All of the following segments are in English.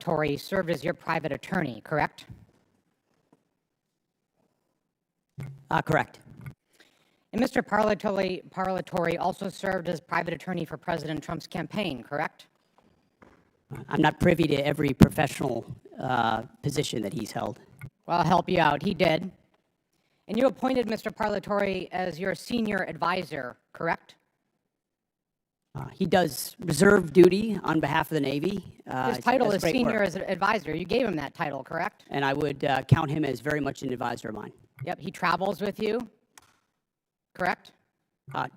Parlatore served as your private attorney, correct? Correct. And Mr. Parlatore also served as private attorney for President Trump's campaign, correct? I'm not privy to every professional position that he's held. Well, I'll help you out. He did. And you appointed Mr. Parlatore as your senior advisor, correct? He does reserve duty on behalf of the Navy. His title is senior advisor. You gave him that title, correct? And I would count him as very much an advisor of mine. Yep, he travels with you, correct?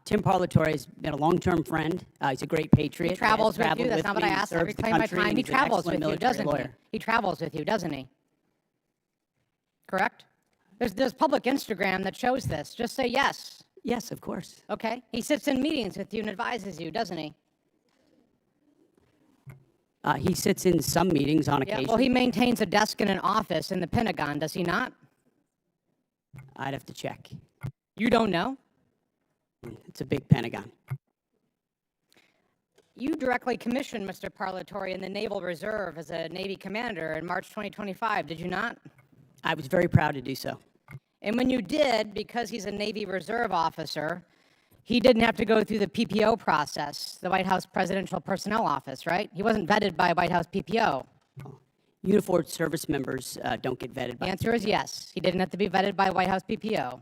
Tim Parlatore has been a long-term friend. He's a great patriot. He travels with you. That's not what I asked. I Serves the reclaim my country, time. and He he's an travels excellent with you, military doesn't he? lawyer. He travels with you, doesn't he? Correct? There's public Instagram that shows this. Just say yes. Yes, of course. Okay. He sits in meetings with you and advises you, doesn't he? He sits in some meetings on Yeah. occasion. Well, he maintains a desk in an office in the Pentagon, does he not? I'd have to check. You don't know? It's a big Pentagon. You directly commissioned Mr. Parlatore in the Naval Reserve as a Navy commander in March 2025, did you not? I was very proud to do so. And when you did, because he's a Navy Reserve officer, he didn't have to go through the PPO process, the White House Presidential Personnel Office, right? He wasn't vetted by White House PPO. Uniformed service members don't get vetted by The answer is yes. He didn't have to be vetted by White House PPO.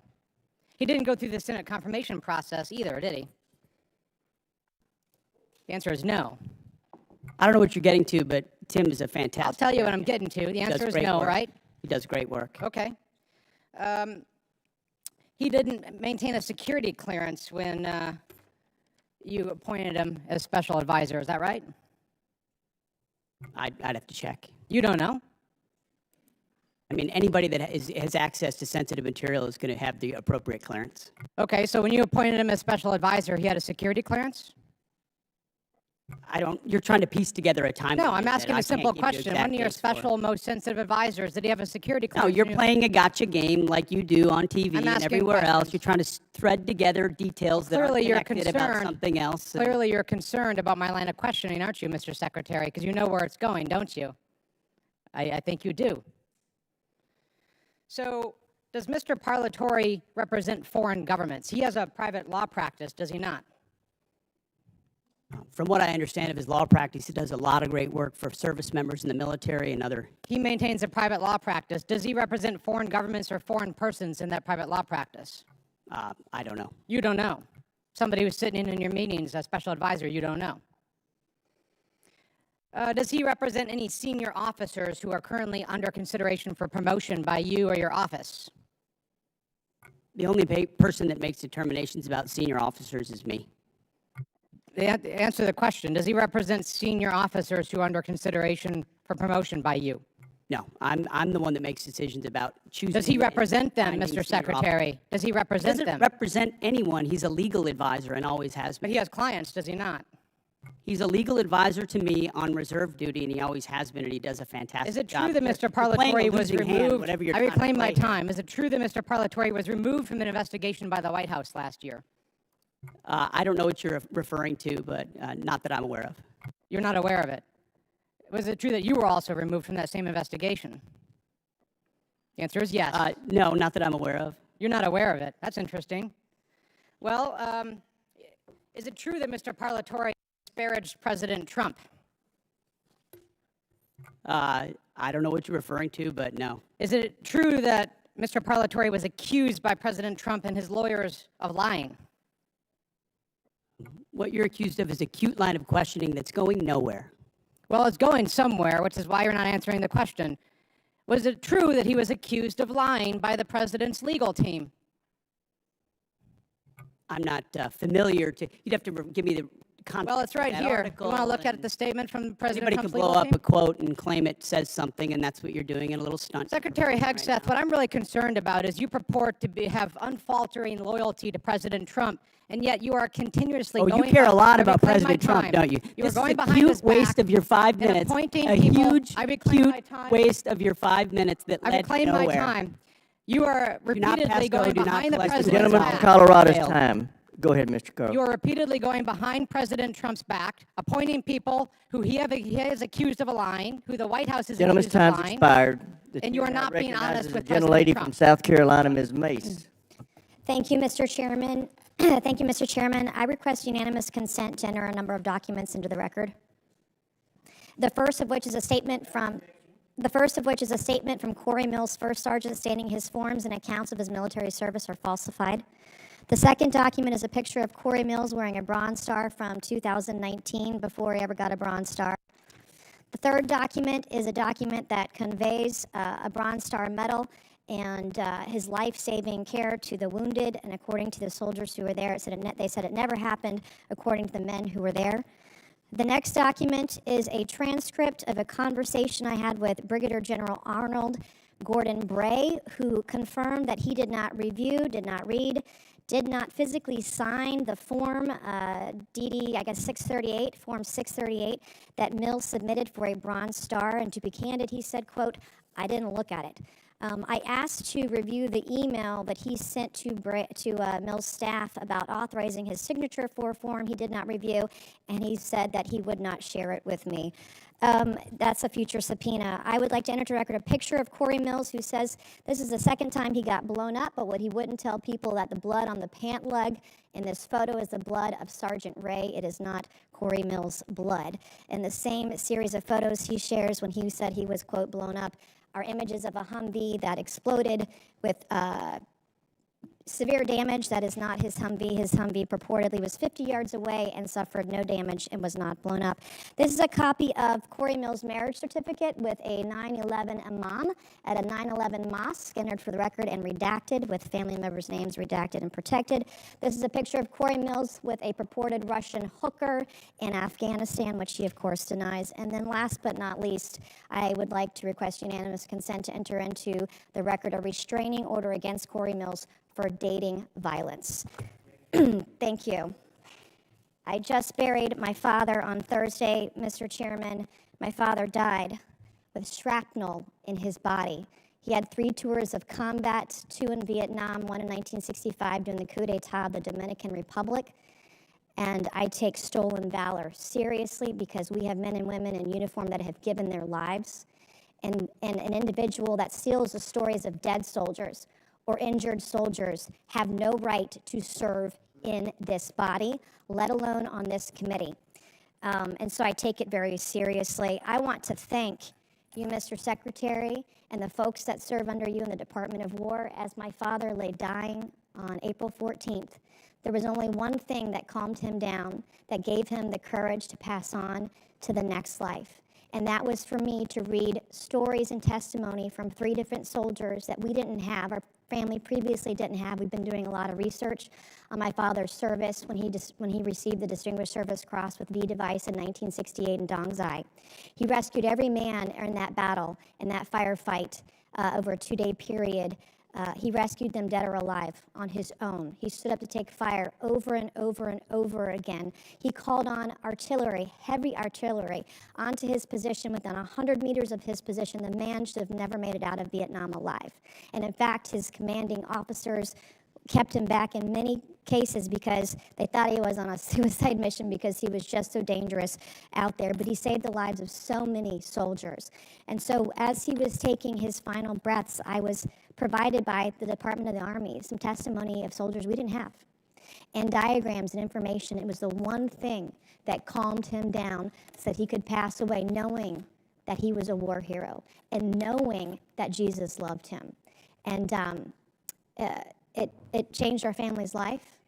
He didn't go through the Senate confirmation process either, did he? The answer is no. I don't know what you're getting to, but Tim is a fantastic I'll tell you what guy. I'm getting to. The He does answer is great no, work. right? He does great work. Okay. He didn't maintain a security clearance when you appointed him as special advisor. Is that right? I'd have to check. You don't know? I mean, anybody that has access to sensitive material is going to have the appropriate clearance. Okay, so when you appointed him as special advisor, he had a security clearance? You're trying to piece together a timeline. No, I'm that asking I a simple can't give you question. exact One of your dates for. special, most sensitive advisors, did he have a security No, clearance? you're playing a gotcha game like you do on TV I'm and asking everywhere else. questions. You're trying to thread together details that are Clearly you're connected about concerned. something else. and- Clearly you're concerned about my line of questioning, aren't you, Mr. Secretary? Because you know where it's going, don't you? I think you do. So does Mr. Parlatore represent foreign governments? He has a private law practice, does he not? From what I understand of his law practice, he does a lot of great work for service members in the military and other. He maintains a private law practice. Does he represent foreign governments or foreign persons in that private law practice? I don't know. You don't know. Somebody who's sitting in your meetings, a special advisor, you don't know. Does he represent any senior officers who are currently under consideration for promotion by you or your office? The only person that makes determinations about senior officers is me. Answer the question. Does he represent senior officers who are under consideration for promotion by you? No, I'm the one that makes decisions about choosing. Does he represent them, finding Mr. senior Secretary? Does he He represent doesn't them? represent anyone. He's a legal advisor and always has But been. he has clients, does he not? He's a legal advisor to me on reserve duty, and he always has been, and he does a fantastic job. Is it true that Mr. You're playing a Parlatore was losing hand, removed? whatever you're I trying to reclaim my play here. time. Is it true that Mr. Parlatore was removed from an investigation by the White House last year? I don't know what you're referring to, but not that I'm aware of. You're not aware of it. Was it true that you were also removed from that same investigation? The answer is yes. No, not that I'm aware of. You're not aware of it. That's interesting. Well, is it true that Mr. Parlatore disparaged President Trump? I don't know what you're referring to, but no. Is it true that Mr. Parlatore was accused by President Trump and his lawyers of lying? What you're accused of is a cute line of questioning that's going nowhere. Well, it's going somewhere, which is why you're not answering the question. Was it true that he was accused of lying by the president's legal team? I'm not familiar to. You'd have to give me the context. Well, it's right of that here. You article, want to look at and the statement from President Anybody Trump's could blow legal up team? a quote and claim it says something, and that's what you're doing in a little stunt. Secretary Hegseth, what I'm really concerned about is you purport to have unfaltering loyalty to President Trump, and yet you are continuously Oh, going you care a lot I about reclaim my President Trump, time. don't you? You are This going is a behind his cute waste back of your 5 and minutes. appointing A people. huge, I reclaim my cute time. waste of your 5 minutes that I led reclaim nowhere. my time. You are Do not repeatedly pass go, going do not behind the collect the president's Gentleman President's from back. Colorado's Failed. time. Go ahead, Mr. Carl. You are repeatedly going behind President Trump's back, appointing people who he has accused of lying, who the White House is Gentleman's accused of time's lying. expired. The And you are chair now not being honest recognizes with the gentlelady President from Trump. South Carolina, Ms. Mace. Thank you, Mr. Chairman. Thank you, Mr. Chairman. I request unanimous consent to enter a number of documents into the record. The first of which is a statement from Corey Mills, First Sergeant, stating his forms and accounts of his military service are falsified. The second document is a picture of Corey Mills wearing a Bronze Star from 2019, before he ever got a Bronze Star. The third document is a document that conveys a Bronze Star medal and his life-saving care to the wounded, and according to the soldiers who were there, they said it never happened, according to the men who were there. The next document is a transcript of a conversation I had with Brigadier General Arnold Gordon Bray, who confirmed that he did not review, did not read, did not physically sign the form DD, I guess 638, form 638, that Mills submitted for a Bronze Star. And to be candid, he said, quote, "I didn't look at it." I asked to review the email that he sent to Mills' staff about authorizing his signature for a form he did not review, and he said that he would not share it with me. That's a future subpoena. I would like to enter to record a picture of Corey Mills, who says this is the second time he got blown up, but what he wouldn't tell people that the blood on the pant leg in this photo is the blood of Sergeant Ray. It is not Corey Mills' blood. In the same series of photos he shares when he said he was, quote, blown up, are images of a Humvee that exploded with severe damage. That is not his Humvee. His Humvee purportedly was 50 yards away and suffered no damage and was not blown up. This is a copy of Corey Mills' marriage certificate with a 9/11 imam at a 9/11 mosque, entered for the record and redacted, with family members' names redacted and protected. This is a picture of Corey Mills with a purported Russian hooker in Afghanistan, which he, of course, denies. And then last but not least, I would like to request unanimous consent to enter into the record a restraining order against Corey Mills for dating violence. Thank you. I just buried my father on Thursday, Mr. Chairman. My father died with shrapnel in his body. He had 3 tours of combat, 2 in Vietnam, 1 in 1965 during the coup d'etat of the Dominican Republic. And I take stolen valor seriously, because we have men and women in uniform that have given their lives. And an individual that steals the stories of dead soldiers or injured soldiers have no right to serve in this body, let alone on this committee. And so I take it very seriously. I want to thank you, Mr. Secretary, and the folks that serve under you in the Department of War. As my father lay dying on April 14th, there was only one thing that calmed him down, that gave him the courage to pass on to the next life. And that was for me to read stories and testimony from 3 different soldiers that we didn't have, our family previously didn't have. We've been doing a lot of research on my father's service when he received the Distinguished Service Cross with V device in 1968 in Dong Zai. He rescued every man in that battle, in that firefight, over a 2-day period. He rescued them dead or alive on his own. He stood up to take fire over and over and over again. He called on artillery, heavy artillery, onto his position. Within 100 meters of his position, the man should have never made it out of Vietnam alive. And in fact, his commanding officers kept him back in many cases because they thought he was on a suicide mission, because he was just so dangerous out there. But he saved the lives of so many soldiers. And so as he was taking his final breaths, I was provided by the Department of the Army some testimony of soldiers we didn't have, and diagrams and information. It was the one thing that calmed him down so that he could pass away knowing that he was a war hero and knowing that Jesus loved him. And it changed our family's life,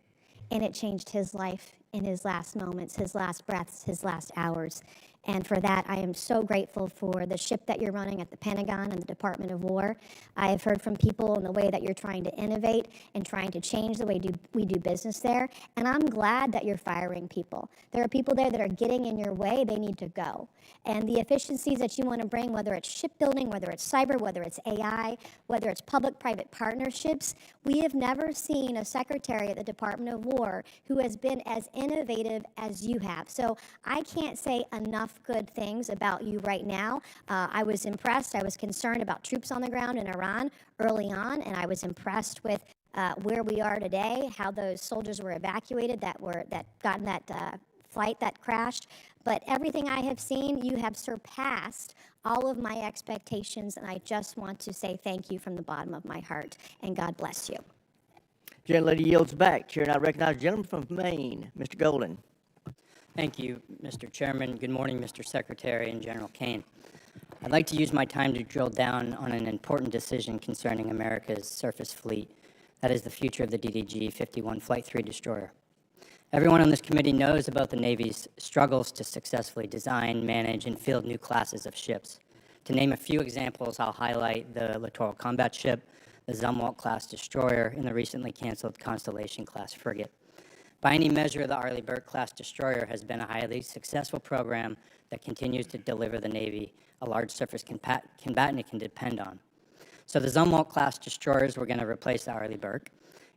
and it changed his life in his last moments, his last breaths, his last hours. And for that, I am so grateful for the ship that you're running at the Pentagon and the Department of War. I have heard from people in the way that you're trying to innovate and trying to change the way we do business there. And I'm glad that you're firing people. There are people there that are getting in your way. They need to go. And the efficiencies that you want to bring, whether it's shipbuilding, whether it's cyber, whether it's AI, whether it's public-private partnerships, we have never seen a secretary at the Department of War who has been as innovative as you have. So I can't say enough good things about you right now. I was impressed. I was concerned about troops on the ground in Iran early on, and I was impressed with where we are today, how those soldiers were evacuated that got in that flight that crashed. But everything I have seen, you have surpassed all of my expectations, and I just want to say thank you from the bottom of my heart, and God bless you. Gentlelady yields back. Chair now recognizes the gentleman from Maine, Mr. Golden. Thank you, Mr. Chairman. Good morning, Mr. Secretary and General Caine. I'd like to use my time to drill down on an important decision concerning America's surface fleet. That is the future of the DDG-51 Flight 3 destroyer. Everyone on this committee knows about the Navy's struggles to successfully design, manage, and field new classes of ships. To name a few examples, I'll highlight the Littoral Combat Ship, the Zumwalt-class destroyer, and the recently canceled Constellation-class frigate. By any measure, the Arleigh Burke-class destroyer has been a highly successful program that continues to deliver the Navy a large surface combatant it can depend on. So the Zumwalt-class destroyers were going to replace the Arleigh Burke.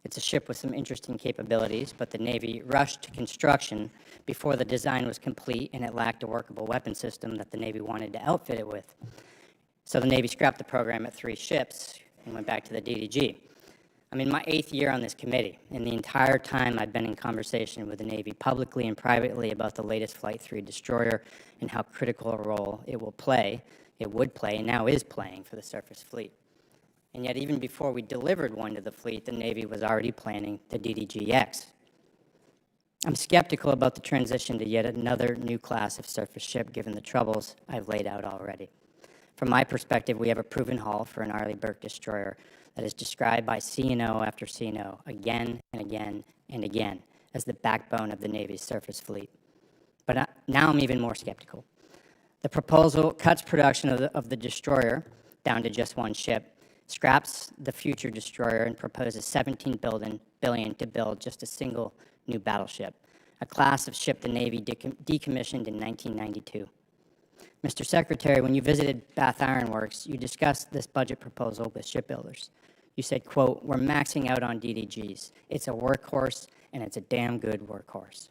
It's a ship with some interesting capabilities, but the Navy rushed to construction before the design was complete, and it lacked a workable weapon system that the Navy wanted to outfit it with. So the Navy scrapped the program at 3 ships and went back to the DDG. I'm in my 8th year on this committee, and the entire time I've been in conversation with the Navy publicly and privately about the latest Flight 3 destroyer and how critical a role it would play, and now is playing for the surface fleet. And yet, even before we delivered one to the fleet, the Navy was already planning the DDG-X. I'm skeptical about the transition to yet another new class of surface ship, given the troubles I've laid out already. From my perspective, we have a proven hull for an Arleigh Burke destroyer that is described by CNO after CNO again and again and again as the backbone of the Navy's surface fleet. But now I'm even more skeptical. The proposal cuts production of the destroyer down to just 1 ship, scraps the future destroyer, and proposes $17 billion to build just a single new battleship, a class of ship the Navy decommissioned in 1992. Mr. Secretary, when you visited Bath Iron Works, you discussed this budget proposal with shipbuilders. You said, quote, "We're maxing out on DDGs. It's a workhorse, and it's a damn good workhorse."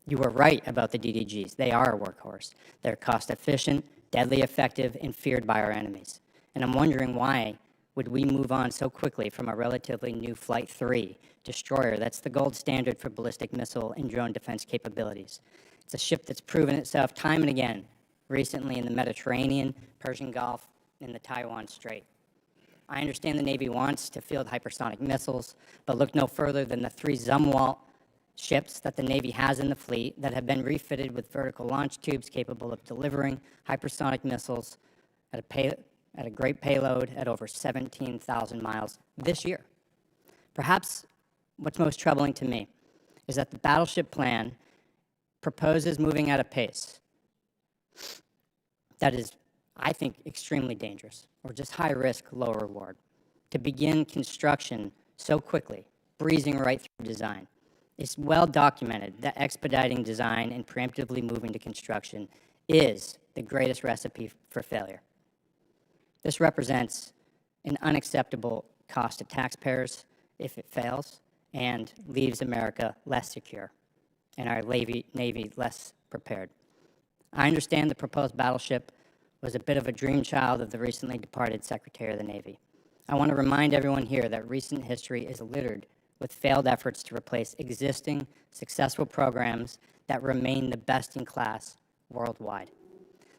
You were right about the DDGs. They are a workhorse. They're cost-efficient, deadly effective, and feared by our enemies. And I'm wondering why would we move on so quickly from a relatively new Flight 3 destroyer that's the gold standard for ballistic missile and drone defense capabilities. It's a ship that's proven itself time and again, recently in the Mediterranean, Persian Gulf, and the Taiwan Strait. I understand the Navy wants to field hypersonic missiles, but look no further than the 3 Zumwalt ships that the Navy has in the fleet that have been refitted with vertical launch tubes capable of delivering hypersonic missiles at a great payload at over 17,000 miles this year. Perhaps what's most troubling to me is that the battleship plan proposes moving at a pace that is, I think, extremely dangerous, or just high risk, low reward. To begin construction so quickly, breezing right through design. It's well documented that expediting design and preemptively moving to construction is the greatest recipe for failure. This represents an unacceptable cost to taxpayers if it fails, and leaves America less secure and our Navy less prepared. I understand the proposed battleship was a bit of a dream child of the recently departed Secretary of the Navy. I want to remind everyone here that recent history is littered with failed efforts to replace existing successful programs that remain the best in class worldwide.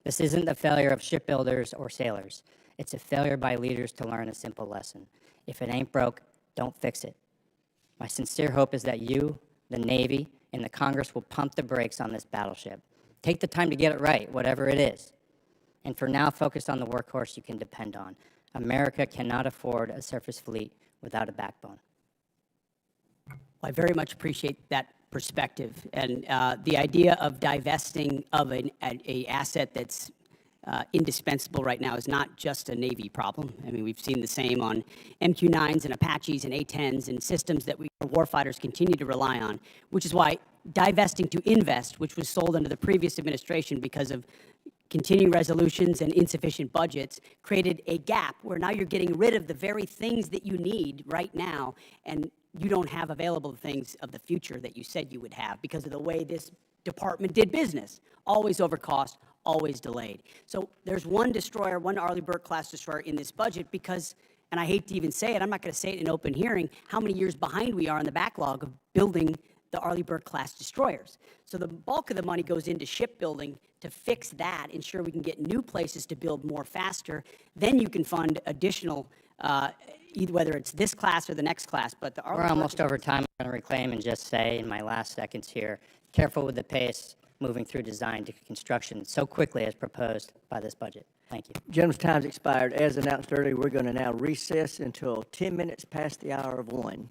This isn't the failure of shipbuilders or sailors. It's a failure by leaders to learn a simple lesson. If it ain't broke, don't fix it. My sincere hope is that you, the Navy, and the Congress will pump the brakes on this battleship. Take the time to get it right, whatever it is. And for now, focus on the workhorse you can depend on. America cannot afford a surface fleet without a backbone. I very much appreciate that perspective, and the idea of divesting of an asset that's indispensable right now is not just a Navy problem. I mean, we've seen the same on MQ-9s and Apaches and A-10s and systems that our warfighters continue to rely on, which is why divesting to Invest, which was sold under the previous administration because of continuing resolutions and insufficient budgets, created a gap where now you're getting rid of the very things that you need right now, and you don't have available the things of the future that you said you would have because of the way this department did business. Always over cost, always delayed. So there's one destroyer, one Arleigh Burke class destroyer in this budget because, and and I hate to even say it, I'm not going to say it in open hearing, how many years behind we are in the backlog of building the Arleigh Burke-class destroyers. So the bulk of the money goes into shipbuilding to fix that, ensure we can get new places to build more faster. Then you can fund additional, either whether it's this class or the next class. But the Arleigh We're Burke almost over time. I'm going to reclaim and just say in my last seconds here, careful with the pace moving through design to construction so quickly as proposed by this budget. Thank you. Gentleman's time's expired. As announced earlier, we're going to now recess until 10 minutes past the hour of 1.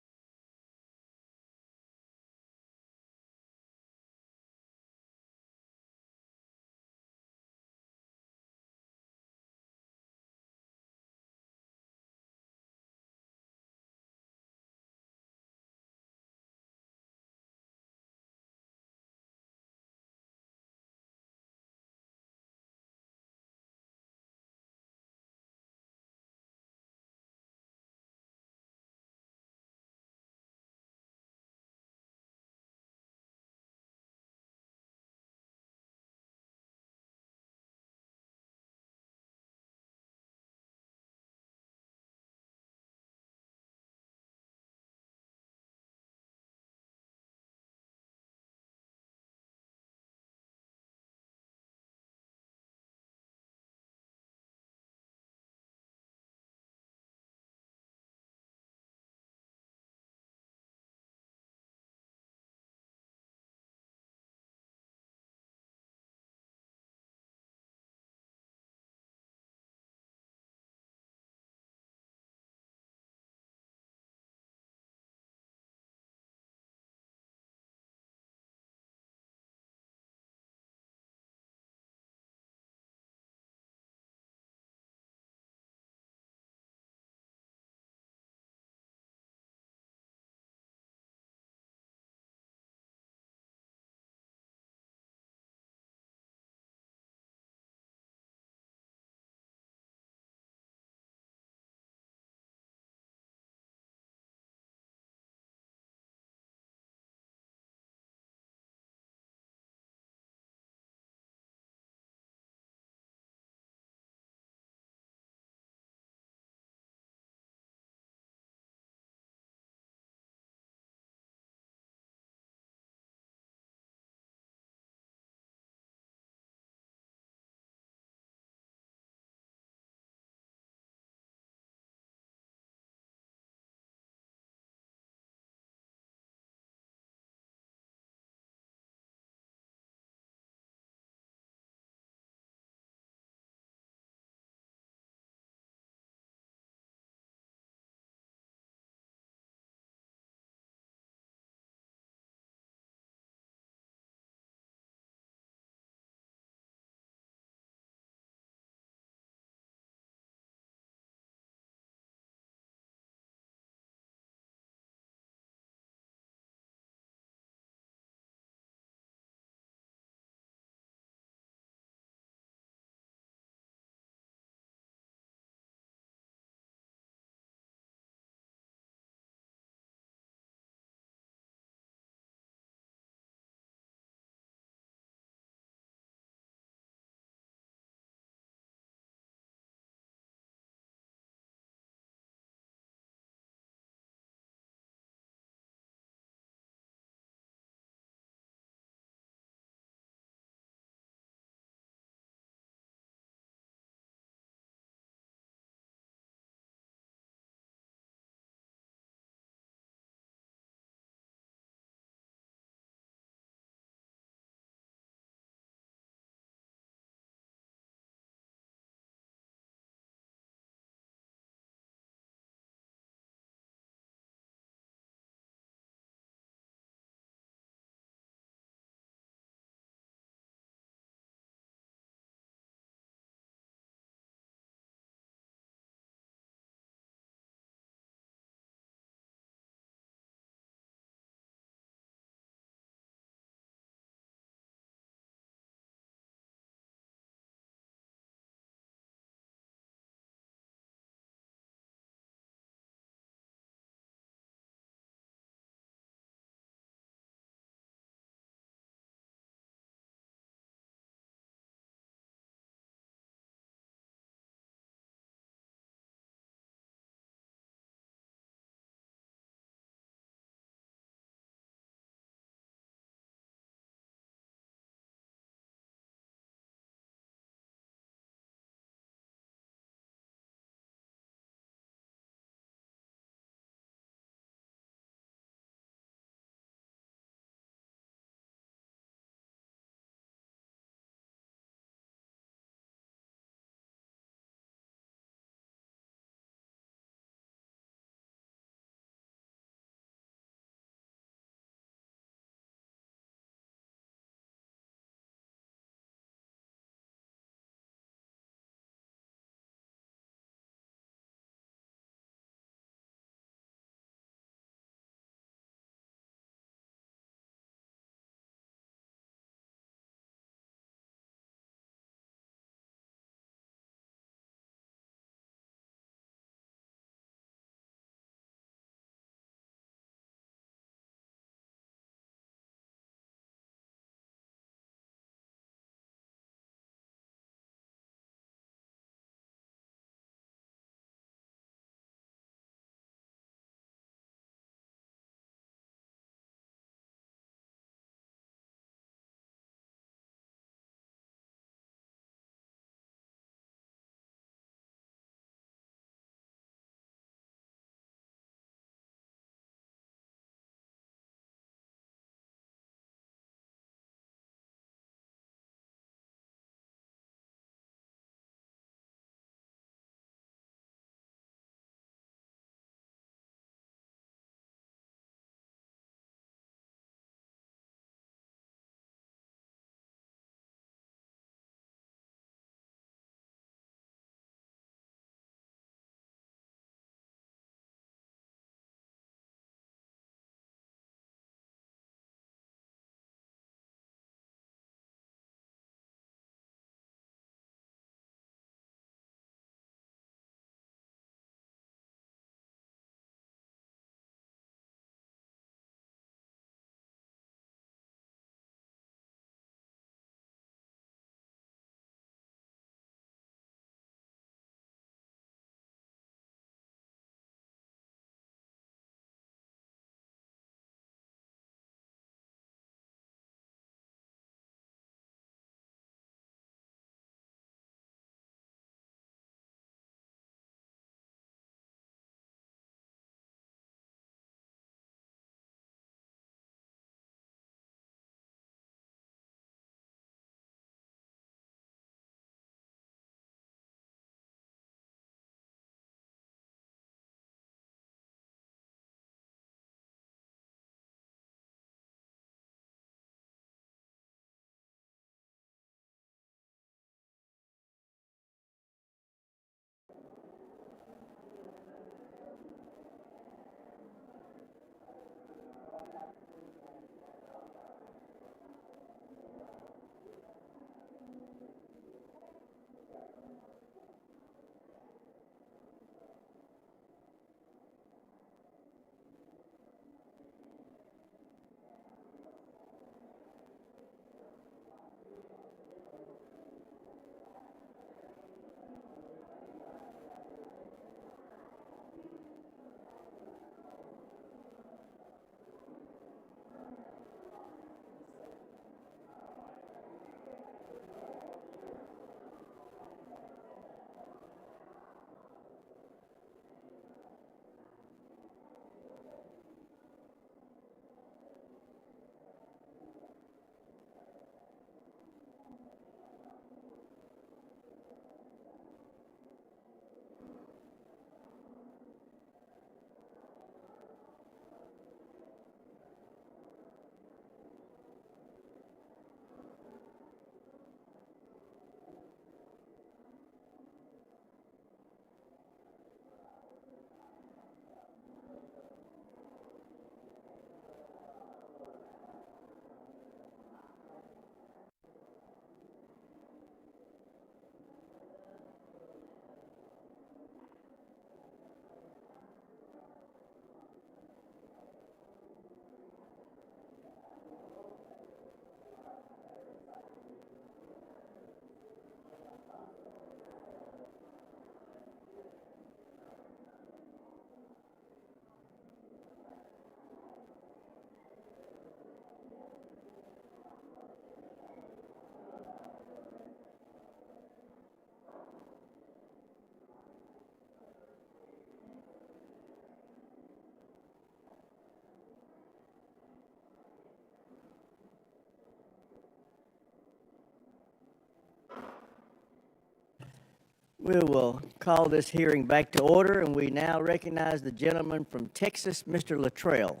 We will call this hearing back to order, and we now recognize the gentleman from Texas, Mr. Luttrell.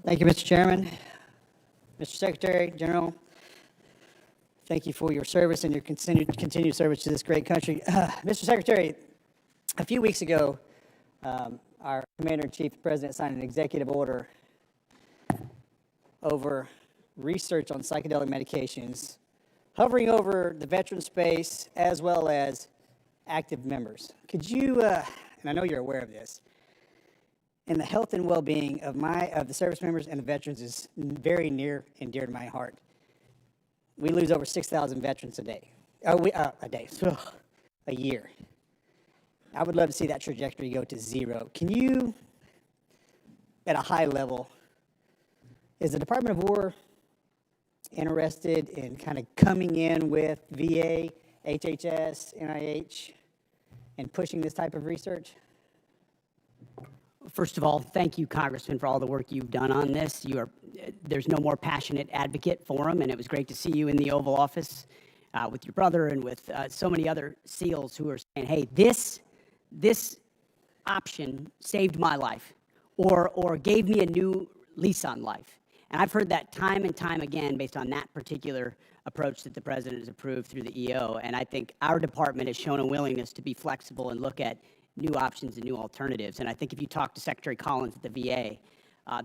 Thank you, Mr. Chairman. Mr. Secretary General, thank you for your service and your continued service to this great country. Mr. Secretary, a few weeks ago, our Commander-in-Chief, the President, signed an executive order over research on psychedelic medications, hovering over the veteran space as well as active members. Could you, and I know you're aware of this, and the health and well-being of the service members and the veterans is very near and dear to my heart. We lose over 6,000 veterans a day. A year. I would love to see that trajectory go to zero. Can you, at a high level, is the Department of War interested in kind of coming in with VA, HHS, NIH, and pushing this type of research? First of all, thank you, Congressman, for all the work you've done on this. There's no more passionate advocate for them, and it was great to see you in the Oval Office with your brother and with so many other SEALs who are saying, hey, this option saved my life or gave me a new lease on life. And I've heard that time and time again based on that particular approach that the President has approved through the EO. And I think our department has shown a willingness to be flexible and look at new options and new alternatives. And I think if you talk to Secretary Collins at the VA,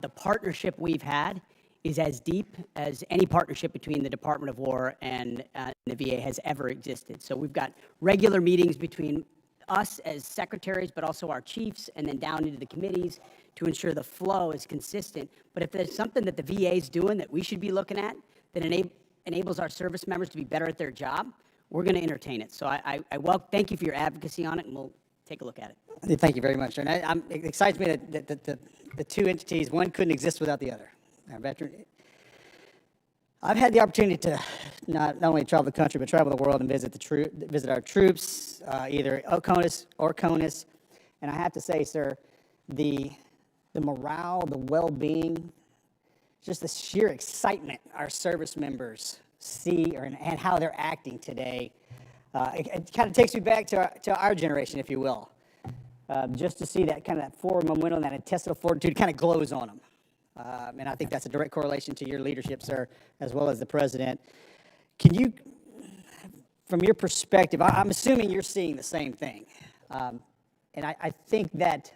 the partnership we've had is as deep as any partnership between the Department of War and the VA has ever existed. So we've got regular meetings between us as secretaries, but also our chiefs, and then down into the committees to ensure the flow is consistent. But if there's something that the VA is doing that we should be looking at that enables our service members to be better at their job, we're going to entertain it. So thank you for your advocacy on it, and we'll take a look at it. Thank you very much. And it excites me that the two entities, one couldn't exist without the other. I've had the opportunity to not only travel the country, but travel the world and visit our troops, either OCONUS or CONUS. And I have to say, sir, the morale, the well-being, just the sheer excitement our service members see and how they're acting today, it kind of takes me back to our generation, if you will. Just to see that kind of that forward momentum, that intestinal fortitude kind of glows on them. And I think that's a direct correlation to your leadership, sir, as well as the President. Can you, from your perspective, I'm assuming you're seeing the same thing. And I think that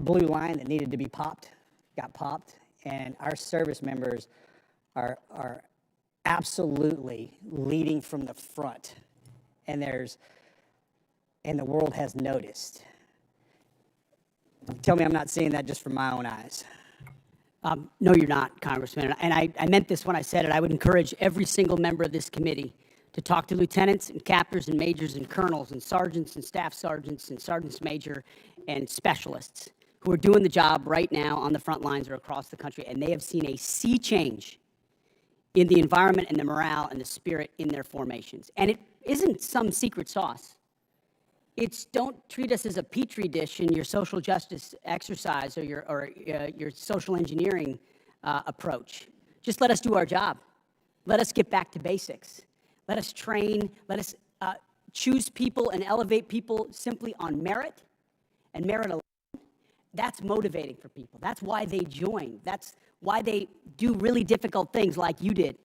blue line that needed to be popped, got popped, and our service members are absolutely leading from the front. And the world has noticed. Tell me I'm not seeing that just from my own eyes. No, you're not, Congressman. And I meant this when I said it. I would encourage every single member of this committee to talk to lieutenants and captains and majors and colonels and sergeants and staff sergeants and sergeants major and specialists who are doing the job right now on the front lines or across the country. And they have seen a sea change in the environment and the morale and the spirit in their formations. And it isn't some secret sauce. It's don't treat us as a petri dish in your social justice exercise or your social engineering approach. Just let us do our job. Let us get back to basics. Let us train. Let us choose people and elevate people simply on merit and merit alone. That's motivating for people. That's why they join. That's why they do really difficult things like you did.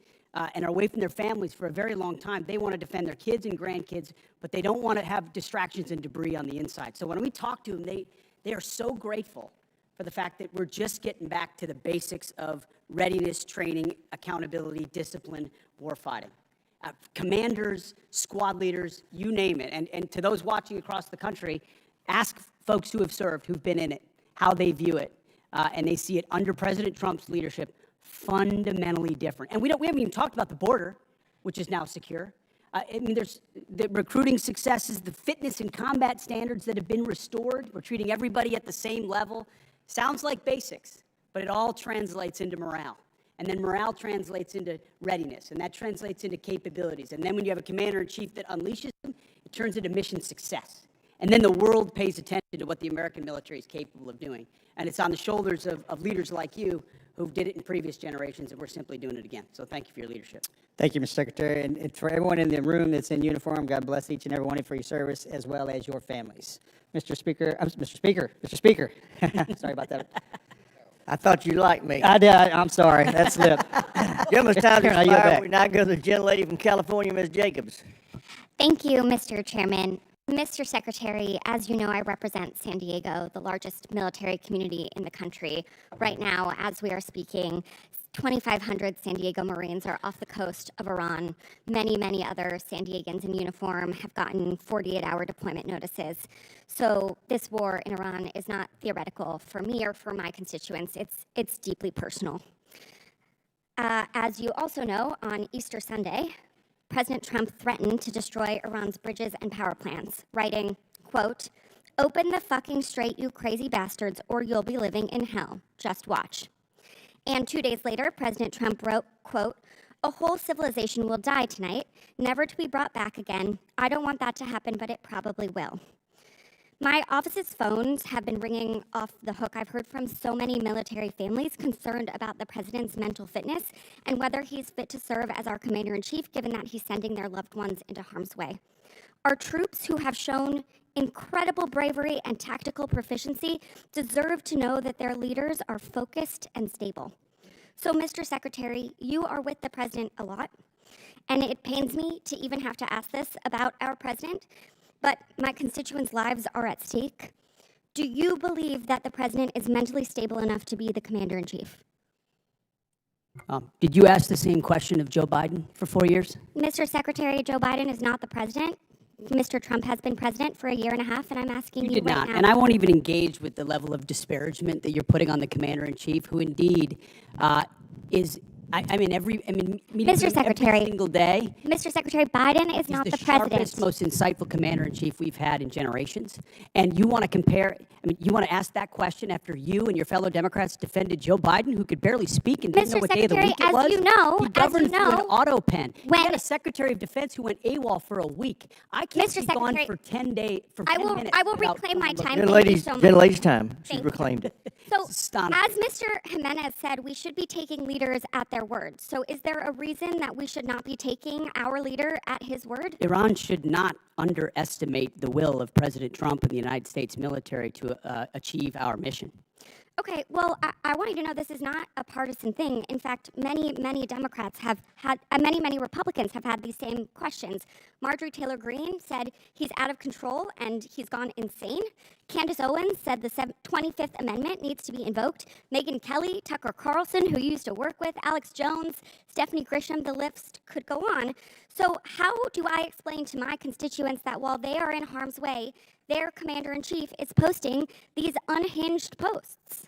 And are away from their families for a very long time. They want to defend their kids and grandkids, but they don't want to have distractions and debris on the inside. So when we talk to them, they are so grateful for the fact that we're just getting back to the basics of readiness, training, accountability, discipline, warfighting. Commanders, squad leaders, you name it. And to those watching across the country, ask folks who have served, who've been in it, how they view it. And they see it under President Trump's leadership fundamentally different. And we haven't even talked about the border, which is now secure. I mean, there's the recruiting successes, the fitness and combat standards that have been restored. We're treating everybody at the same level. Sounds like basics, but it all translates into morale. And then morale translates into readiness, and that translates into capabilities. And then when you have a commander-in-chief that unleashes them, it turns into mission success. And then the world pays attention to what the American military is capable of doing. And it's on the shoulders of leaders like you who did it in previous generations, and we're simply doing it again. So thank you for your leadership. Thank you, Mr. Secretary. And for everyone in the room that's in uniform, God bless each and every one of you for your service, as well as your families. Mr. Speaker, sorry about that. I thought you liked me. I did, I'm sorry, that slipped. Gentleman's time to Karen, I yield expire. back. We now go to the gentlelady from California, Ms. Jacobs. Thank you, Mr. Chairman. Mr. Secretary, as you know, I represent San Diego, the largest military community in the country. Right now, as we are speaking, 2,500 San Diego Marines are off the coast of Iran. Many, many other San Diegans in uniform have gotten 48-hour deployment notices. So this war in Iran is not theoretical for me or for my constituents. It's deeply personal. As you also know, on Easter Sunday, President Trump threatened to destroy Iran's bridges and power plants, writing, quote, "Open the fucking strait, you crazy bastards, or you'll be living in hell. Just watch." And 2 days later, President Trump wrote, quote, "A whole civilization will die tonight, never to be brought back again. I don't want that to happen, but it probably will." My office's phones have been ringing off the hook. I've heard from so many military families concerned about the president's mental fitness and whether he's fit to serve as our commander-in-chief, given that he's sending their loved ones into harm's way. Our troops, who have shown incredible bravery and tactical proficiency, deserve to know that their leaders are focused and stable. So, Mr. Secretary, you are with the president a lot, and it pains me to even have to ask this about our president, but my constituents' lives are at stake. Do you believe that the president is mentally stable enough to be the commander-in-chief? Did you ask the same question of Joe Biden for 4 years? Mr. Secretary, Joe Biden is not the president. Mr. Trump has been president for a year and a half, and I'm asking you did right not, now. and I won't even engage with the level of disparagement that you're putting on the commander-in-chief, who indeed is, meeting Mr. Secretary, every single day. Mr. Secretary, Biden is He's not the the president. sharpest, most insightful commander-in-chief we've had in generations. And you want to compare, you want to ask that question after you and your fellow Democrats defended Joe Biden, who could barely speak and didn't Mr. know what day of the Secretary, week it as was? you know- He as governed you through an know, auto pen. when- He had a Secretary of Defense who went AWOL for a week. I can't Mr. be gone Secretary, for 10 days, for 10 I will minutes. reclaim my without- time. Thank you so much. Gentlelady's time. She's Thank you. reclaimed it. So, It's astonishing. as Mr. Jimenez said, we should be taking leaders at their word. So is there a reason that we should not be taking our leader at his word? Iran should not underestimate the will of President Trump and the United States military to achieve our mission. Okay, well, I want you to know this is not a partisan thing. In fact, many Democrats have had, many Republicans have had these same questions. Marjorie Taylor Greene said he's out of control and he's gone insane. Candace Owens said the 25th Amendment needs to be invoked. Megyn Kelly, Tucker Carlson, who you used to work with, Alex Jones, Stephanie Grisham, the list could go on. So how do I explain to my constituents that while they are in harm's way, their commander-in-chief is posting these unhinged posts?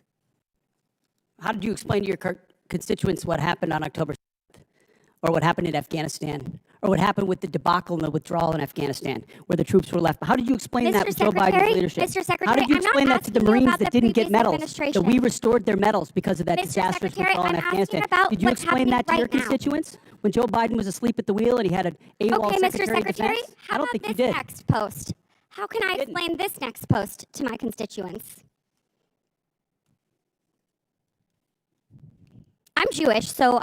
How did you explain to your constituents what happened on October 7th, or what happened in Afghanistan, or what happened with the debacle and the withdrawal in Afghanistan, where the troops were left? How did you explain that with Joe Biden's leadership? Mr. Secretary, How did you I'm not explain that to the asking you Marines about that the didn't get previous medals, administration. that we restored their medals because of that Mr. disastrous Secretary, withdrawal in I'm asking Afghanistan? about Did you what's explain that to happening your right now. constituents when Joe Biden was asleep at the wheel and he had an AWOL Okay, Mr. Secretary of Secretary, Defense? how I don't about think you this did. next post? How can I didn't. explain this next post to my constituents? I'm Jewish, so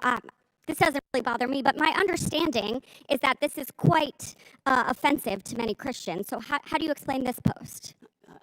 this doesn't really bother me, but my understanding is that this is quite offensive to many Christians. So how do you explain this post?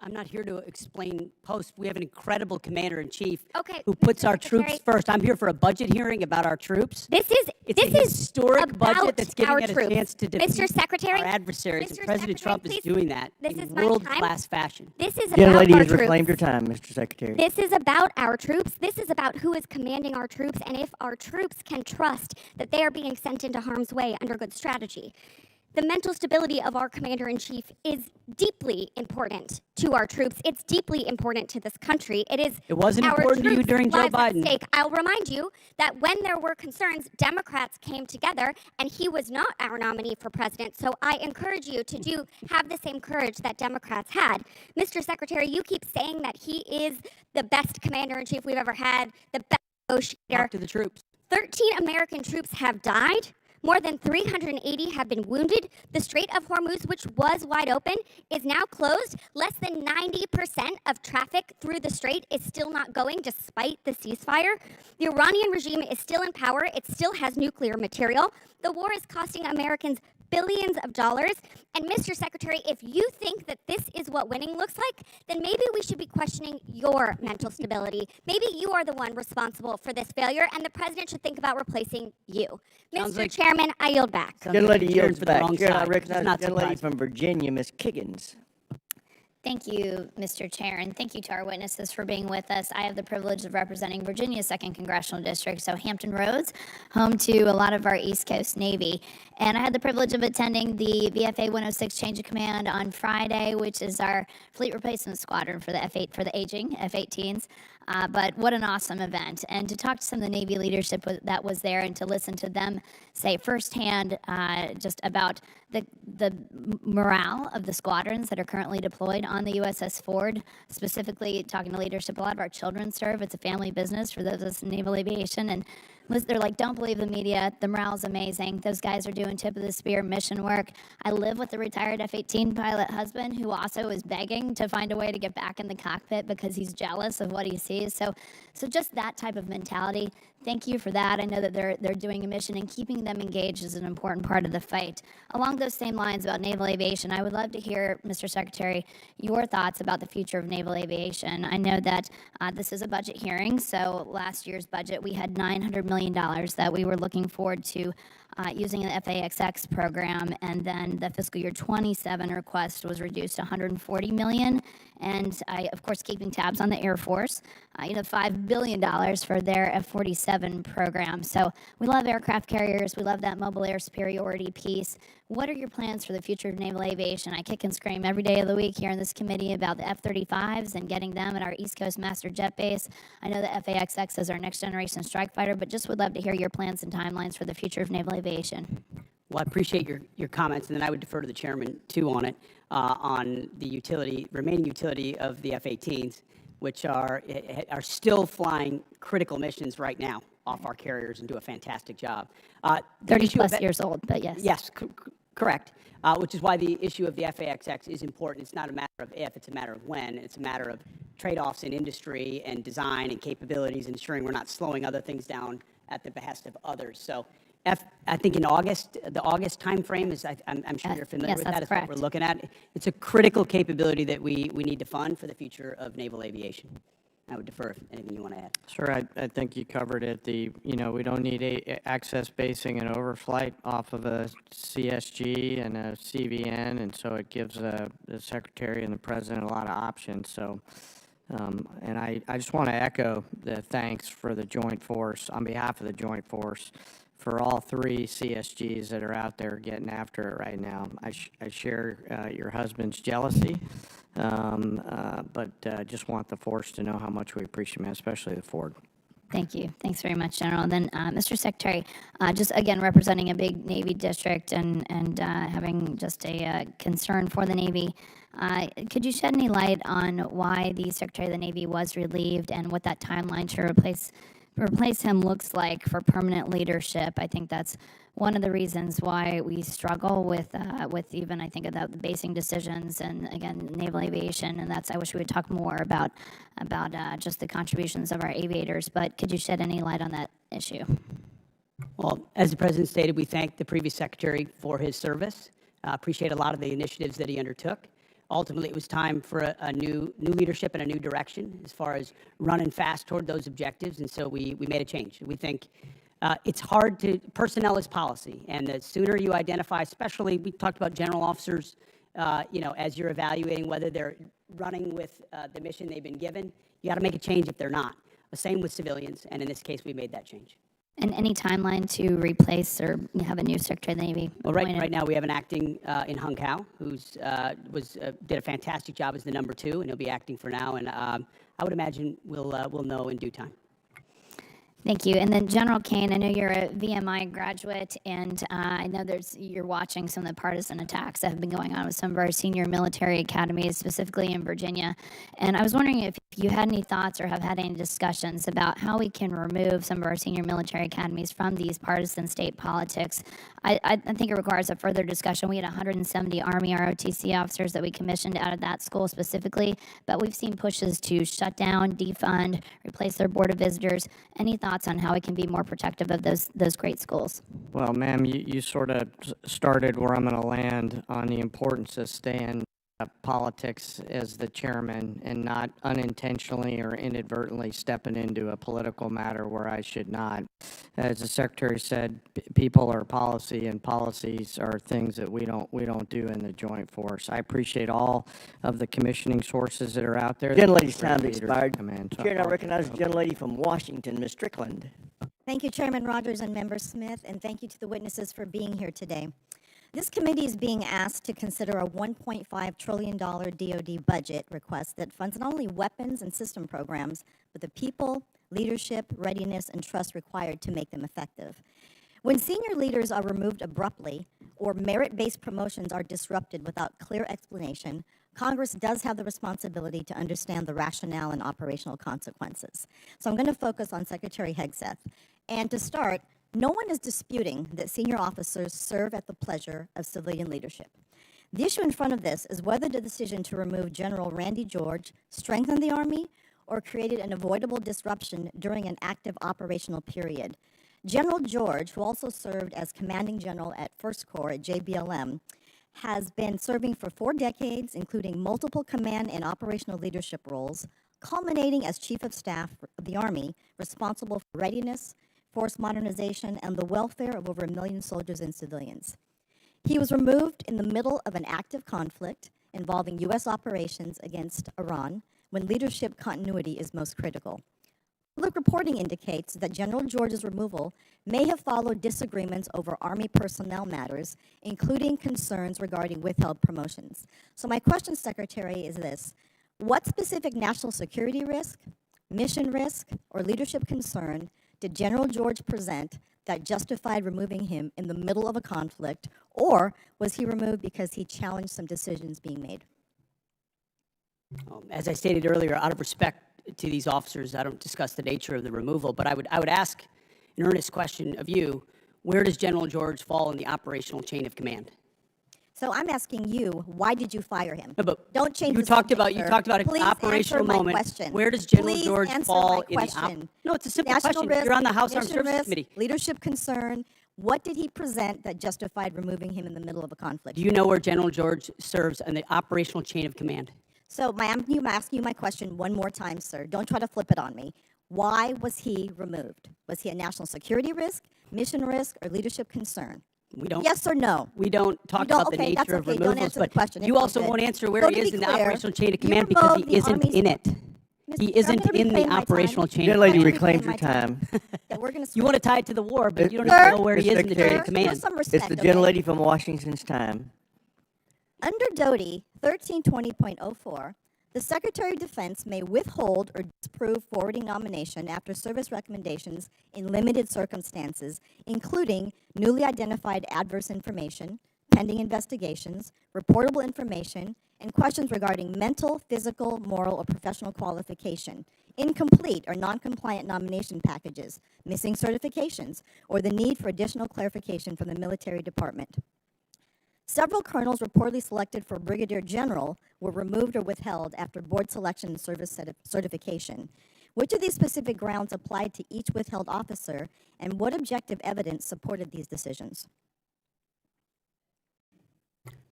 I'm not here to explain posts. We have an incredible commander-in-chief Okay, who puts Mr. our troops Secretary. first. I'm here for a budget hearing about our troops. This It's a historic budget about that's giving our us a troops. chance to defeat Mr. Secretary, our adversaries, Mr. and President Secretary, Trump is please, doing that this in is my world-class fashion. This is about Gentlelady our has troops. reclaimed her time, Mr. Secretary. This is about our troops. This is about who is commanding our troops and if our troops can trust that they are being sent into harm's way under good strategy. The mental stability of our commander-in-chief is deeply important to our troops. It's deeply important to this country. It wasn't our important to you troops' during Joe lives at Biden. stake. I'll remind you that when there were concerns, Democrats came together, and he was not our nominee for president. So I encourage you to have the same courage that Democrats had. Mr. Secretary, you keep saying that he is the best commander-in-chief we've ever had, the best negotiator. Talk to the troops. 13 American troops have died More than 380 have been wounded. The Strait of Hormuz, which was wide open, is now closed. Less than 90% of traffic through the strait is still not going despite the ceasefire. The Iranian regime is still in power. It still has nuclear material. The war is costing Americans billions of dollars. And Mr. Secretary, if you think that this is what winning looks like, then maybe we should be questioning your mental stability. Maybe you are the one responsible for this failure, and the president should think about replacing you. Sounds Mr. like- Chairman, I yield back. Gentlelady yields for the back. wrong Chair, I side. recognize It's the not gentlelady surprising. from Virginia, Ms. Kiggins. Thank you, Mr. Chair, and thank you to our witnesses for being with us. I have the privilege of representing Virginia's 2nd Congressional District, so Hampton Roads, home to a lot of our East Coast Navy. And I had the privilege of attending the VFA 106 Change of Command on Friday, which is our fleet replacement squadron for the F-8 for the aging F-18s. But what an awesome event. And to talk to some of the Navy leadership that was there and to listen to them say firsthand just about the morale of the squadrons that are currently deployed on the USS Ford, specifically talking to leadership. A lot of our children serve. It's a family business for those of us in naval aviation. And they're like, don't believe the media. The morale's amazing. Those guys are doing tip of the spear mission work. I live with a retired F-18 pilot husband who also is begging to find a way to get back in the cockpit because he's jealous of what he sees. So just that type of mentality. Thank you for that. I know that they're doing a mission, and keeping them engaged is an important part of the fight. Along those same lines about naval aviation, I would love to hear, Mr. Secretary, your thoughts about the future of naval aviation. I know that this is a budget hearing, so last year's budget, we had $900 million that we were looking forward to using the FAXX program, and then the fiscal year 27 request was reduced to $140 million. And I, of course, keeping tabs on the Air Force, $5 billion for their F-47 program. So we love aircraft carriers. We love that mobile air superiority piece. What are your plans for the future of naval aviation? I kick and scream every day of the week here in this committee about the F-35s and getting them at our East Coast Master Jet Base. I know the FAXX is our next generation strike fighter, but just would love to hear your plans and timelines for the future of naval aviation. Well, I appreciate your comments, and then I would defer to the chairman, too, on it, on the remaining utility of the F-18s, which are still flying critical missions right now off our carriers and do a fantastic job. 30-plus years old, but yes. Yes, correct, which is why the issue of the FAXX is important. It's not a matter of if, it's a matter of when. It's a matter of trade-offs in industry and design and capabilities, ensuring we're not slowing other things down at the behest of others. So I think in August, the August timeframe is, I'm sure you're familiar with that, is what we're looking at. It's a critical capability that we need to fund for the future of naval aviation. I would defer if anything you want to add. Sure, I think you covered it. We don't need access basing and overflight off of a CSG and a CVN, and so it gives the Secretary and the President a lot of options. So, and I just want to echo the thanks for the Joint Force, on behalf of the Joint Force, for all 3 CSGs that are out there getting after it right now. I share your husband's jealousy, but just want the force to know how much we appreciate it, especially the Ford. Thank you. Thanks very much, General. And then, Mr. Secretary, just again representing a big Navy district and having just a concern for the Navy, could you shed any light on why the Secretary of the Navy was relieved and what that timeline to replace him looks like for permanent leadership? I think that's one of the reasons why we struggle with even, I think, about the basing decisions and, again, naval aviation, and I wish we would talk more about just the contributions of our aviators, but could you shed any light on that issue? Well, as the President stated, we thank the previous Secretary for his service. Appreciate a lot of the initiatives that he undertook. Ultimately, it was time for a new leadership and a new direction as far as running fast toward those objectives, and so we made a change. We think it's hard personnel is policy, and the sooner you identify, especially, we talked about general officers, as you're evaluating whether they're running with the mission they've been given, you got to make a change if they're not. The same with civilians, and in this case, we made that change. And any timeline to replace or have a new Secretary of the Navy? Well, right now we have an acting in Hung Kao who's did a fantastic job as the number 2, and he'll be acting for now. And I would imagine we'll know in due time. Thank you. And then General Caine, I know you're a VMI graduate, and I know you're watching some of the partisan attacks that have been going on with some of our senior military academies, specifically in Virginia. And I was wondering if you had any thoughts or have had any discussions about how we can remove some of our senior military academies from these partisan state politics. I think it requires a further discussion. We had 170 Army ROTC officers that we commissioned out of that school specifically, but we've seen pushes to shut down, defund, replace their board of visitors. Any thoughts on how we can be more protective of those great schools? Well, ma'am, you sort of started where I'm going to land on the importance of staying politics as the chairman and not unintentionally or inadvertently stepping into a political matter where I should not. As the secretary said, people are policy, and policies are things that we don't do in the joint force. I appreciate all of the commissioning sources that are out there. Gentlelady's time expired. Chair, I recognize the gentlelady from Washington, Ms. Strickland. Thank you, Chairman Rogers and Member Smith, and thank you to the witnesses for being here today. This committee is being asked to consider a $1.5 trillion DoD budget request that funds not only weapons and system programs, but the people, leadership, readiness, and trust required to make them effective. When senior leaders are removed abruptly or merit-based promotions are disrupted without clear explanation, Congress does have the responsibility to understand the rationale and operational consequences. So I'm going to focus on Secretary Hegseth. And to start, no one is disputing that senior officers serve at the pleasure of civilian leadership. The issue in front of this is whether the decision to remove General Randy George strengthened the Army or created an avoidable disruption during an active operational period. General George, who also served as commanding general at 1st Corps at JBLM, has been serving for 4 decades, including multiple command and operational leadership roles, culminating as Chief of Staff of the Army, responsible for readiness, force modernization, and the welfare of over 1 million soldiers and civilians. He was removed in the middle of an active conflict involving U.S. operations against Iran, when leadership continuity is most critical. Public reporting indicates that General George's removal may have followed disagreements over Army personnel matters, including concerns regarding withheld promotions. So my question, Secretary, is this: what specific national security risk, mission risk, or leadership concern did General George present that justified removing him in the middle of a conflict, or was he removed because he challenged some decisions being made? As I stated earlier, out of respect to these officers, I don't discuss the nature of the removal, but I would ask an earnest question of you: where does General George fall in the operational chain of command? So I'm asking you, why did you fire him? No, but don't change you the talked subject, about an Please operational answer my moment. question. Where does General Please George answer fall my in question. No, it's a simple National question. risk, You're on the House Armed mission Services risk, Committee. Leadership concern. What did he present that justified removing him in the middle of a conflict? Do you know where General George serves in the operational chain of command? So I'm asking you my question one more time, sir. Don't try to flip it on me. Why was he removed? Was he a national security risk, mission risk, or leadership concern? We don't. Yes or no? We don't talk about the okay, that's nature of okay. Don't removals, answer the but question. you It's all also good. won't answer where So he to is be in the clear, operational chain of you command because he removed the isn't Army's- in it. He Mr. isn't Chairman, in the reclaim my operational time. chain of Gentlelady, command. reclaimed my your time. Yeah, we're going to You want to tie it to the war, but you don't Sir? even know where he is in the chain of command. Some It's respect, the okay? gentlelady from Washington's time. Under DOD 1320.04, the Secretary of Defense may withhold or disapprove forwarding nomination after service recommendations in limited circumstances, including newly identified adverse information, pending investigations, reportable information, and questions regarding mental, physical, moral, or professional qualification, incomplete or non-compliant nomination packages, missing certifications, or the need for additional clarification from the military department. Several colonels reportedly selected for brigadier general were removed or withheld after board selection and service certification. Which of these specific grounds applied to each withheld officer, and what objective evidence supported these decisions?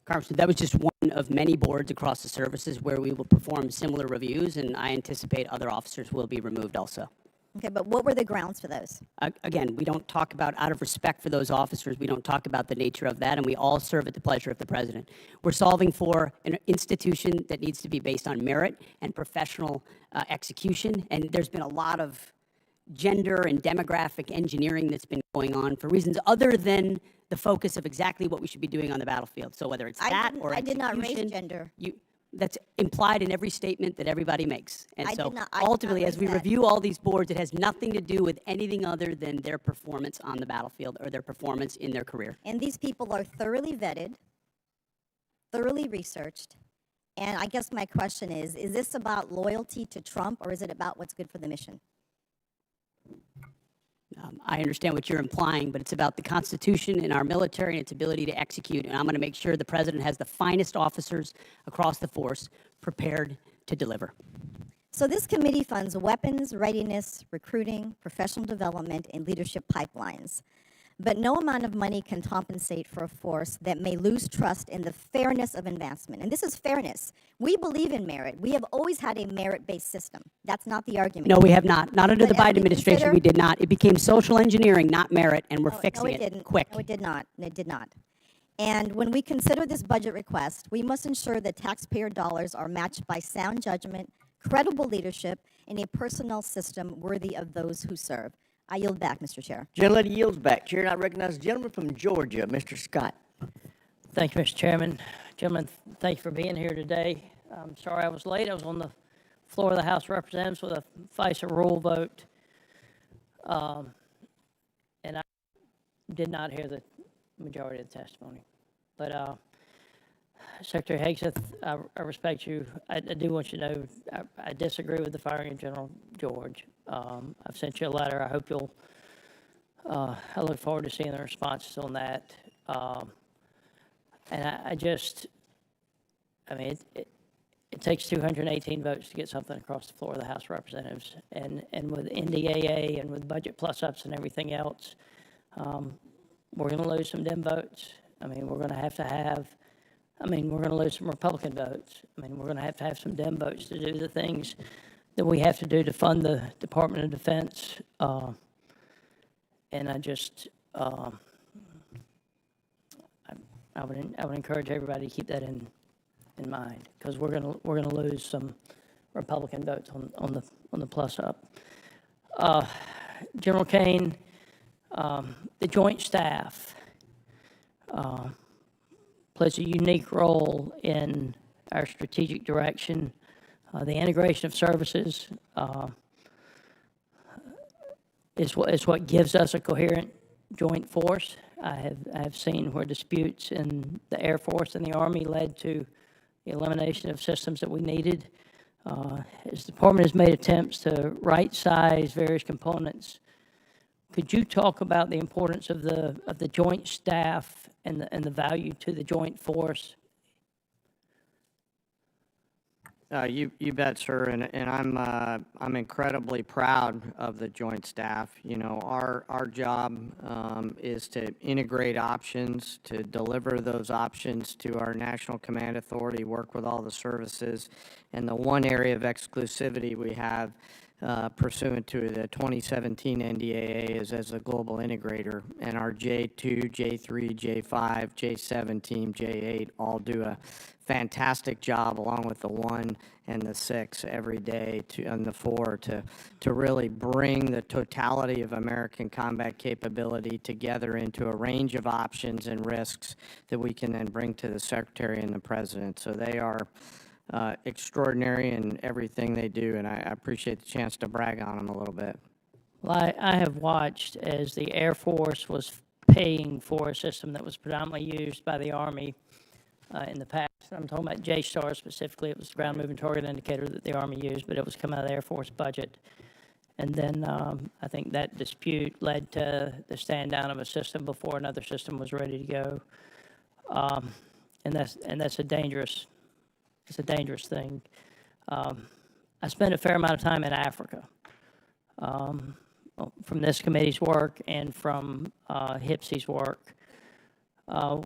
Congressman, that was just one of many boards across the services where we will perform similar reviews, and I anticipate other officers will be removed also. Okay, but what were the grounds for those? Again, we don't talk about, out of respect for those officers, we don't talk about the nature of that, and we all serve at the pleasure of the president. We're solving for an institution that needs to be based on merit and professional execution, and there's been a lot of gender and demographic engineering that's been going on for reasons other than the focus of exactly what we should be doing on the battlefield. So whether it's that or I did not raise execution, gender. That's implied in every statement that everybody makes. And I so did not ultimately, as we raise that. review all these boards, it has nothing to do with anything other than their performance on the battlefield or their performance in their career. And these people are thoroughly vetted, thoroughly researched. And I guess my question is this about loyalty to Trump, or is it about what's good for the mission? I understand what you're implying, but it's about the Constitution and our military and its ability to execute. And I'm going to make sure the president has the finest officers across the force prepared to deliver. So this committee funds weapons, readiness, recruiting, professional development, and leadership pipelines. But no amount of money can compensate for a force that may lose trust in the fairness of advancement. And this is fairness. We believe in merit. We have always had a merit-based system. That's not the argument. No, we have not. Not under the But as Biden we administration, consider- we did not. It became social engineering, not merit, and we're fixing no, it didn't. quick. No, it did not. It did not. And when we consider this budget request, we must ensure that taxpayer dollars are matched by sound judgment, credible leadership, and a personnel system worthy of those who serve. I yield back, Mr. Chair. Gentlelady yields back. Chair, and I recognize the gentleman from Georgia, Mr. Scott. Thank you, Mr. Chairman. Gentlemen, thank you for being here today. I'm sorry I was late. I was on the floor of the House of Representatives with a FISA rule vote, and I did not hear the majority of the testimony. But Secretary Hegseth, I respect you. I do want you to know I disagree with the firing of General George. I've sent you a letter. I hope you'll, I look forward to seeing the responses on that. And I mean, it takes 218 votes to get something across the floor of the House of Representatives. And with NDAA and with budget plus-ups and everything else, we're going to lose some Dem votes. I mean, we're going to have, we're going to lose some Republican votes. I mean, we're going to have some Dem votes to do the things that we have to do to fund the Department of Defense. And I just, I would encourage everybody to keep that in mind, because we're gonna lose some Republican votes on the plus up. General Caine, the Joint Staff plays a unique role in our strategic direction. The integration of services is what gives us a coherent joint force. I have seen where disputes in the Air Force and the Army led to the elimination of systems that we needed. As the department has made attempts to right-size various components, could you talk about the importance of the joint staff and the value to the joint force? You bet, sir, and I'm incredibly proud of the Joint Staff. You know, our job is to integrate options, to deliver those options to our National Command Authority, work with all the services, and the one area of exclusivity we have pursuant to the 2017 NDAA is as a global integrator, and our J2, J3, J5, J7 team, J8 all do a fantastic job along with the 1 and the 6 every day and the 4 to really bring the totality of American combat capability together into a range of options and risks that we can then bring to the Secretary and the President. So they are extraordinary in everything they do, and I appreciate the chance to brag on them a little bit. Well, I have watched as the Air Force was paying for a system that was predominantly used by the Army in the past. I'm talking about JSTAR specifically. It was the ground moving target indicator that the Army used, but it was coming out of the Air Force budget. And then I think that dispute led to the stand down of a system before another system was ready to go. And that's a dangerous thing. I spent a fair amount of time in Africa from this committee's work and from HIPSI's work.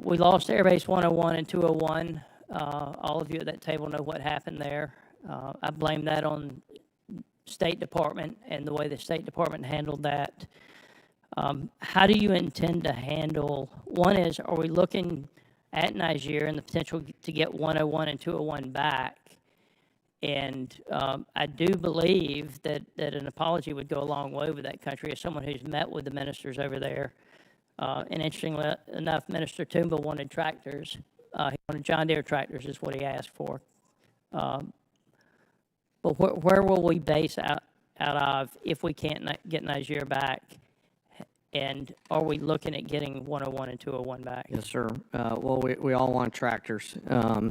We lost Airbase 101 and 201. All of you at that table know what happened there. I blame that on State Department and the way the State Department handled that. How do you intend to handle, one is, are we looking at Niger and the potential to get 101 and 201 back? And I do believe that an apology would go a long way with that country. As someone who's met with the ministers over there, and interestingly enough, Minister Toomba wanted tractors. He wanted John Deere tractors is what he asked for. But where will we base out of if we can't get Niger back? And are we looking at getting 101 and 201 back? Yes, sir. Well, we all want tractors.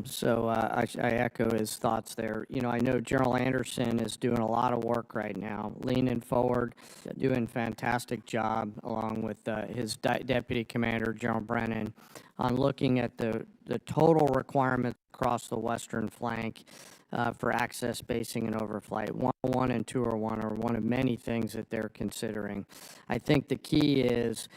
So I echo his thoughts there. You know, I know General Anderson is doing a lot of work right now, leaning forward, doing a fantastic job, along with his Deputy Commander, General Brennan, on looking at the total requirements across the western flank for access, basing, and overflight. 101 and 201 are one of many things that they're considering. I think the key is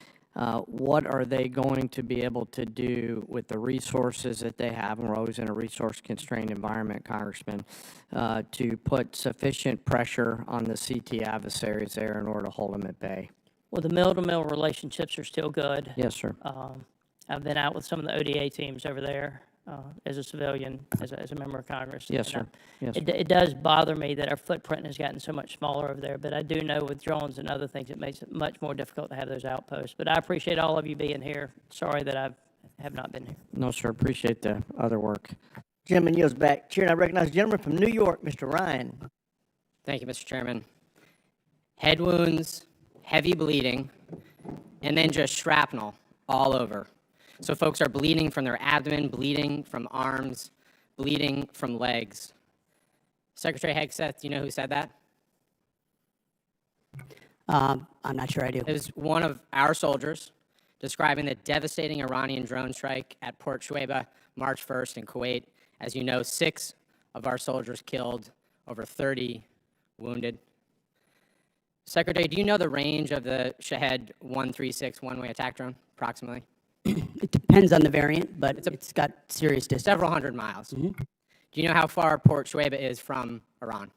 what are they going to be able to do with the resources that they have, and we're always in a resource-constrained environment, Congressman, to put sufficient pressure on the CT adversaries there in order to hold them at bay. Well, the mill-to-mill relationships are still good. Yes, sir. I've been out with some of the ODA teams over there. As a civilian, as a member of Congress. Yes, sir. Yes, it does bother me that our footprint has gotten so much smaller over there, but I do know with drones and other things, it makes it much more difficult to have those outposts. But I appreciate all of you being here. Sorry that I have not been here. No, sir. Appreciate the other work. Gentleman yields back. Chair, and I recognize the gentleman from New York, Mr. Ryan. Thank you, Mr. Chairman. Head wounds, heavy bleeding, and then just shrapnel all over. So folks are bleeding from their abdomen, bleeding from arms, bleeding from legs. Secretary Hegseth, do you know who said that? I'm not sure I do. It was one of our soldiers describing the devastating Iranian drone strike at Port Shuaibah, March 1st in Kuwait. As you know, 6 of our soldiers killed, over 30 wounded. Secretary, do you know the range of the Shahed 136 one-way attack drone, approximately? It depends on the variant, but it's got serious distance. Several hundred miles. Mm-hmm. Do you know how far Port Shuaibah is from Iran?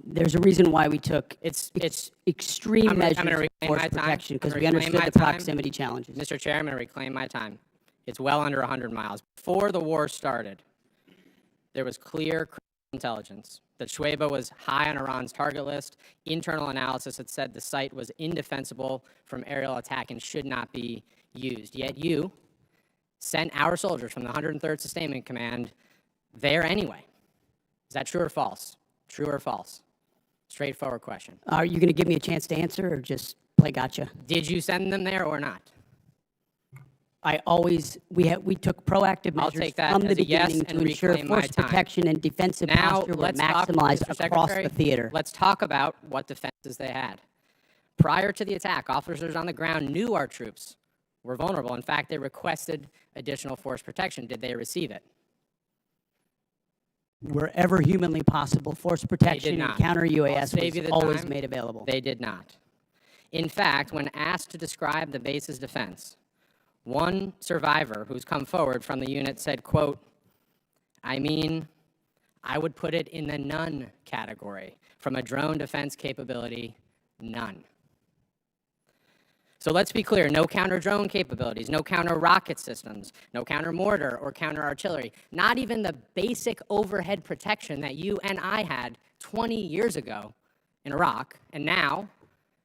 There's a reason why we took extreme measures of force protection, because we understood the proximity challenges. Mr. Chair, I'm going to reclaim my time. It's well under 100 miles. Before the war started, there was clear intelligence that Shuaibah was high on Iran's target list. Internal analysis had said the site was indefensible from aerial attack and should not be used. Yet you sent our soldiers from the 103rd Sustainment Command there anyway. Is that true or false? True or false? Straightforward question. Are you going to give me a chance to answer or just play gotcha? Did you send them there or not? We took proactive measures from the beginning to ensure force protection and defensive posture were maximized across the theater. Let's talk about what defenses they had. Prior to the attack, officers on the ground knew our troops were vulnerable. In fact, they requested additional force protection. Did they receive it? Wherever humanly possible, force protection and counter-UAS was always made available. They did not. In fact, when asked to describe the base's defense, one survivor who's come forward from the unit said, quote, I would put it in the none category. From a drone defense capability, none. So let's be clear, no counter-drone capabilities, no counter-rocket systems, no counter-mortar or counter-artillery, not even the basic overhead protection that you and I had 20 years ago in Iraq, and now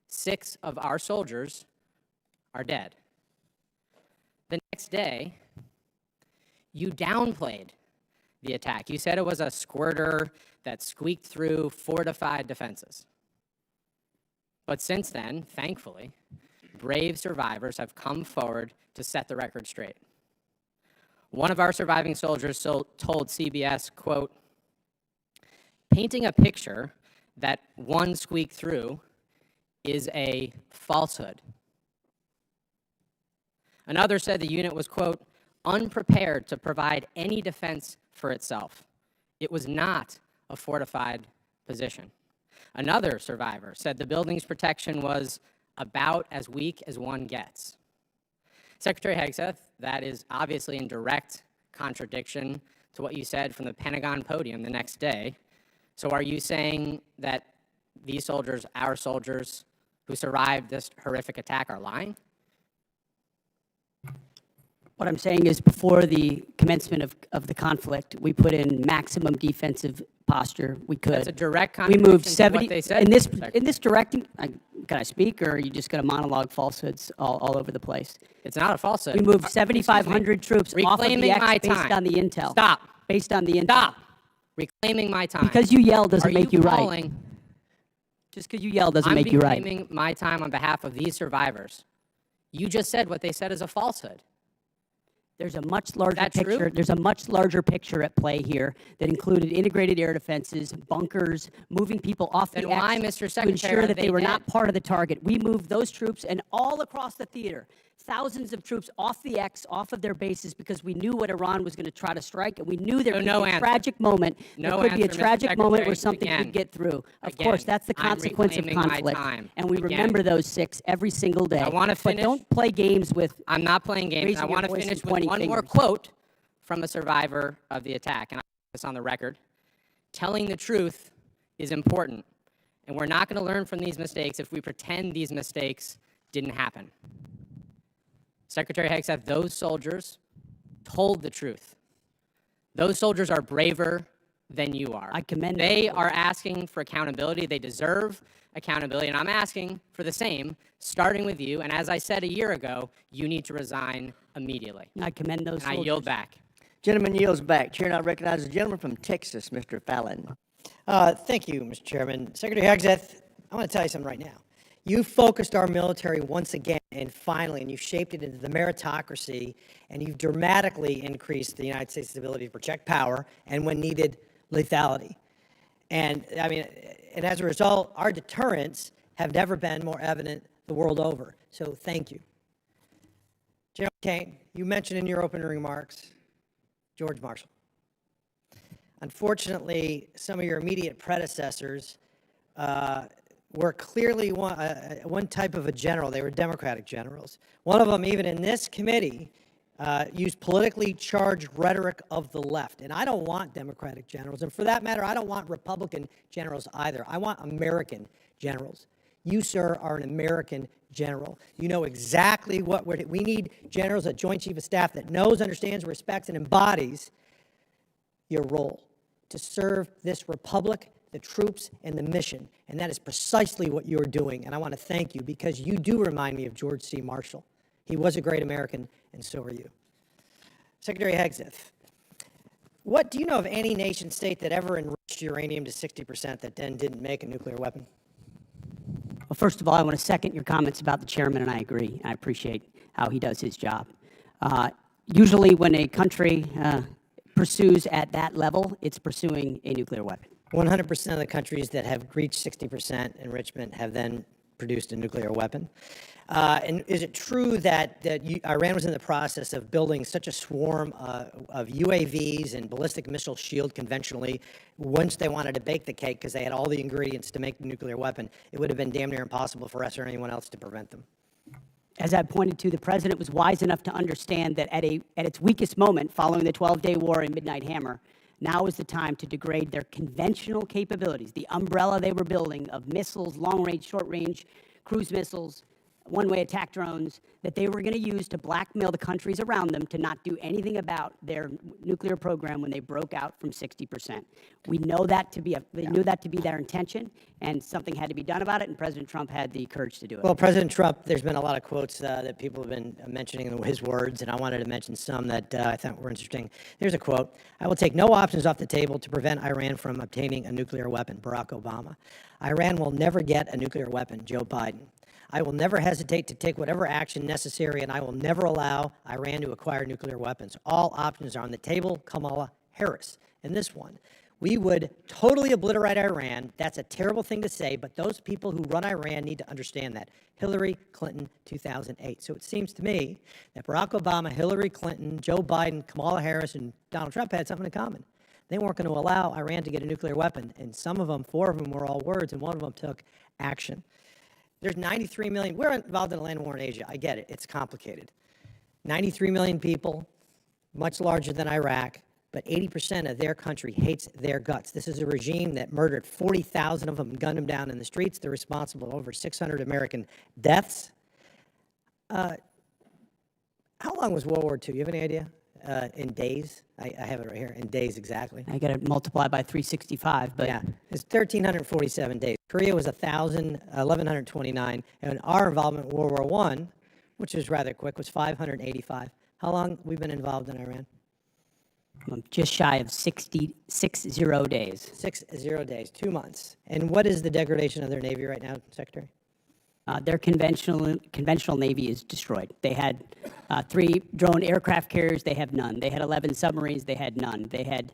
6 of our soldiers are dead. The next day, you downplayed the attack. You said it was a squirter that squeaked through fortified defenses. But since then, thankfully, brave survivors have come forward to set the record straight. One of our surviving soldiers told CBS, quote, painting a picture that one squeaked through is a falsehood. Another said the unit was, quote, unprepared to provide any defense for itself. It was not a fortified position. Another survivor said the building's protection was about as weak as one gets. Secretary Hegseth, that is obviously in direct contradiction to what you said from the Pentagon podium the next day. So are you saying that these soldiers, our soldiers, who survived this horrific attack are lying? What I'm saying is before the commencement of the conflict, we put in maximum defensive posture we could. That's a direct we moved contradiction 70, to what they said. in this directing, can I speak, or are you just going to monologue falsehoods all over the place? It's not a falsehood. We moved 7,500 troops off of the X based on the intel. Stop. based on the intel. Stop reclaiming my time. Because you yell doesn't Are make you right. calling- Just because you yell doesn't I'm make you right. reclaiming my time on behalf of these survivors. You just said what they said is a falsehood. There's a much larger That picture. true? There's a much larger picture at play here that included integrated air defenses, bunkers, moving people off Then the why, X Mr. to Secretary, ensure are that they they were dead? not part of the target. We moved those troops and all across the theater, thousands of troops off the X, off of their bases, because we knew what Iran was going to try to strike, and we knew there So could no be a answer. tragic moment. No there could be a answer, Mr. tragic moment where Secretary. something Again. could get through. Of Again, course, that's the I'm consequence of reclaiming my conflict, time. and we Again. remember those 6 every single day. I wanna But finish- don't play games with. I'm not playing games. raising I your want to voice and finish with pointing one more fingers. quote from a survivor of the attack, and I put this on the record. Telling the truth is important, and we're not going to learn from these mistakes if we pretend these mistakes didn't happen. Secretary Hegseth, those soldiers told the truth. Those soldiers are braver than you are. I commend They them. are asking for accountability. They deserve accountability, and I'm asking for the same, starting with you. And as I said a year ago, you need to resign immediately. I commend those And I soldiers. yield back. Gentleman yields back. Chair now recognizes the gentleman from Texas, Mr. Fallon. Thank you, Mr. Chairman. Secretary Hegseth, I want to tell you something right now. You focused our military once again, and finally, and you shaped it into the meritocracy, and you've dramatically increased the United States' ability to project power, and when needed, lethality. And I mean, and as a result, our deterrents have never been more evident the world over. So thank you. General Caine, you mentioned in your opening remarks George Marshall. Unfortunately, some of your immediate predecessors were clearly one type of a general. They were Democratic generals. One of them, even in this committee, used politically charged rhetoric of the left. And I don't want Democratic generals. And for that matter, I don't want Republican generals either. I want American generals. You, sir, are an American general. You know exactly what we need generals, a Joint Chief of Staff that knows, understands, respects, and embodies your role to serve this republic, the troops, and the mission. And that is precisely what you're doing. And I want to thank you because you do remind me of George C. Marshall. He was a great American, and so are you. Secretary Hegseth, what do you know of any nation state that ever enriched uranium to 60% that then didn't make a nuclear weapon? Well, first of all, I want to second your comments about the chairman, and I agree. I appreciate how he does his job. Usually when a country pursues at that level, it's pursuing a nuclear weapon. 100% of the countries that have reached 60% enrichment have then produced a nuclear weapon. And is it true that Iran was in the process of building such a swarm of UAVs and ballistic missile shield conventionally, once they wanted to bake the cake because they had all the ingredients to make the nuclear weapon, it would have been damn near impossible for us or anyone else to prevent them? As I pointed to, the president was wise enough to understand that at its weakest moment, following the 12-day war and Midnight Hammer, now is the time to degrade their conventional capabilities, the umbrella they were building of missiles, long-range, short-range, cruise missiles, one-way attack drones, that they were going to use to blackmail the countries around them to not do anything about their nuclear program when they broke out from 60%. We know that to be they knew that to be their intention, and something had to be done about it, and President Trump had the courage to do it. Well, President Trump, there's been a lot of quotes that people have been mentioning his words, and I wanted to mention some that I thought were interesting. Here's a quote: "I will take no options off the table to prevent Iran from obtaining a nuclear weapon." Barack Obama. "Iran will never get a nuclear weapon." Joe Biden. "I will never hesitate to take whatever action necessary, and I will never allow Iran to acquire nuclear weapons. All options are on the table." Kamala Harris. And this one: "We would totally obliterate Iran. That's a terrible thing to say, but those people who run Iran need to understand that." Hillary Clinton, 2008. So it seems to me that Barack Obama, Hillary Clinton, Joe Biden, Kamala Harris, and Donald Trump had something in common. They weren't going to allow Iran to get a nuclear weapon, and some of them, 4 of them, were all words, and one of them took action. There's 93 million. We're involved in a land war in Asia. I get it. It's complicated. 93 million people, much larger than Iraq, but 80% of their country hates their guts. This is a regime that murdered 40,000 of them and gunned them down in the streets. They're responsible for over 600 American deaths. How long was World War II? You have any idea? In days? I have it right here. In days, exactly. I got to multiply by 365, but yeah, it's 1,347 days. Korea was 1,129, and our involvement in World War I, which is rather quick, was 585. How long we've been involved in Iran? Just shy of 60 days. 60 days, 2 months. And what is the degradation of their Navy right now, Secretary? Their conventional Navy is destroyed. They had 3 drone aircraft carriers, they have none. They had 11 submarines, they had none. They had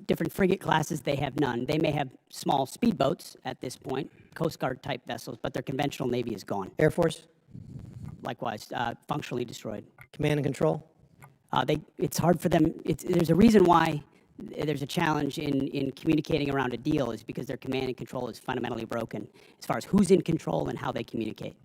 different frigate classes, they have none. They may have small speedboats at this point, Coast Guard type vessels, but their conventional Navy is gone. Air Force? Likewise, functionally destroyed. Command and control? It's hard for them. There's a reason why there's a challenge in communicating around a deal is because their command and control is fundamentally broken as far as who's in control and how they communicate.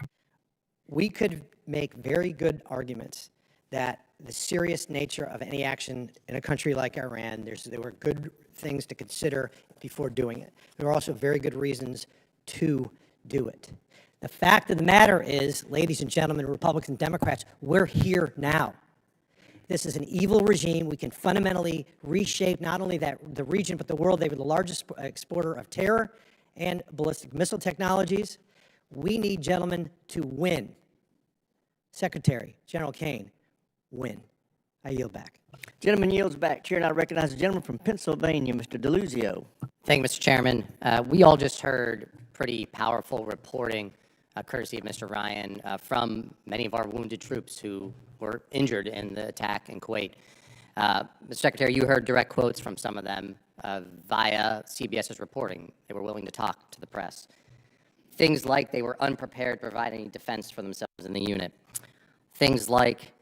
We could make very good arguments that the serious nature of any action in a country like Iran, there were good things to consider before doing it. There are also very good reasons to do it. The fact of the matter is, ladies and gentlemen, Republicans and Democrats, we're here now. This is an evil regime. We can fundamentally reshape not only the region, but the world. They were the largest exporter of terror and ballistic missile technologies. We need, gentlemen, to win. Secretary, General Caine, win. I yield back. Gentleman yields back. Chair now recognizes the gentleman from Pennsylvania, Mr. DeLuzio. Thank you, Mr. Chairman. We all just heard pretty powerful reporting, courtesy of Mr. Ryan, from many of our wounded troops who were injured in the attack in Kuwait. Mr. Secretary, you heard direct quotes from some of them via CBS's reporting. They were willing to talk to the press. Things like they were unprepared to provide any defense for themselves in the unit. Things like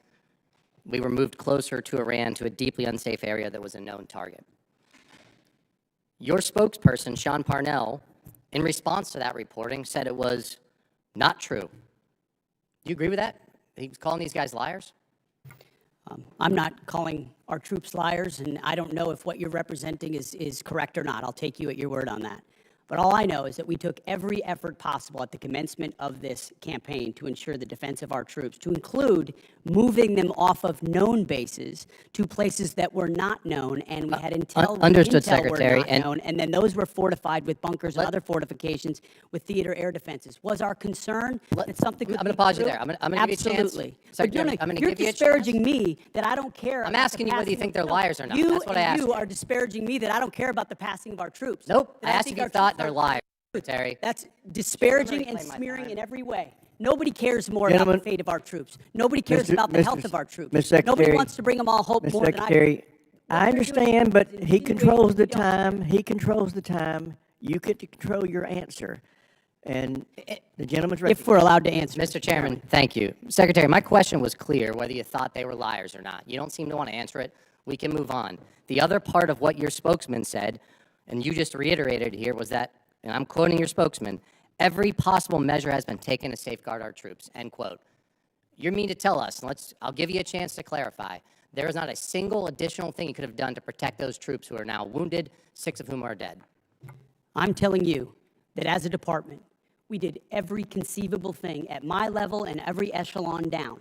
we were moved closer to Iran to a deeply unsafe area that was a known target. Your spokesperson, Sean Parnell, in response to that reporting, said it was not true. Do you agree with that? He was calling these guys liars? I'm not calling our troops liars, and I don't know if what you're representing is correct or not. I'll take you at your word on that. But all I know is that we took every effort possible at the commencement of this campaign to ensure the defense of our troops, to include moving them off of known bases to places that were not known, and we had intel. Understood, intel Secretary. Were not known, and then those were fortified with bunkers and other fortifications with theater air defenses. Was our concern that something could I'm going to pause you there. I'm going to give you a chance. Absolutely. Secretary, I'm going to You're give you a chance. disparaging me that I don't care. I'm about asking the you whether you passing think they're of- liars or not. You That's what I asked you you. are disparaging me that I don't care about the passing of our troops. Nope. That I asked think if you our thought troops they're are- liars, Secretary. That's disparaging and reclaim my smearing time. in every way. Nobody cares more about Gentlemen, the fate of our troops. Nobody cares Mr. about the Mr. health of our troops. Mr. Secretary, Nobody wants to bring them all hope Mr. more than I do. Secretary, I What they're doing understand, but is he controls the insinuating we don't care. time. He controls the time. You get to control your answer. And the gentleman's ready. If we're allowed to answer. Mr. Chairman, thank you. Secretary, my question was clear, whether you thought they were liars or not. You don't seem to want to answer it. We can move on. The other part of what your spokesman said, and you just reiterated here, was that, and I'm quoting your spokesman, every possible measure has been taken to safeguard our troops, end quote. You mean to tell us, and I'll give you a chance to clarify, there is not a single additional thing you could have done to protect those troops who are now wounded, 6 of whom are dead? I'm telling you that as a department, we did every conceivable thing at my level and every echelon down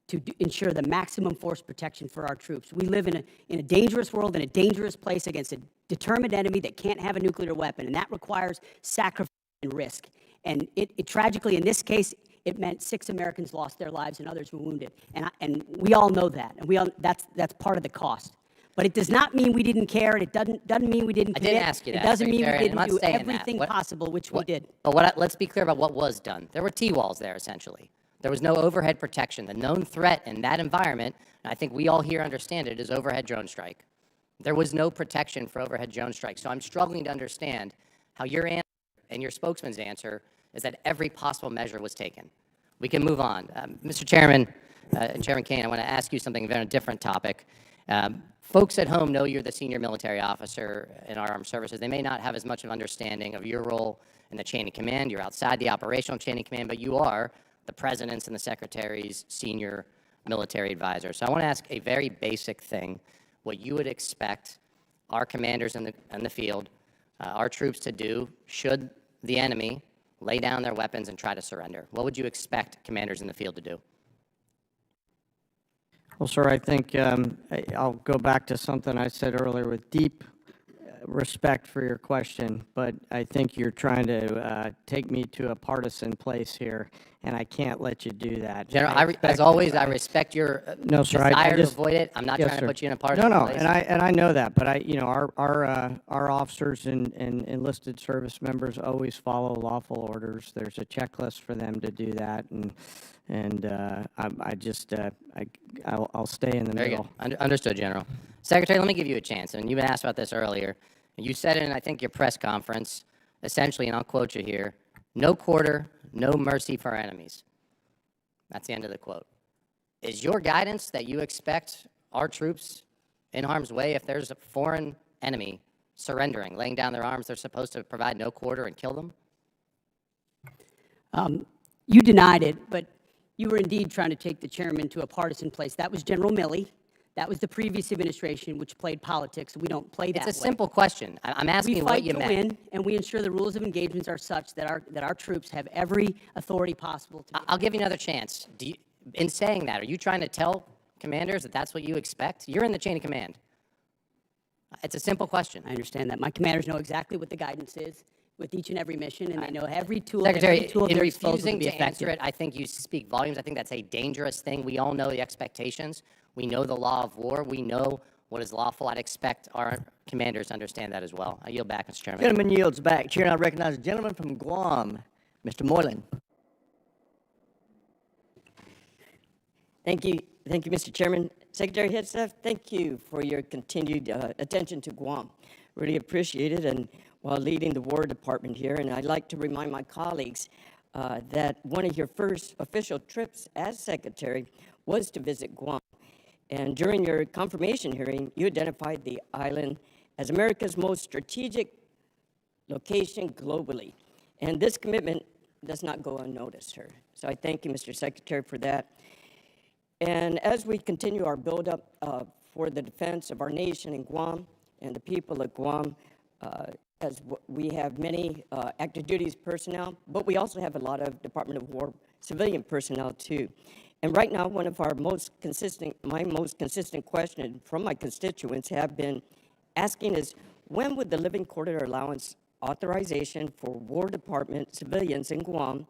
to ensure the maximum force protection for our troops. We live in a dangerous world, in a dangerous place against a determined enemy that can't have a nuclear weapon, and that requires sacrifice and risk. And it tragically, in this case, it meant 6 Americans lost their lives and others were wounded. And we all know that, and that's part of the cost. But it does not mean we didn't care, and it doesn't mean we didn't I commit. didn't ask you that, It doesn't mean we Secretary, I'm didn't not do saying that. everything possible, which we did. But let's be clear about what was done. There were T-walls there, essentially. There was no overhead protection. The known threat in that environment, and I think we all here understand it, is overhead drone strike. There was no protection for overhead drone strike. So I'm struggling to understand how your answer and your spokesman's answer is that every possible measure was taken. We can move on. Mr. Chairman, and Chairman Caine, I want to ask you something about a different topic. Folks at home know you're the senior military officer in our armed services. They may not have as much of an understanding of your role in the chain of command. You're outside the operational chain of command, but you are the president's and the secretary's senior military advisor. So I want to ask a very basic thing, what you would expect our commanders in the field, our troops to do should the enemy lay down their weapons and try to surrender. What would you expect commanders in the field to do? Well, sir, I think I'll go back to something I said earlier with deep respect for your question, but I think you're trying to take me to a partisan place here, and I can't let you do that. General, as always, I respect your No, sir, I desire just- to avoid it. I'm not Yes, trying sir. to put you in a partisan No, place. and I know that, but our officers and enlisted service members always follow lawful orders. There's a checklist for them to do that, and I'll stay in the Very middle. good. Understood, General. Secretary, let me give you a chance. And you've been asked about this earlier. You said in, I think, your press conference, essentially, and I'll quote you here, "No quarter, no mercy for our enemies." That's the end of the quote. Is your guidance that you expect our troops in harm's way, if there's a foreign enemy surrendering, laying down their arms, they're supposed to provide no quarter and kill them? You denied it, but you were indeed trying to take the chairman to a partisan place. That was General Milley. That was the previous administration, which played politics. We don't play that way. It's a simple question. I'm asking you what you meant. We fight to win, and we ensure the rules of engagements are such that our troops have every authority possible to. I'll give you another chance. In saying that, are you trying to tell commanders that that's what you expect? You're in the chain of command. It's a simple question. I understand that. My commanders know exactly what the guidance is with each and every mission, and they know every tool. Secretary, every tool at in their disposal refusing be to effective. answer it, I think you speak volumes. I think that's a dangerous thing. We all know the expectations. We know the law of war. We know what is lawful. I'd expect our commanders to understand that as well. I yield back, Mr. Chairman. Gentleman yields back. Chair, I recognize the gentleman from Guam, Mr. Moylan. Thank you, Mr. Chairman. Secretary Hegseth, thank you for your continued attention to Guam. Really appreciate it, and while leading the War Department here, and I'd like to remind my colleagues that one of your first official trips as Secretary was to visit Guam. And during your confirmation hearing, you identified the island as America's most strategic location globally. And this commitment does not go unnoticed, sir. So I thank you, Mr. Secretary, for that. And as we continue our buildup for the defense of our nation in Guam and the people of Guam, we have many active duties personnel, but we also have a lot of Department of War civilian personnel too. And right now, my most consistent question from my constituents have been asking is, when would the living quarter allowance authorization for War Department civilians in Guam,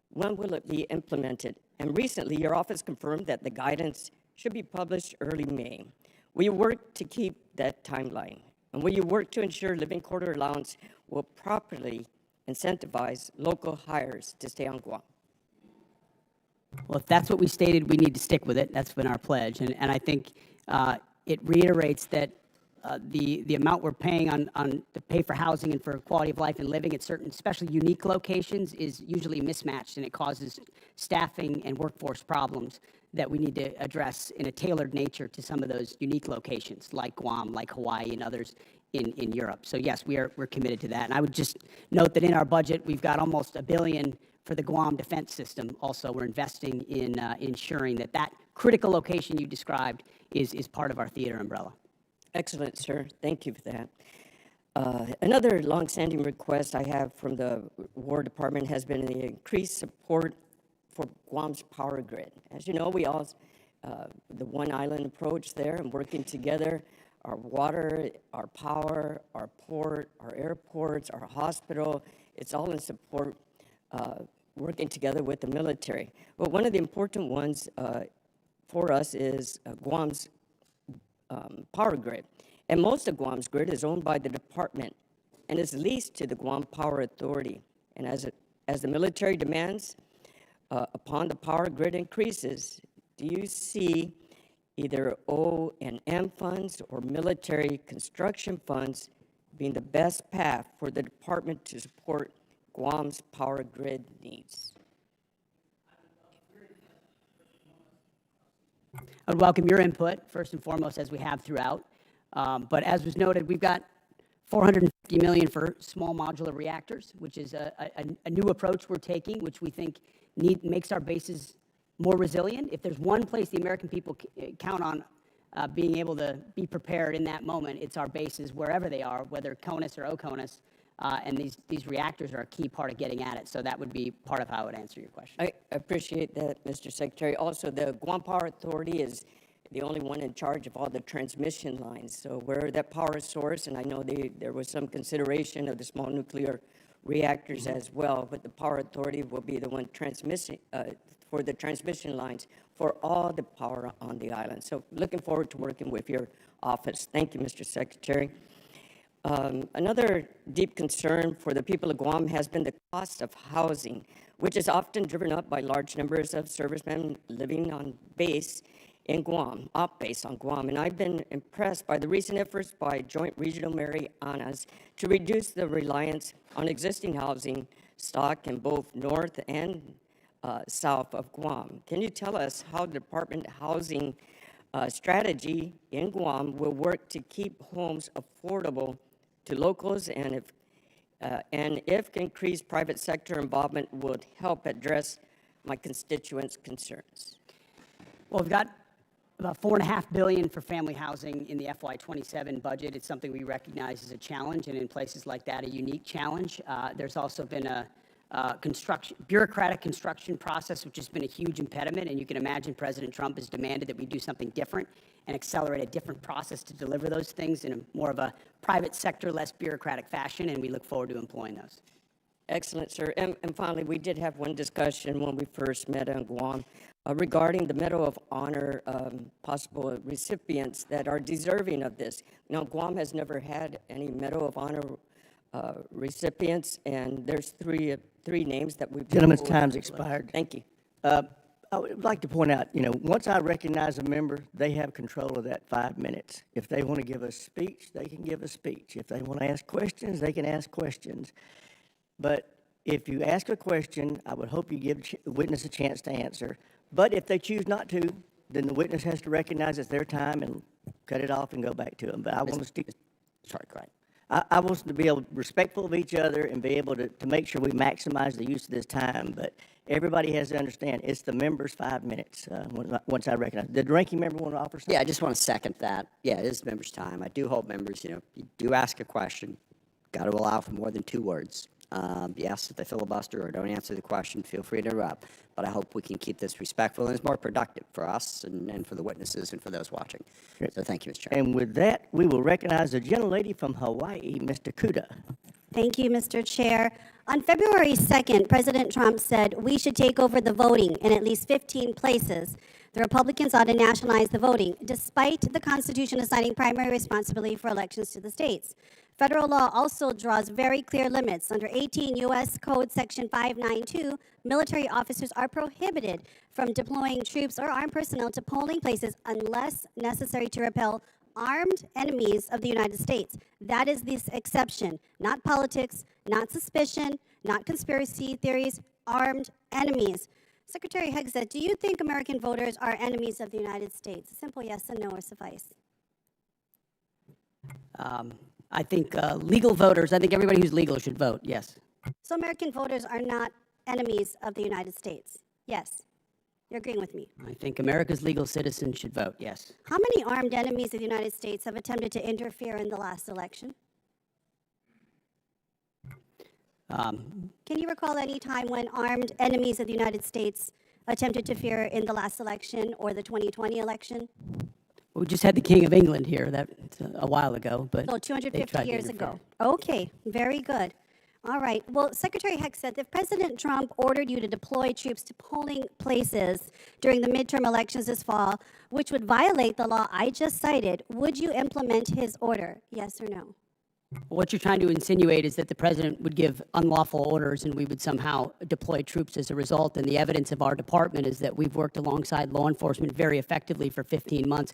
when will it be implemented? And recently, your office confirmed that the guidance should be published early May. Will you work to keep that timeline? And will you work to ensure living quarter allowance will properly incentivize local hires to stay on Guam? Well, if that's what we stated, we need to stick with it. That's been our pledge. And I think it reiterates that the amount we're paying to pay for housing and for quality of life and living at certain, especially unique locations, is usually mismatched, and it causes staffing and workforce problems that we need to address in a tailored nature to some of those unique locations, like Guam, like Hawaii, and others in Europe. So yes, we're committed to that. And I would just note that in our budget, we've got almost $1 billion for the Guam defense system. Also, we're investing in ensuring that that critical location you described is part of our theater umbrella. Excellent, sir. Thank you for that. Another longstanding request I have from the War Department has been the increased support for Guam's power grid. As you know, we all, the one island approach there and working together, our water, our power, our port, our airports, our hospital, it's all in support, working together with the military. But one of the important ones for us is Guam's power grid. And most of Guam's grid is owned by the department and is leased to the Guam Power Authority. And as the military demands upon the power grid increases, do you see either O&M funds or military construction funds being the best path for the department to support Guam's power grid needs? I'd welcome your input, first and foremost, as we have throughout. But as was noted, we've got $450 million for small modular reactors, which is a new approach we're taking, which we think makes our bases more resilient. If there's one place the American people count on being able to be prepared in that moment, it's our bases, wherever they are, whether CONUS or OCONUS. And these reactors are a key part of getting at it. So that would be part of how I would answer your question. I appreciate that, Mr. Secretary. Also, the Guam Power Authority is the only one in charge of all the transmission lines. So we're that power source, and I know there was some consideration of the small nuclear reactors as well, but the Power Authority will be the one transmitting for the transmission lines for all the power on the island. So looking forward to working with your office. Thank you, Mr. Secretary. Another deep concern for the people of Guam has been the cost of housing, which is often driven up by large numbers of servicemen living on base in Guam, off base on Guam. And I've been impressed by the recent efforts by Joint Regional Marianas to reduce the reliance on existing housing stock in both north and south of Guam. Can you tell us how the Department of Housing strategy in Guam will work to keep homes affordable to locals, and if increased private sector involvement would help address my constituents' concerns? Well, we've got about $4.5 billion for family housing in the FY27 budget. It's something we recognize as a challenge, and in places like that, a unique challenge. There's also been a bureaucratic construction process, which has been a huge impediment, and you can imagine President Trump has demanded that we do something different and accelerate a different process to deliver those things in a more of a private sector, less bureaucratic fashion, and we look forward to employing those. Excellent, sir. And finally, we did have one discussion when we first met in Guam regarding the Medal of Honor possible recipients that are deserving of this. Now, Guam has never had any Medal of Honor recipients, and there's three names that we've... Gentleman's time's expired. Thank you. I would like to point out, once I recognize a member, they have control of that 5 minutes. If they want to give a speech, they can give a speech. If they want to ask questions, they can ask questions. But if you ask a question, I would hope you give the witness a chance to answer. But if they choose not to, then the witness has to recognize it's their time and cut it off and go back to them. But I want to stick... Sorry, go ahead. I want us to be able to be respectful of each other and be able to make sure we maximize the use of this time. But everybody has to understand it's the member's 5 minutes once I recognize. Did the ranking member want to offer something? Yeah, I just want to second that. Yeah, it is members' time. I do hope members, you do ask a question. Got to allow for more than 2 words. Yes, if they filibuster or don't answer the question, feel free to interrupt. But I hope we can keep this respectful and it's more productive for us and for the witnesses and for those watching. Great. So thank you, Mr. Chairman. And with that, we will recognize the gentlelady from Hawaii, Mr. Kuda. Thank you, Mr. Chair. On February 2nd, President Trump said we should take over the voting in at least 15 places. The Republicans ought to nationalize the voting, despite the Constitution assigning primary responsibility for elections to the states. Federal law also draws very clear limits. Under 18 U.S. Code Section 592, military officers are prohibited from deploying troops or armed personnel to polling places unless necessary to repel armed enemies of the United States. That is this exception, not politics, not suspicion, not conspiracy theories, armed enemies. Secretary Hegseth, do you think American voters are enemies of the United States? A simple yes and no or suffice. I think legal voters, I think everybody who's legal should vote, yes. So American voters are not enemies of the United States? Yes. You're agreeing with me? I think America's legal citizens should vote, yes. How many armed enemies of the United States have attempted to interfere in the last election? Can you recall any time when armed enemies of the United States attempted to interfere in the last election or the 2020 election? We just had the King of England here a while ago, but so 250 years ago. Okay, very good. All right. Well, Secretary Hegseth, if President Trump ordered you to deploy troops to polling places during the midterm elections this fall, which would violate the law I just cited, would you implement his order? Yes or no? What you're trying to insinuate is that the president would give unlawful orders and we would somehow deploy troops as a result. And the evidence of our department is that we've worked alongside law enforcement very effectively for 15 months.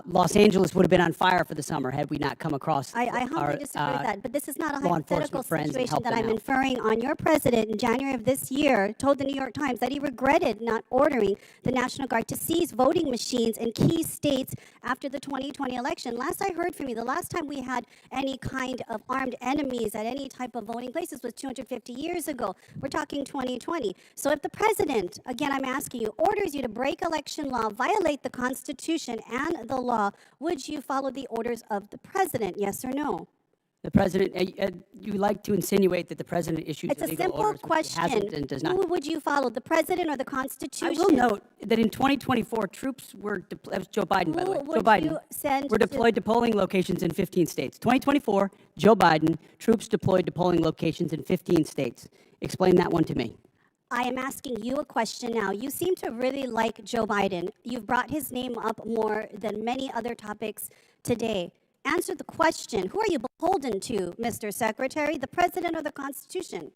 Los Angeles would have been on fire for the summer had we not come across I humbly disagree with that, but this is not a hypothetical situation that I'm inferring on. Your president in January of this year told the New York Times that he regretted not ordering the National Guard to seize voting machines in key states after the 2020 election. Last I heard from you, the last time we had any kind of armed enemies at any type of voting places was 250 years ago. We're talking 2020. So if the president, again I'm asking you, orders you to break election law, violate the Constitution and the law, would you follow the orders of the president, yes or no? The president, you like to insinuate that the president issues It's a illegal simple orders, which he hasn't question. and does not. Who would you follow, the president or the I Constitution? will note that in 2024, troops were, that was Joe Biden, by the way. Who Joe would Biden you send were to- deployed to polling locations in 15 states. 2024, Joe Biden, troops deployed to polling locations in 15 states. Explain that one to me. I am asking you a question now. You seem to really like Joe Biden. You've brought his name up more than many other topics today. Answer the question. Who are you beholden to, Mr. Secretary, the president or the Constitution?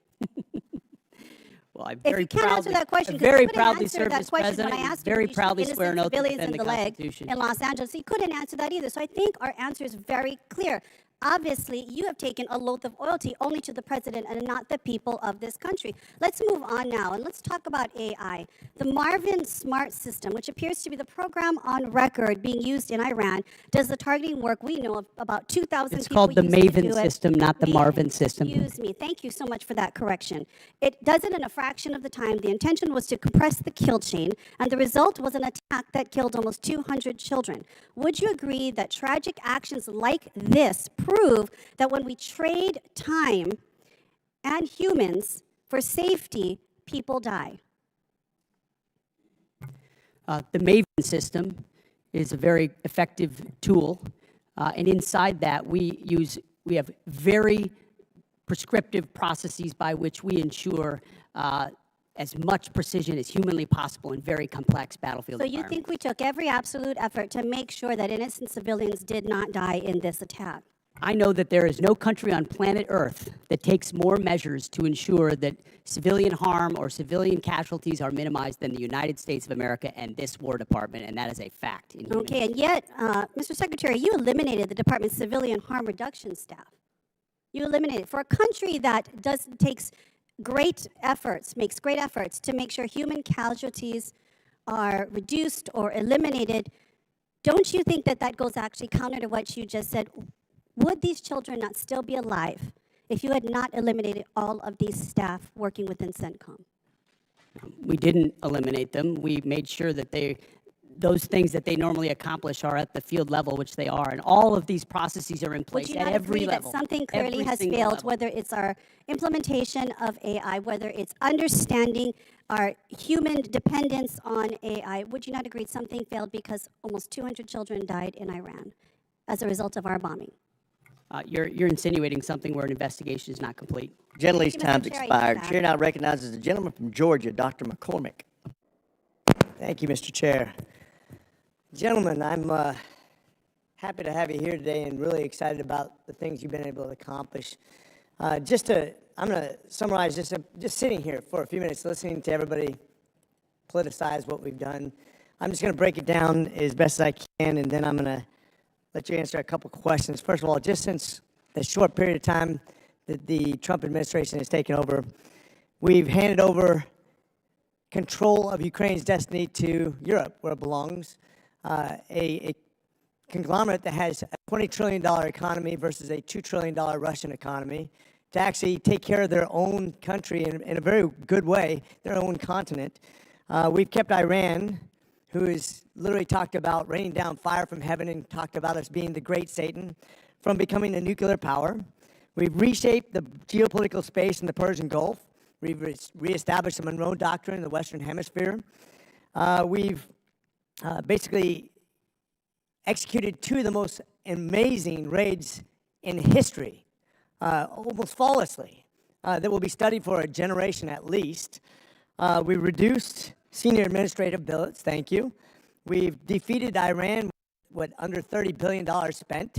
Well, I If very you can't answer proudly, that question, I 'cause you very couldn't proudly answer served that as question when president. I and asked you very if you shoot proudly swear an innocent oath to civilians defend in the the leg Constitution. in Los Angeles. He couldn't answer that either. So I think our answer is very clear. Obviously, you have taken a oath of loyalty only to the president and not the people of this country. Let's move on now, and let's talk about AI. The Marvin Smart System, which appears to be the program on record being used in Iran, does the targeting work we know of about 2,000 It's people called the used to Maven do it. system, not the Marvin system. Excuse me. Thank you so much for that correction. It does it in a fraction of the time. The intention was to compress the kill chain, and the result was an attack that killed almost 200 children. Would you agree that tragic actions like this prove that when we trade time and humans for safety, people die? The Maven system is a very effective tool, and inside that we have very prescriptive processes by which we ensure as much precision as humanly possible in very complex battlefield So you environments. think we took every absolute effort to make sure that innocent civilians did not die in this attack? I know that there is no country on planet Earth that takes more measures to ensure that civilian harm or civilian casualties are minimized than the United States of America and this War Department, and that is a fact. Okay, and yet, Mr. Secretary, you eliminated the department's civilian harm reduction staff. You eliminated it for a country that makes great efforts to make sure human casualties are reduced or eliminated. Don't you think that that goes actually counter to what you just said? Would these children not still be alive if you had not eliminated all of these staff working within CENTCOM? We didn't eliminate them. We made sure that those things that they normally accomplish are at the field level, which they are, and all of these processes are in place Would you at not every agree level. that something clearly every has single failed, level. whether it's our implementation of AI, whether it's understanding our human dependence on AI? Would you not agree something failed because almost 200 children died in Iran as a result of our bombing? You're insinuating something where an investigation is not complete. Gentley's Thank you, Mr. time's Chair, I expired. yield Chair now recognizes the gentleman from Georgia, Dr. McCormick. Thank you, Mr. Chair. Gentlemen, I'm happy to have you here today and really excited about the things you've been able to accomplish. I'm going to summarize just sitting here for a few minutes, listening to everybody politicize what we've done. I'm just going to break it down as best as I can, and then I'm going to let you answer a couple questions. First of all, just since the short period of time that the Trump administration has taken over, we've handed over control of Ukraine's destiny to Europe, where it belongs, a conglomerate that has a $20 trillion economy versus a $2 trillion Russian economy, to actually take care of their own country in a very good way, their own continent. We've kept Iran, who has literally talked about raining down fire from heaven and talked about us being the great Satan, from becoming a nuclear power. We've reshaped the geopolitical space in the Persian Gulf. We've reestablished the Monroe Doctrine in the Western Hemisphere. We've basically executed two of the most amazing raids in history, almost flawlessly, that will be studied for a generation at least. We reduced senior administrative billets, thank you. We've defeated Iran with under $30 billion spent,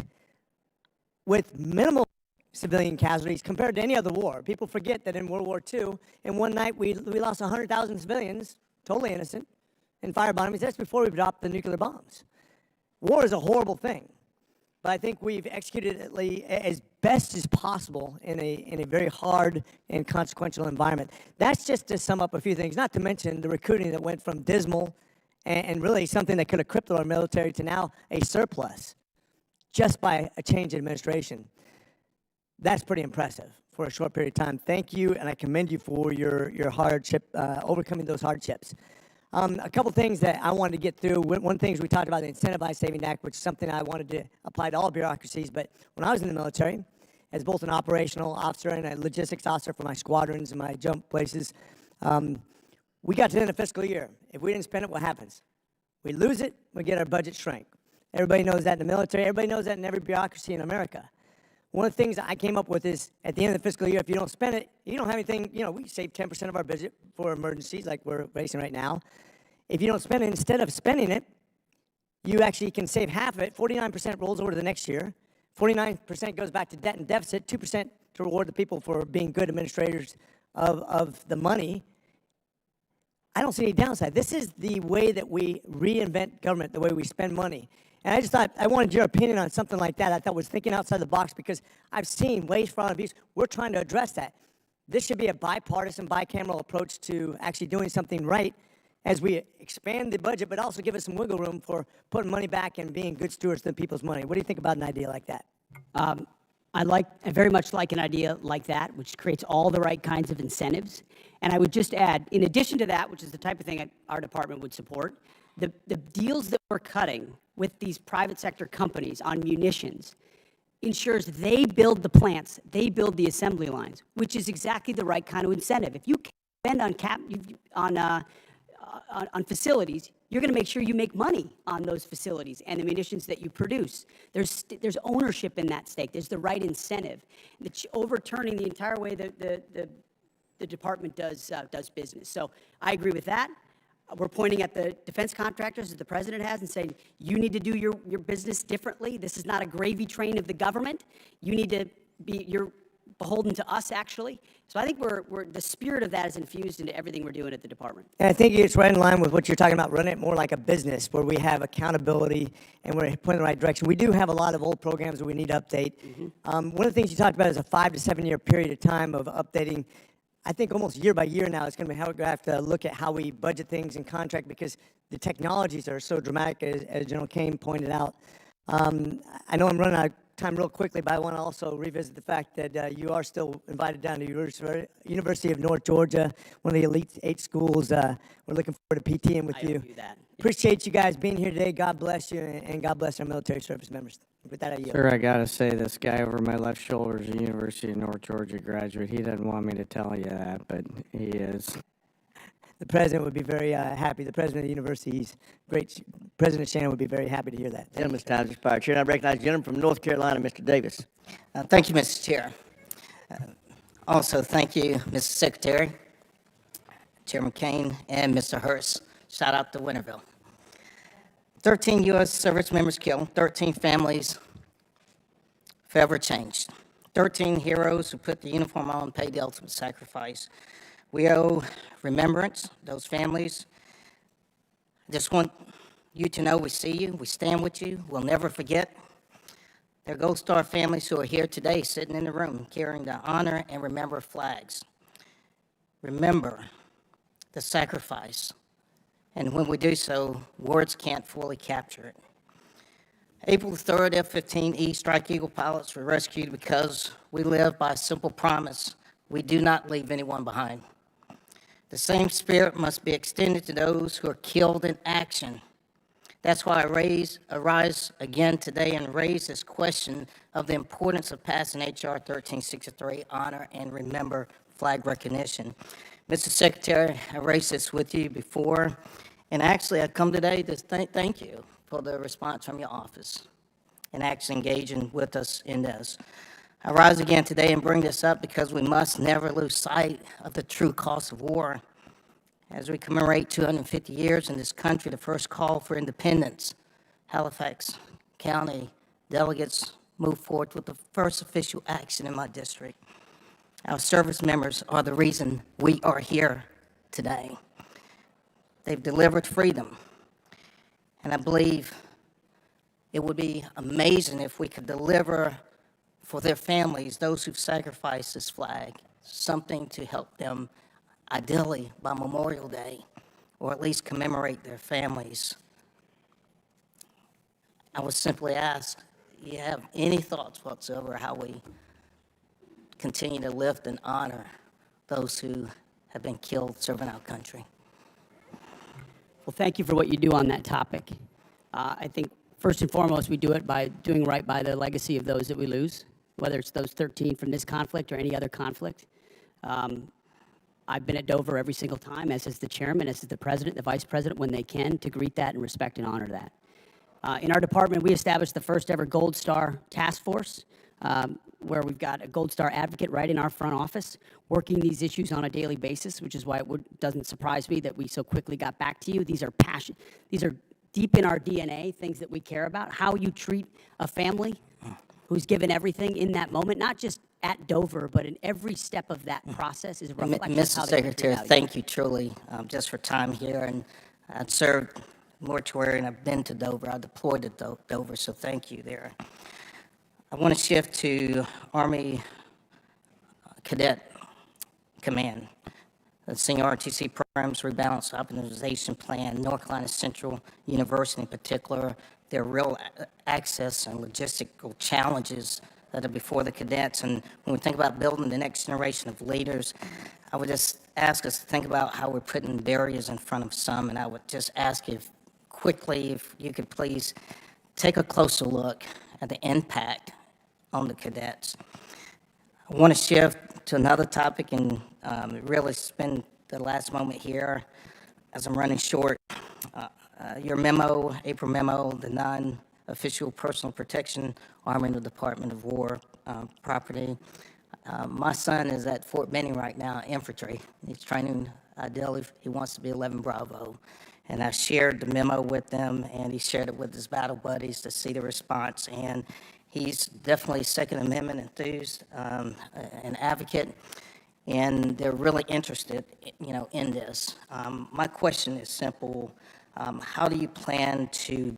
with minimal civilian casualties compared to any other war. People forget that in World War II, in one night we lost 100,000 civilians, totally innocent, in firebombings. That's before we dropped the nuclear bombs. War is a horrible thing, but I think we've executed it as best as possible in a very hard and consequential environment. That's just to sum up a few things, not to mention the recruiting that went from dismal and really something that could have crippled our military to now a surplus just by a change in administration. That's pretty impressive for a short period of time. Thank you, and I commend you for your hardship, overcoming those hardships. A couple things that I wanted to get through. One thing is we talked about the Incentivized Saving Act, which is something I wanted to apply to all bureaucracies. But when I was in the military, as both an operational officer and a logistics officer for my squadrons and my jump places. We got to the end of the fiscal year. If we didn't spend it, what happens? We lose it, we get our budget shrink. Everybody knows that in the military. Everybody knows that in every bureaucracy in America. One of the things that I came up with is, at the end of the fiscal year, if you don't spend it, you don't have anything, we save 10% of our budget for emergencies like we're facing right now. If you don't spend it, instead of spending it, you actually can save half of it. 49% rolls over to the next year. 49% goes back to debt and deficit, 2% to reward the people for being good administrators of the money. I don't see any downside. This is the way that we reinvent government, the way we spend money. And I just thought, I wanted your opinion on something like that. I thought was thinking outside the box because I've seen waste, fraud, and abuse. We're trying to address that. This should be a bipartisan, bicameral approach to actually doing something right as we expand the budget, but also give us some wiggle room for putting money back and being good stewards of the people's money. What do you think about an idea like that? I very much like an idea like that, which creates all the right kinds of incentives. And I would just add, in addition to that, which is the type of thing our department would support, the deals that we're cutting with these private sector companies on munitions ensures they build the plants, they build the assembly lines, which is exactly the right kind of incentive. If you spend on facilities, you're going to make sure you make money on those facilities and the munitions that you produce. There's ownership in that stake. There's the right incentive. Overturning the entire way that the department does business. So I agree with that. We're pointing at the defense contractors that the president has and saying, you need to do your business differently. This is not a gravy train of the government. You need to you're beholden to us, actually. So I think the spirit of that is infused into everything we're doing at the department. And I think it's right in line with what you're talking about, running it more like a business where we have accountability and we're pointing in the right direction. We do have a lot of old programs that we need to update. One of the things you talked about is a 5 to 7 year period of time of updating. I think almost year by year now, it's going to be how we have to look at how we budget things and contract because the technologies are so dramatic, as General Caine pointed out. I know I'm running out of time real quickly, but I want to also revisit the fact that you are still invited down to University of North Georgia, one of the elite 8 schools. We're looking forward to PTing with you. Appreciate you guys being here today. God bless you, and God bless our military service members. With that, I yield. Sir, I got to say, this guy over my left shoulder is a University of North Georgia graduate. He doesn't want me to tell you that, but he is. The president would be very happy. The president of the university, he's great. President Shannon would be very happy to hear that. Gentleman's time is expired. Chair, I recognize the gentleman from North Carolina, Mr. Davis. Thank you, Mr. Chair. Also, thank you, Mr. Secretary, Chairman Caine, and Mr. Hurst. Shout out to Winterville. 13 U.S. service members killed, 13 families forever changed. 13 heroes who put the uniform on and paid the ultimate sacrifice. We owe remembrance, those families. I just want you to know we see you, we stand with you, we'll never forget. There are Gold Star families who are here today sitting in the room carrying the honor and remember flags. Remember the sacrifice. And when we do so, words can't fully capture it. April the 3rd, F-15E Strike Eagle pilots were rescued because we live by a simple promise. We do not leave anyone behind. The same spirit must be extended to those who are killed in action. That's why I arise again today and raise this question of the importance of passing H.R. 1363, Honor and Remember Flag Recognition. Mr. Secretary, I raised this with you before, and actually I come today to thank you for the response from your office and actually engaging with us in this. I rise again today and bring this up because we must never lose sight of the true cost of war. As we commemorate 250 years in this country, the first call for independence, Halifax County delegates moved forward with the first official action in my district. Our service members are the reason we are here today. They've delivered freedom, and I believe it would be amazing if we could deliver for their families, those who've sacrificed this flag, something to help them, ideally by Memorial Day, or at least commemorate their families. I would simply ask, do you have any thoughts whatsoever how we continue to lift and honor those who have been killed serving our country? Well, thank you for what you do on that topic. I think first and foremost, we do it by doing right by the legacy of those that we lose. whether it's those 13 from this conflict or any other conflict. I've been at Dover every single time, as is the chairman, as is the president, the vice president, when they can, to greet that and respect and honor that. In our department, we established the first ever Gold Star task force, where we've got a Gold Star advocate right in our front office, working these issues on a daily basis, which is why it doesn't surprise me that we so quickly got back to you. These are deep in our DNA, things that we care about, how you treat a family who's given everything in that moment, not just at Dover, but in every step of that process is a reflection of how Mr. they Secretary, thank you truly just for time here. And I've served mortuary and I've been to Dover. I deployed to Dover, so thank you there. I want to shift to Army Cadet Command. The Senior ROTC Programs Rebalance Optimization Plan, North Carolina Central University in particular, there are real access and logistical challenges that are before the cadets. And when we think about building the next generation of leaders, I would just ask us to think about how we're putting barriers in front of some, and I would just ask if you could please take a closer look at the impact on the cadets. I want to shift to another topic and really spend the last moment here as I'm running short. Your memo, April memo, the non-official personal protection arm in the Department of War property. My son is at Fort Benning right now, infantry. He's training, ideally, he wants to be 11 Bravo. And I shared the memo with them, and he shared it with his battle buddies to see the response. And he's definitely Second Amendment enthused, an advocate, and they're really interested, in this. My question is simple. How do you plan to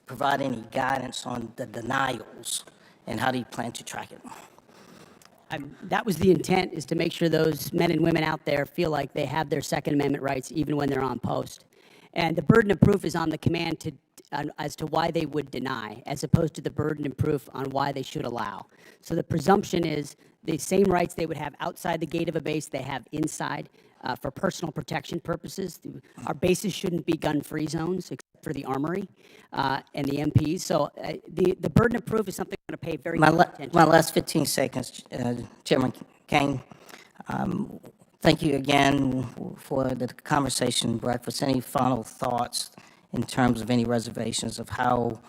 provide any guidance on the denials, and how do you plan to track it? That was the intent, is to make sure those men and women out there feel like they have their Second Amendment rights even when they're on post. And the burden of proof is on the command as to why they would deny, as opposed to the burden of proof on why they should allow. So the presumption is the same rights they would have outside the gate of a base they have inside for personal protection purposes. Our bases shouldn't be gun-free zones, except for the Armory and the MPs. So the burden of proof is something I'm going to pay very close attention to. My last 15 seconds, Chairman Caine. Thank you again for the conversation breakfast. Any final thoughts in terms of any reservations of how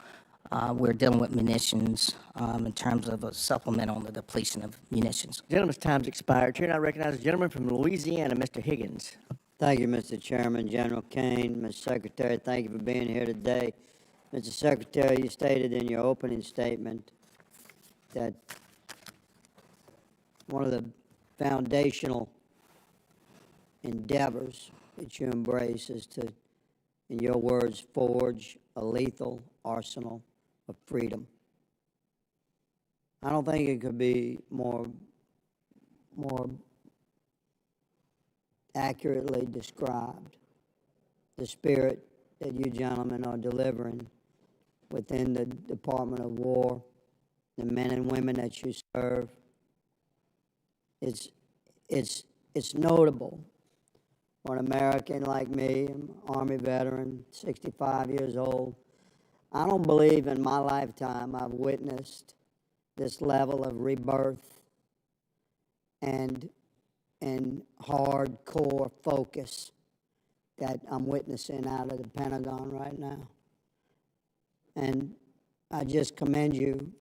we're dealing with munitions in terms of a supplement on the depletion of munitions? Gentleman's time's expired. Chair, I recognize the gentleman from Louisiana, Mr. Higgins. Thank you, Mr. Chairman, General Caine, Mr. Secretary, thank you for being here today. Mr. Secretary, you stated in your opening statement that one of the foundational endeavors that you embrace is to, in your words, forge a lethal arsenal of freedom. I don't think it could be more accurately described, the spirit that you gentlemen are delivering within the Department of War, the men and women that you serve. It's notable for an American like me, an Army veteran, 65 years old. I don't believe in my lifetime I've witnessed this level of rebirth and hardcore focus that I'm witnessing out of the Pentagon right now. And I just commend you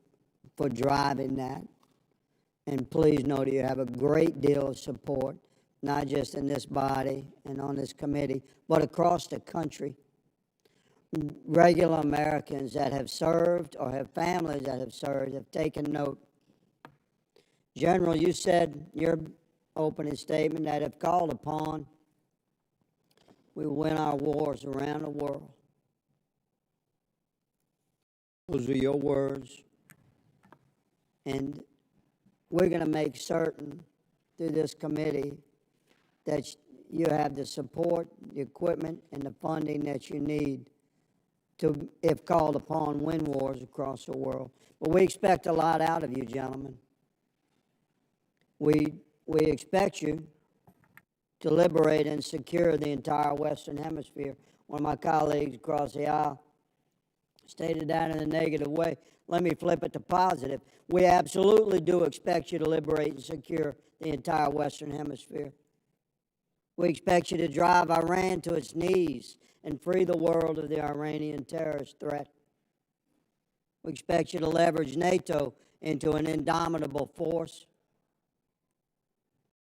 for driving that. And please know that you have a great deal of support, not just in this body and on this committee, but across the country. Regular Americans that have served or have families that have served have taken note. General, you said in your opening statement that if called upon, we win our wars around the world. Those are your words. And we're going to make certain through this committee that you have the support, the equipment, and the funding that you need to, if called upon, win wars across the world. But we expect a lot out of you, gentlemen. We expect you to liberate and secure the entire Western Hemisphere. One of my colleagues across the aisle stated that in a negative way. Let me flip it to positive. We absolutely do expect you to liberate and secure the entire Western Hemisphere. We expect you to drive Iran to its knees and free the world of the Iranian terrorist threat. We expect you to leverage NATO into an indomitable force.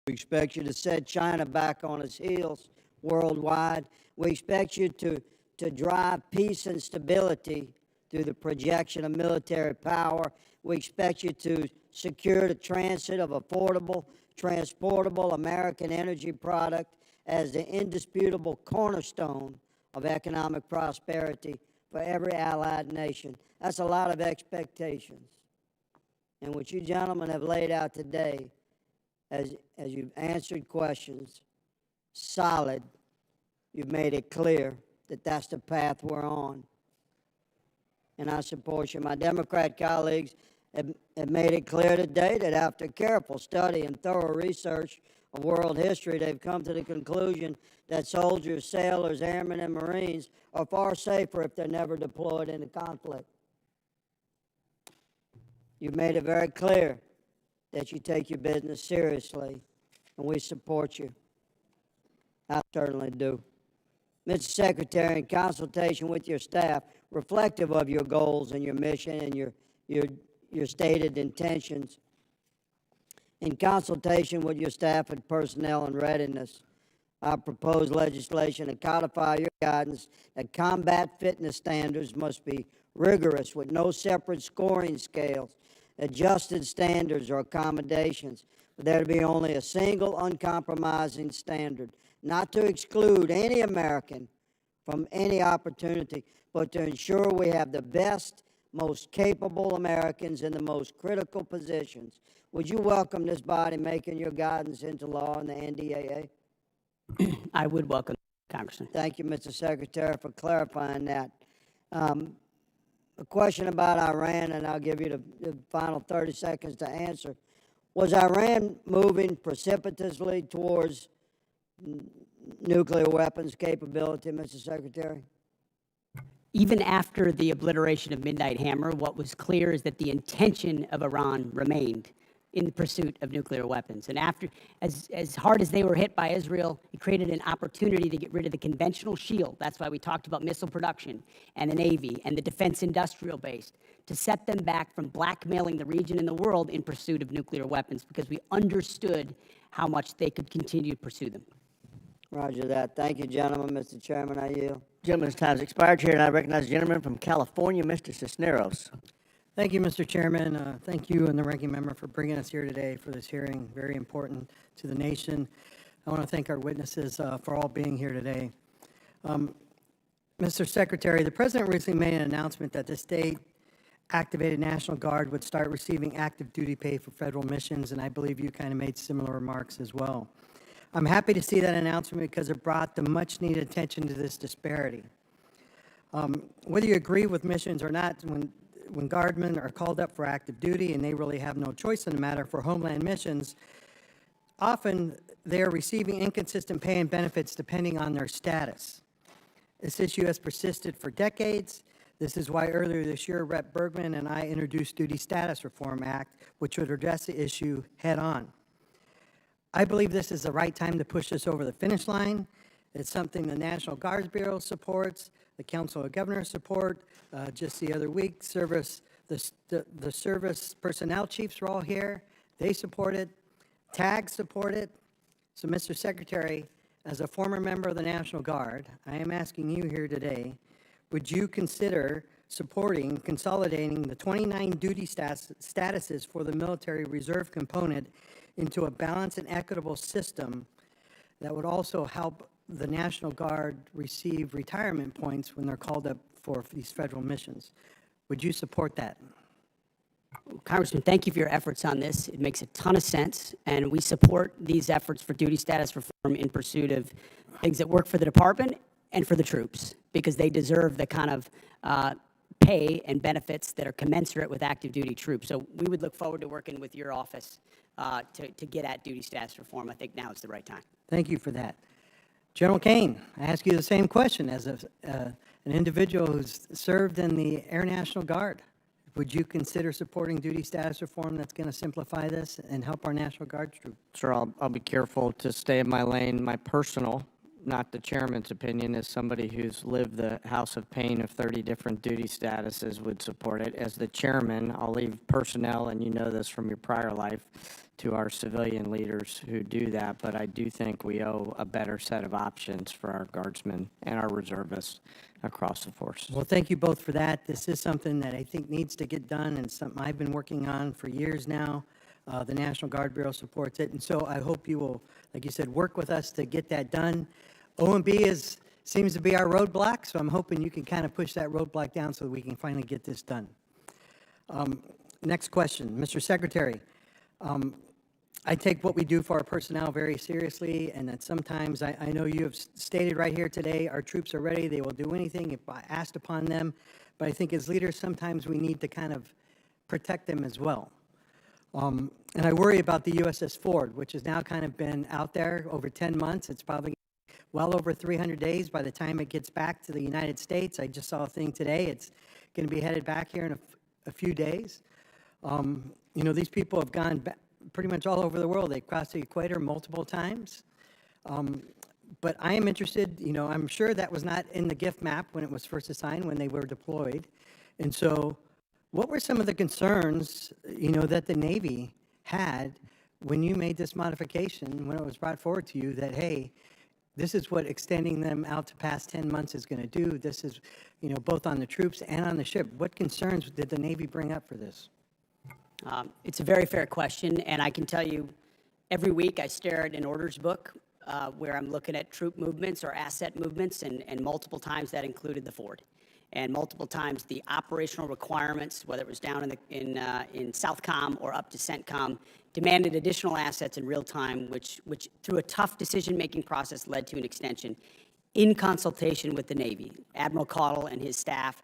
We expect you to set China back on its heels worldwide. We expect you to drive peace and stability through the projection of military power. We expect you to secure the transit of affordable, transportable American energy product as the indisputable cornerstone of economic prosperity for every allied nation. That's a lot of expectations. And what you gentlemen have laid out today, as you've answered questions, solid, you've made it clear that that's the path we're on. And I support you. My Democrat colleagues have made it clear today that after careful study and thorough research of world history, they've come to the conclusion that soldiers, sailors, airmen, and Marines are far safer if they're never deployed into conflict. You've made it very clear that you take your business seriously, and we support you. I certainly do. Mr. Secretary, in consultation with your staff, reflective of your goals and your mission and your stated intentions, in consultation with your staff and personnel and readiness, I propose legislation to codify your guidance that combat fitness standards must be rigorous with no separate scoring scales, adjusted standards or accommodations, but there to be only a single uncompromising standard, not to exclude any American from any opportunity, but to ensure we have the best, most capable Americans in the most critical positions. Would you welcome this body making your guidance into law in the NDAA? I would welcome, Congressman. Thank you, Mr. Secretary, for clarifying that. A question about Iran, and I'll give you the final 30 seconds to answer. Was Iran moving precipitously towards nuclear weapons capability, Mr. Secretary? Even after the obliteration of Midnight Hammer, what was clear is that the intention of Iran remained in the pursuit of nuclear weapons. And after, as hard as they were hit by Israel, it created an opportunity to get rid of the conventional shield. That's why we talked about missile production and the Navy and the defense industrial base, to set them back from blackmailing the region and the world in pursuit of nuclear weapons, because we understood how much they could continue to pursue them. Roger that. Thank you, gentlemen. Mr. Chairman, I yield. Gentleman's time has expired. Chair, and I recognize the gentleman from California, Mr. Cisneros. Thank you, Mr. Chairman. Thank you and the ranking member for bringing us here today for this hearing. Very important to the nation. I want to thank our witnesses for all being here today. Mr. Secretary, the President recently made an announcement that the state-activated National Guard would start receiving active duty pay for federal missions, and I believe you kind of made similar remarks as well. I'm happy to see that announcement because it brought the much-needed attention to this disparity. Whether you agree with missions or not, when guardmen are called up for active duty and they really have no choice in the matter for homeland missions, often they are receiving inconsistent pay and benefits depending on their status. This issue has persisted for decades. This is why earlier this year, Rep. Bergman and I introduced Duty Status Reform Act, which would address the issue head on. I believe this is the right time to push this over the finish line. It's something the National Guards Bureau supports, the Council of Governors support. Just the other week, the service personnel chiefs were all here. They support it. TAG support it. So, Mr. Secretary, as a former member of the National Guard, I am asking you here today, would you consider supporting consolidating the 29 duty statuses for the military reserve component into a balanced and equitable system that would also help the National Guard receive retirement points when they're called up for these federal missions? Would you support that? Congressman, thank you for your efforts on this. It makes a ton of sense, and we support these efforts for duty status reform in pursuit of things that work for the department and for the troops, because they deserve the kind of pay and benefits that are commensurate with active duty troops. So we would look forward to working with your office to get at duty status reform. I think now is the right time. Thank you for that. General Caine, I ask you the same question as an individual who's served in the Air National Guard. Would you consider supporting duty status reform that's going to simplify this and help our National Guard troops? Sir, I'll be careful to stay in my lane. My personal, not the chairman's opinion, as somebody who's lived the house of pain of 30 different duty statuses would support it. As the chairman, I'll leave personnel, and you know this from your prior life, to our civilian leaders who do that, but I do think we owe a better set of options for our guardsmen and our reservists across the force. Well, thank you both for that. This is something that I think needs to get done and something I've been working on for years now. The National Guard Bureau supports it, and so I hope you will, like you said, work with us to get that done. OMB seems to be our roadblock, so I'm hoping you can kind of push that roadblock down so that we can finally get this done. Next question, Mr. Secretary. I take what we do for our personnel very seriously, and that sometimes I know you have stated right here today, our troops are ready, they will do anything if asked upon them, but I think as leaders sometimes we need to kind of protect them as well. And I worry about the USS Ford, which has now kind of been out there over 10 months. It's probably well over 300 days by the time it gets back to the United States. I just saw a thing today. It's going to be headed back here in a few days. You know, these people have gone back pretty much all over the world. They've crossed the equator multiple times. But I am interested, you know, I'm sure that was not in the gift map when it was first assigned, when they were deployed. And so what were some of the concerns, you know, that the Navy had when you made this modification, when it was brought forward to you that, hey, this is what extending them out to past 10 months is going to do. This is, you know, both on the troops and on the ship. What concerns did the Navy bring up for this? It's a very fair question, and I can tell you every week I stare at an orders book where I'm looking at troop movements or asset movements, and multiple times that included the Ford. And multiple times the operational requirements, whether it was down in Southcom or up to CENTCOM, demanded additional assets in real time, which through a tough decision-making process led to an extension in consultation with the Navy. Admiral Caudle and his staff,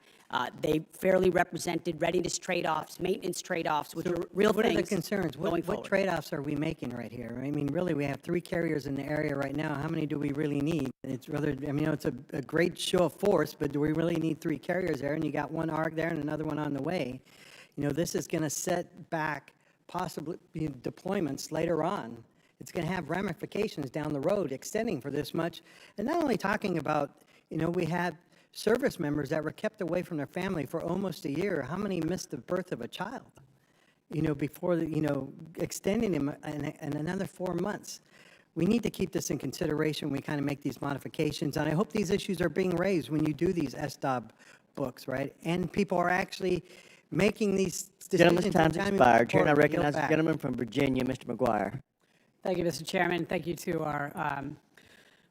they fairly represented readiness trade-offs, maintenance trade-offs, which are real things. What are the concerns? What trade-offs are we making right here? I mean, really, we have 3 carriers in the area right now. How many do we really need? It's rather, I mean, you know, it's a great show of force, but do we really need 3 carriers there? And you got 1 ARC there and another one on the way. You know, this is going to set back possibly deployments later on. It's going to have ramifications down the road extending for this much. And not only talking about, you know, we had service members that were kept away from their family for almost a year. How many missed the birth of a child, you know, before, you know, extending them in another 4 months? We need to keep this in consideration when we kind of make these modifications. And I hope these issues are being raised when you do these SDOB books, right? And people are actually making these decisions. Gentleman's time's expired. Chair, and I recognize the gentleman from Virginia, Mr. McGuire. Thank you, Mr. Chairman. Thank you to our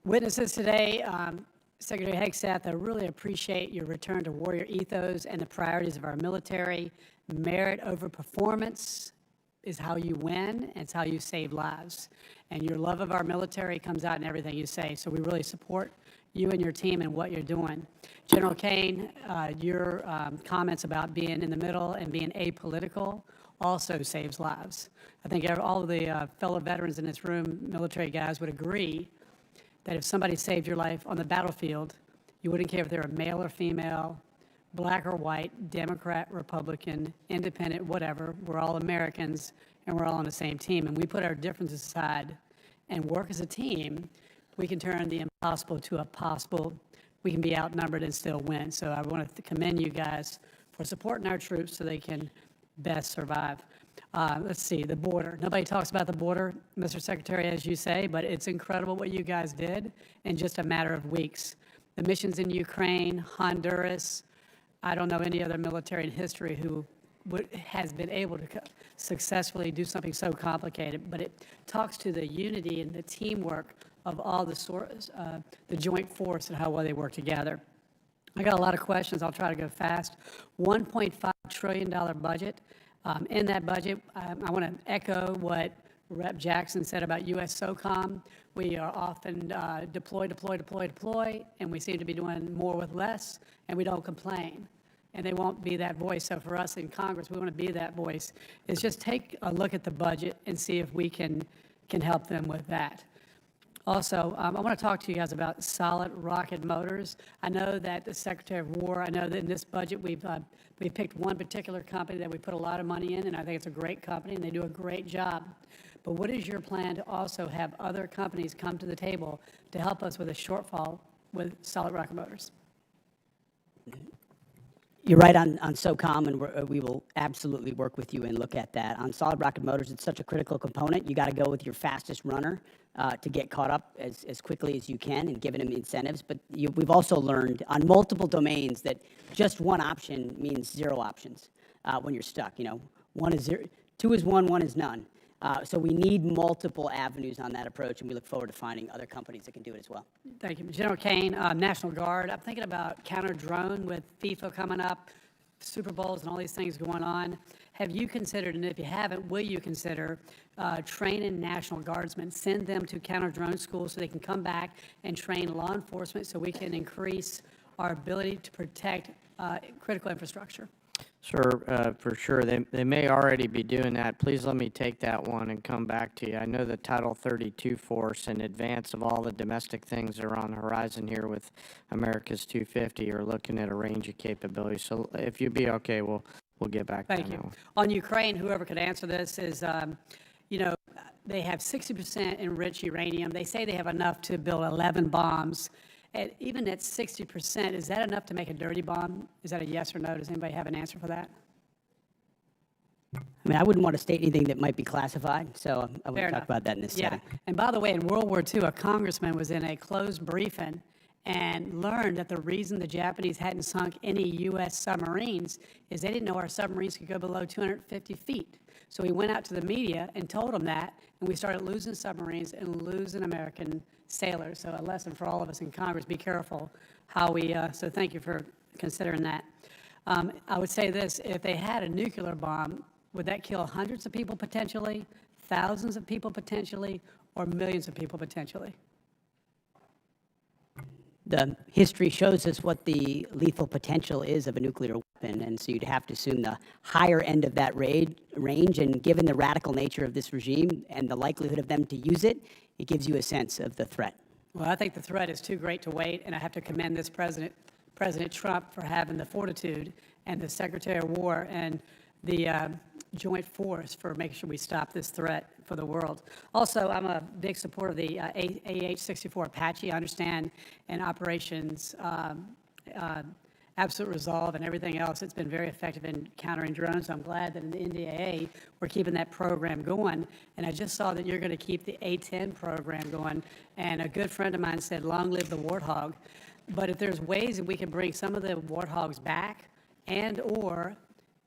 witnesses today. Secretary Hegseth, I really appreciate your return to warrior ethos and the priorities of our military. Merit over performance is how you win, and it's how you save lives. And your love of our military comes out in everything you say. So we really support you and your team and what you're doing. General Caine, your comments about being in the middle and being apolitical also saves lives. I think all of the fellow veterans in this room, military guys, would agree that if somebody saved your life on the battlefield, you wouldn't care if they were male or female, black or white, Democrat, Republican, independent, whatever. We're all Americans, and we're all on the same team. And we put our differences aside and work as a team, we can turn the impossible to a possible. We can be outnumbered and still win. So I want to commend you guys for supporting our troops so they can best survive. Let's see, the border. Nobody talks about the border, Mr. Secretary, as you say, but it's incredible what you guys did in just a matter of weeks. The missions in Ukraine, Honduras, I don't know any other military in history who has been able to successfully do something so complicated, but it talks to the unity and the teamwork of all the joint force and how well they work together. I got a lot of questions. I'll try to go fast. $1.5 trillion budget. In that budget, I want to echo what Rep. Jackson said about U.S. SOCOM. We are often deploy, and we seem to be doing more with less, and we don't complain. And they won't be that voice. So for us in Congress, we want to be that voice. Is just take a look at the budget and see if we can help them with that. Also, I want to talk to you guys about solid rocket motors. I know that the Secretary of War, I know that in this budget we picked one particular company that we put a lot of money in, and I think it's a great company, and they do a great job. But what is your plan to also have other companies come to the table to help us with a shortfall with solid rocket motors? You're right on SOCOM, and we will absolutely work with you and look at that. On solid rocket motors, it's such a critical component. You got to go with your fastest runner to get caught up as quickly as you can and giving them incentives. But we've also learned on multiple domains that just one option means zero options when you're stuck. You know, one is zero, two is one is none. So we need multiple avenues on that approach, and we look forward to finding other companies that can do it as well. Thank you. General Caine, National Guard, I'm thinking about counter-drone with FIFA coming up, Super Bowls and all these things going on. Have you considered, and if you haven't, will you consider training National Guardsmen, send them to counter-drone schools so they can come back and train law enforcement so we can increase our ability to protect critical infrastructure? Sir, for sure. They may already be doing that. Please let me take that one and come back to you. I know the Title 32 force, in advance of all the domestic things that are on the horizon here with America's 250, are looking at a range of capabilities. So if you'd be okay, we'll get back to that. Thank you. On Ukraine, whoever could answer this is, you know, they have 60% enriched uranium. They say they have enough to build 11 bombs. Even at 60%, is that enough to make a dirty bomb? Is that a yes or no? Does anybody have an answer for that? I mean, I wouldn't want to state anything that might be classified, so I wouldn't talk about that in this setting. And by the way, in World War II, a congressman was in a closed briefing and learned that the reason the Japanese hadn't sunk any U.S. submarines is they didn't know our submarines could go below 250 feet. So he went out to the media and told them that, and we started losing submarines and losing American sailors. So a lesson for all of us in Congress, be careful how we, so thank you for considering that. I would say this, if they had a nuclear bomb, would that kill hundreds of people potentially, thousands of people potentially, or millions of people potentially? The history shows us what the lethal potential is of a nuclear weapon, and so you'd have to assume the higher end of that range, and given the radical nature of this regime and the likelihood of them to use it, it gives you a sense of the threat. Well, I think the threat is too great to wait, and I have to commend this President Trump for having the fortitude, and the Secretary of War and the joint force for making sure we stop this threat for the world. Also, I'm a big supporter of the AH-64 Apache. I understand in operations Absolute Resolve and everything else, it's been very effective in countering drones. I'm glad that in the NDAA, we're keeping that program going. And I just saw that you're going to keep the A-10 program going. And a good friend of mine said, long live the Warthog. But if there's ways that we can bring some of the Warthogs back, and or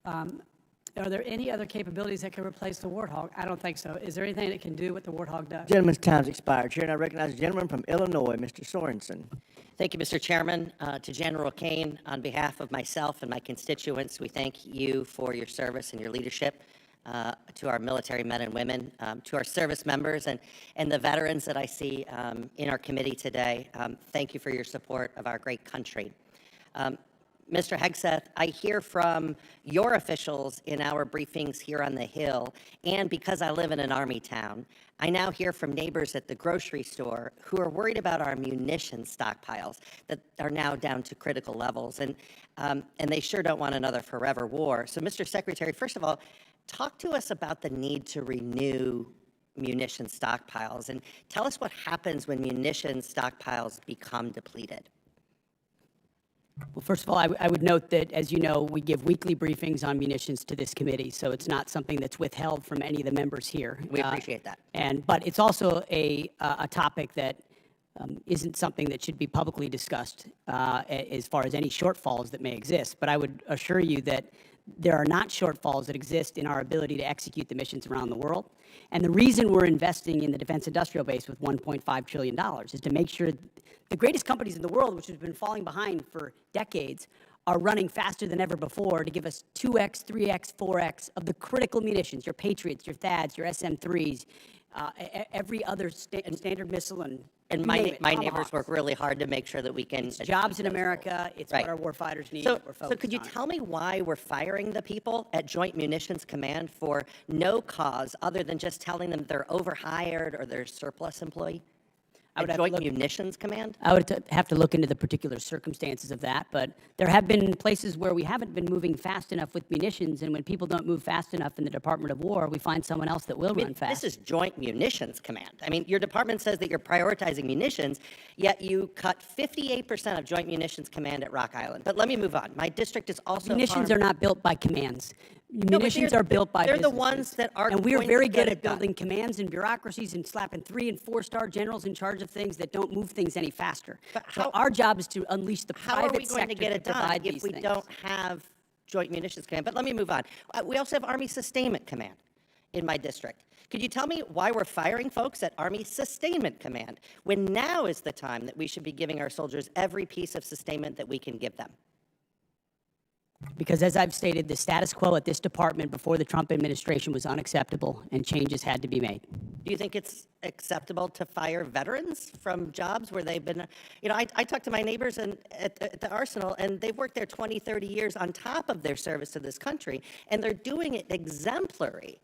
are there any other capabilities that can replace the Warthog? I don't think so. Is there anything that can do what the Warthog does? Gentleman's time's expired. Chair, and I recognize the gentleman from Illinois, Mr. Sorensen. Thank you, Mr. Chairman. To General Caine, on behalf of myself and my constituents, we thank you for your service and your leadership to our military men and women, to our service members and the veterans that I see in our committee today. Thank you for your support of our great country. Mr. Hegseth, I hear from your officials in our briefings here on the Hill, and because I live in an Army town, I now hear from neighbors at the grocery store who are worried about our munition stockpiles that are now down to critical levels, and they sure don't want another forever war. So, Mr. Secretary, first of all, talk to us about the need to renew munition stockpiles, and tell us what happens when munition stockpiles become depleted. Well, first of all, I would note that, as you know, we give weekly briefings on munitions to this committee, so it's not something that's withheld from any of the members here. We appreciate that. But it's also a topic that isn't something that should be publicly discussed as far as any shortfalls that may exist. But I would assure you that there are not shortfalls that exist in our ability to execute the missions around the world. And the reason we're investing in the defense industrial base with $1.5 trillion is to make sure the greatest companies in the world, which have been falling behind for decades, are running faster than ever before to give us 2x, 3x, 4x of the critical munitions, your Patriots, your THAADs, your SM-3s, every other standard missile, and my neighbors work really hard to make sure that we can... It's jobs in America. It's what our warfighters need. So could you tell me why we're firing the people at Joint Munitions Command for no cause other than just telling them they're overhired or they're surplus employee? I would A have to Joint look- Munitions Command? I would have to look into the particular circumstances of that, but there have been places where we haven't been moving fast enough with munitions, and when people don't move fast enough in the Department of War, we find someone else that will run fast. This is Joint Munitions Command. I mean, your department says that you're prioritizing munitions, yet you cut 58% of Joint Munitions Command at Rock Island. But let me move on. My district is also Munitions are not built by commands. but Munitions they're- are built by they're the businesses. ones that are And we are going very to get good it at done. building commands and bureaucracies and slapping 3- and 4-star generals in charge of things that don't move things any faster. So our job is to unleash the How are we private going sector to get it done provide if these we things. don't have Joint Munitions Command? But let me move on. We also have Army Sustainment Command in my district. Could you tell me why we're firing folks at Army Sustainment Command when now is the time that we should be giving our soldiers every piece of sustainment that we can give them? Because as I've stated, the status quo at this department before the Trump administration was unacceptable, and changes had to be made. Do you think it's acceptable to fire veterans from jobs where they've been, I talk to my neighbors at the Arsenal, and they've worked there 20, 30 years on top of their service to this country, and they're doing it exemplary.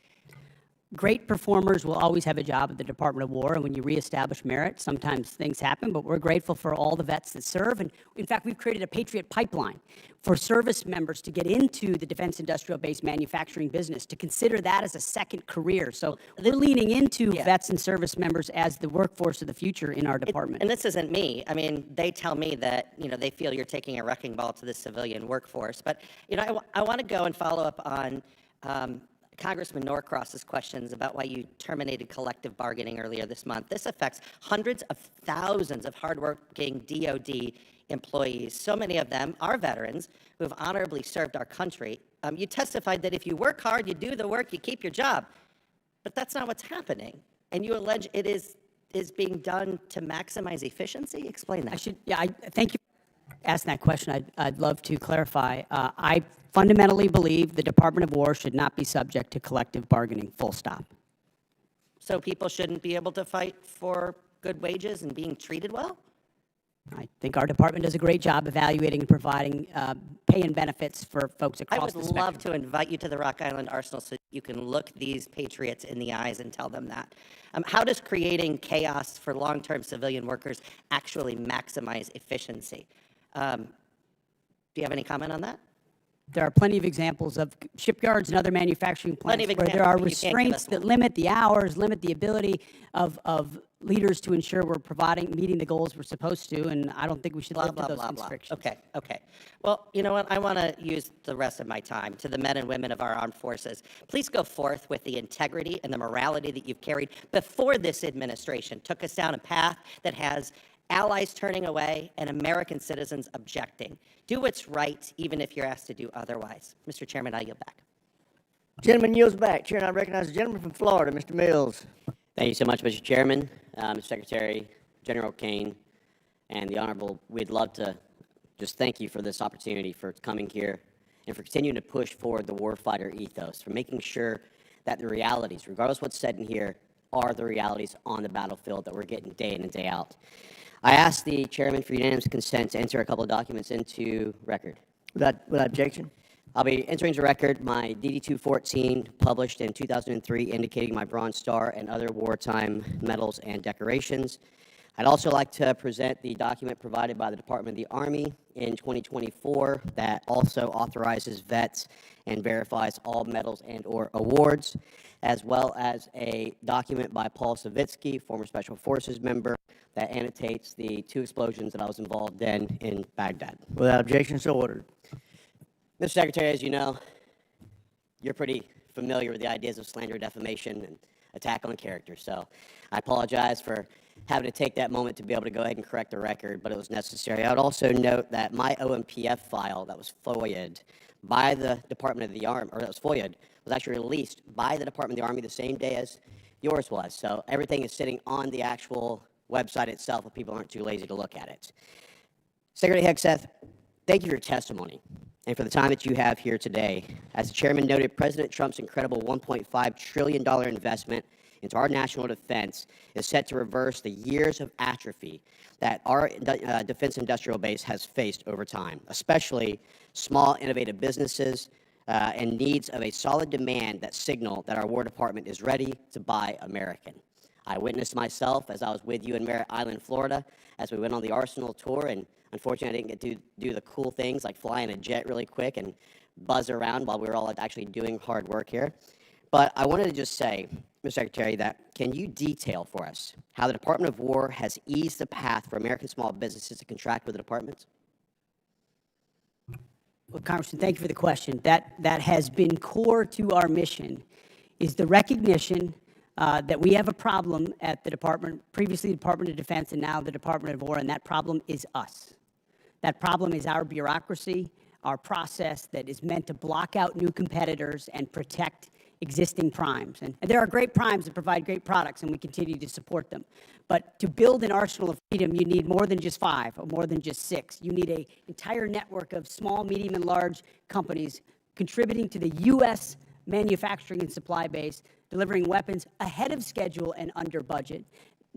Great performers will always have a job at the Department of War, and when you reestablish merit, sometimes things happen, but we're grateful for all the vets that serve. And in fact, we've created a Patriot pipeline for service members to get into the defense industrial base manufacturing business, to consider that as a second career. So we're leaning into vets and service members as the workforce of the future in our department. And this isn't me. I mean, they tell me that, they feel you're taking a wrecking ball to the civilian workforce. But, I want to go and follow up on Congressman Norcross's questions about why you terminated collective bargaining earlier this month. This affects hundreds of thousands of hardworking DOD employees. So many of them are veterans who have honorably served our country. You testified that if you work hard, you do the work, you keep your job. But that's not what's happening. And you allege it is being done to maximize efficiency? Explain that. I thank you for asking that question. I'd love to clarify. I fundamentally believe the Department of War should not be subject to collective bargaining, full stop. So people shouldn't be able to fight for good wages and being treated well? I think our department does a great job evaluating and providing pay and benefits for folks across I the would spectrum. love to invite you to the Rock Island Arsenal so you can look these patriots in the eyes and tell them that. How does creating chaos for long-term civilian workers actually maximize efficiency? Do you have any comment on that? There are plenty of examples of shipyards and other manufacturing Plenty of plants where there are examples, but you can't give us restraints that limit the hours, limit the ability of leaders to ensure we're meeting the goals we're supposed to, and I don't think we should live to those constrictions. Okay. Well, you know what? I want to use the rest of my time to the men and women of our armed forces. Please go forth with the integrity and the morality that you've carried before this administration took us down a path that has allies turning away and American citizens objecting. Do what's right, even if you're asked to do otherwise. Mr. Chairman, I yield back. Gentleman yields back. Chair, and I recognize the gentleman from Florida, Mr. Mills. Thank you so much, Mr. Chairman, Mr. Secretary, General Caine, and the Honorable. We'd love to just thank you for this opportunity, for coming here, and for continuing to push forward the warfighter ethos, for making sure that the realities, regardless of what's said in here, are the realities on the battlefield that we're getting day in and day out. I asked the chairman for unanimous consent to enter a couple of documents into record. Without objection? I'll be entering into record my DD-214, published in 2003, indicating my Bronze Star and other wartime medals and decorations. I'd also like to present the document provided by the Department of the Army in 2024 that also authorizes vets and verifies all medals and/or awards, as well as a document by Paul Savitsky, former Special Forces member, that annotates the 2 explosions that I was involved in Baghdad. Without objection, so ordered. Mr. Secretary, as you know, you're pretty familiar with the ideas of slander, defamation, and attack on character. So I apologize for having to take that moment to be able to go ahead and correct the record, but it was necessary. I would also note that my OMPF file that was FOIA'd by the Department of the Army, or that was FOIA'd, was actually released by the Department of the Army the same day as yours was. So everything is sitting on the actual website itself if people aren't too lazy to look at it. Secretary Hegseth, thank you for your testimony and for the time that you have here today. As the chairman noted, President Trump's incredible $1.5 trillion investment into our national defense is set to reverse the years of atrophy that our defense industrial base has faced over time, especially small, innovative businesses and needs of a solid demand that signal that our War Department is ready to buy American. I witnessed myself as I was with you in Merritt Island, Florida, as we went on the Arsenal tour, and unfortunately I didn't get to do the cool things like fly in a jet really quick and buzz around while we were all actually doing hard work here. But I wanted to just say, Mr. Secretary, that can you detail for us how the Department of War has eased the path for American small businesses to contract with the department? Well, Congressman, thank you for the question. That has been core to our mission, is the recognition that we have a problem at the department, previously the Department of Defense and now the Department of War, and that problem is us. That problem is our bureaucracy, our process that is meant to block out new competitors and protect existing primes. And there are great primes that provide great products, and we continue to support them. But to build an arsenal of freedom, you need more than just 5 or more than just 6. You need an entire network of small, medium, and large companies contributing to the U.S. manufacturing and supply base, delivering weapons ahead of schedule and under budget,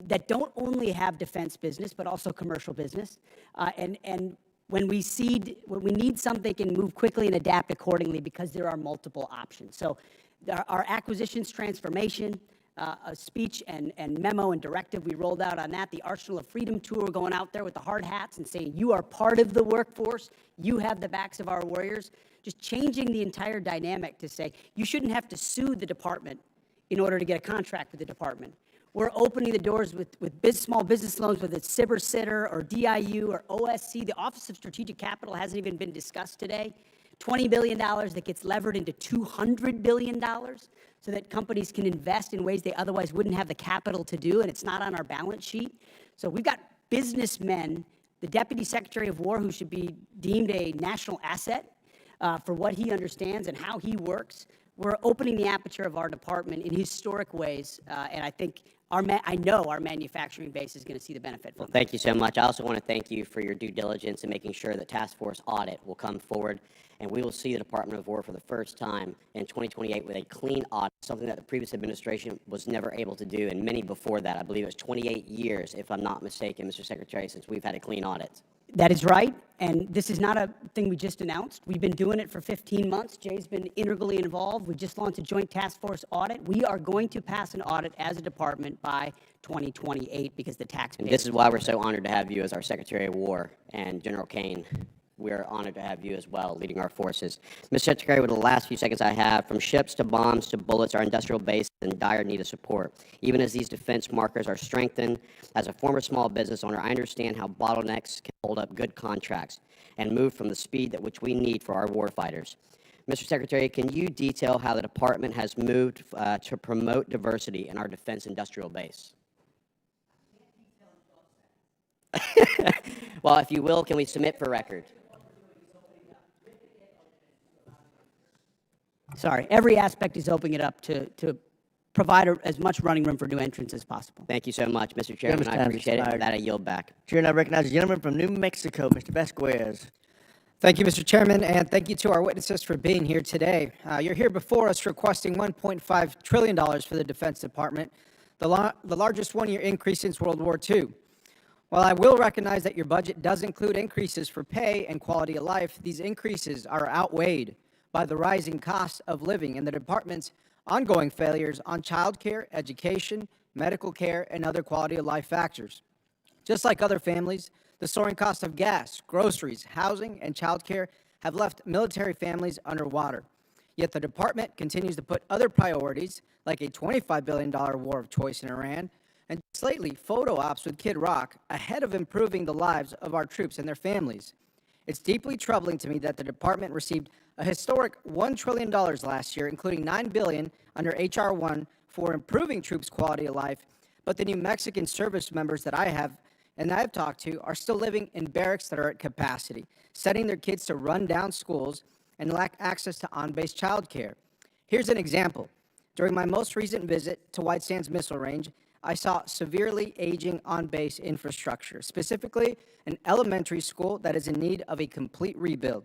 that don't only have defense business, but also commercial business. And when we need something, can move quickly and adapt accordingly because there are multiple options. So our acquisitions transformation, a speech and memo and directive we rolled out on that, the Arsenal of Freedom tour, going out there with the hard hats and saying, you are part of the workforce, you have the backs of our warriors, just changing the entire dynamic to say, you shouldn't have to sue the department in order to get a contract with the department. We're opening the doors with small business loans, whether it's SIBR Sitter or DIU or OSC. The Office of Strategic Capital hasn't even been discussed today. $20 billion that gets levered into $200 billion so that companies can invest in ways they otherwise wouldn't have the capital to do, and it's not on our balance sheet. So we've got businessmen, the Deputy Secretary of War, who should be deemed a national asset for what he understands and how he works. We're opening the aperture of our department in historic ways, and I think I know our manufacturing base is going to see the benefit from it. Thank you so much. I also want to thank you for your due diligence in making sure that task force audit will come forward, and we will see the Department of War for the first time in 2028 with a clean audit, something that the previous administration was never able to do, and many before that. I believe it was 28 years, if I'm not mistaken, Mr. Secretary, since we've had a clean audit. That is right, and this is not a thing we just announced. We've been doing it for 15 months. Jay's been integrally involved. We just launched a joint task force audit. We are going to pass an audit as a department by 2028 because the taxpayers... And this is why we're so honored to have you as our Secretary of War, and General Caine. We're honored to have you as well, leading our forces. Mr. Secretary, with the last few seconds I have, from ships to bombs to bullets, our industrial base is in dire need of support. Even as these defense markers are strengthened, as a former small business owner, I understand how bottlenecks can hold up good contracts and move from the speed at which we need for our warfighters. Mr. Secretary, can you detail how the department has moved to promote diversity in our defense industrial base? Well, if you will, can we submit for record? Sorry, every aspect is opening it up to provide as much running room for new entrants as possible. Thank you so much, Mr. Chairman. I appreciate it. For that, I yield back. Chair, and I recognize the gentleman from New Mexico, Mr. Vasquez. Thank you, Mr. Chairman, and thank you to our witnesses for being here today. You're here before us requesting $1.5 trillion for the Defense Department, the largest one-year increase since World War II. While I will recognize that your budget does include increases for pay and quality of life, these increases are outweighed by the rising cost of living and the department's ongoing failures on child care, education, medical care, and other quality of life factors. Just like other families, the soaring cost of gas, groceries, housing, and child care have left military families underwater. Yet the department continues to put other priorities, like a $25 billion war of choice in Iran, and just lately, photo ops with Kid Rock, ahead of improving the lives of our troops and their families. It's deeply troubling to me that the department received a historic $1 trillion last year, including $9 billion under H.R. 1 for improving troops' quality of life, but the New Mexican service members that I have talked to are still living in barracks that are at capacity, sending their kids to run-down schools and lack access to on-base child care. Here's an example. During my most recent visit to White Sands Missile Range, I saw severely aging on-base infrastructure, specifically an elementary school that is in need of a complete rebuild.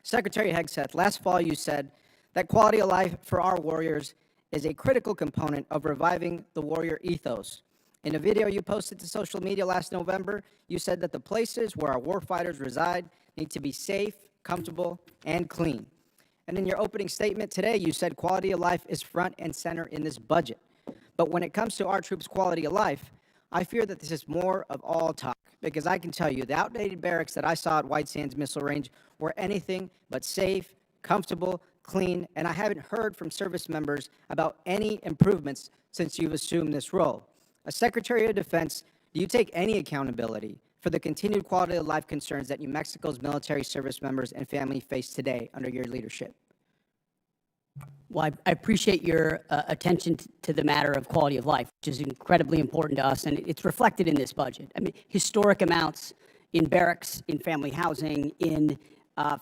Secretary Hegseth, last fall you said that quality of life for our warriors is a critical component of reviving the warrior ethos. In a video you posted to social media last November, you said that the places where our warfighters reside need to be safe, comfortable, and clean. And in your opening statement today, you said quality of life is front and center in this budget. But when it comes to our troops' quality of life, I fear that this is more of all talk, because I can tell you the outdated barracks that I saw at White Sands Missile Range were anything but safe, comfortable, clean, and I haven't heard from service members about any improvements since you've assumed this role. As Secretary of Defense, do you take any accountability for the continued quality of life concerns that New Mexico's military service members and family face today under your leadership? Well, I appreciate your attention to the matter of quality of life, which is incredibly important to us, and it's reflected in this budget. I mean, historic amounts in barracks, in family housing, in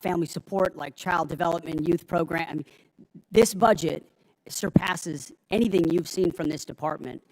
family support like child development, youth program. I mean, this budget surpasses anything you've seen from this department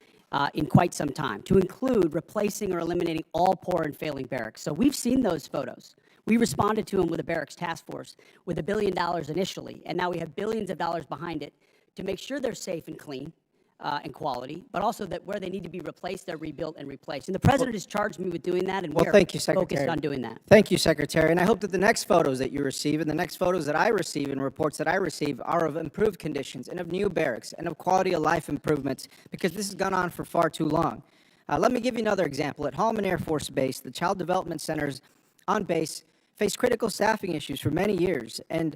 in quite some time, to include replacing or eliminating all poor and failing barracks. So we've seen those photos. We responded to them with a barracks task force with $1 billion initially, and now we have billions of dollars behind it to make sure they're safe and clean and quality, but also that where they need to be replaced, they're rebuilt and replaced. And the president has charged me with doing that, and Well, we're thank you, Secretary. focused on doing that. Thank you, Secretary. And I hope that the next photos that you receive and the next photos that I receive and reports that I receive are of improved conditions and of new barracks and of quality of life improvements, because this has gone on for far too long. Let me give you another example. At Holloman Air Force Base, the child development centers on base faced critical staffing issues for many years, and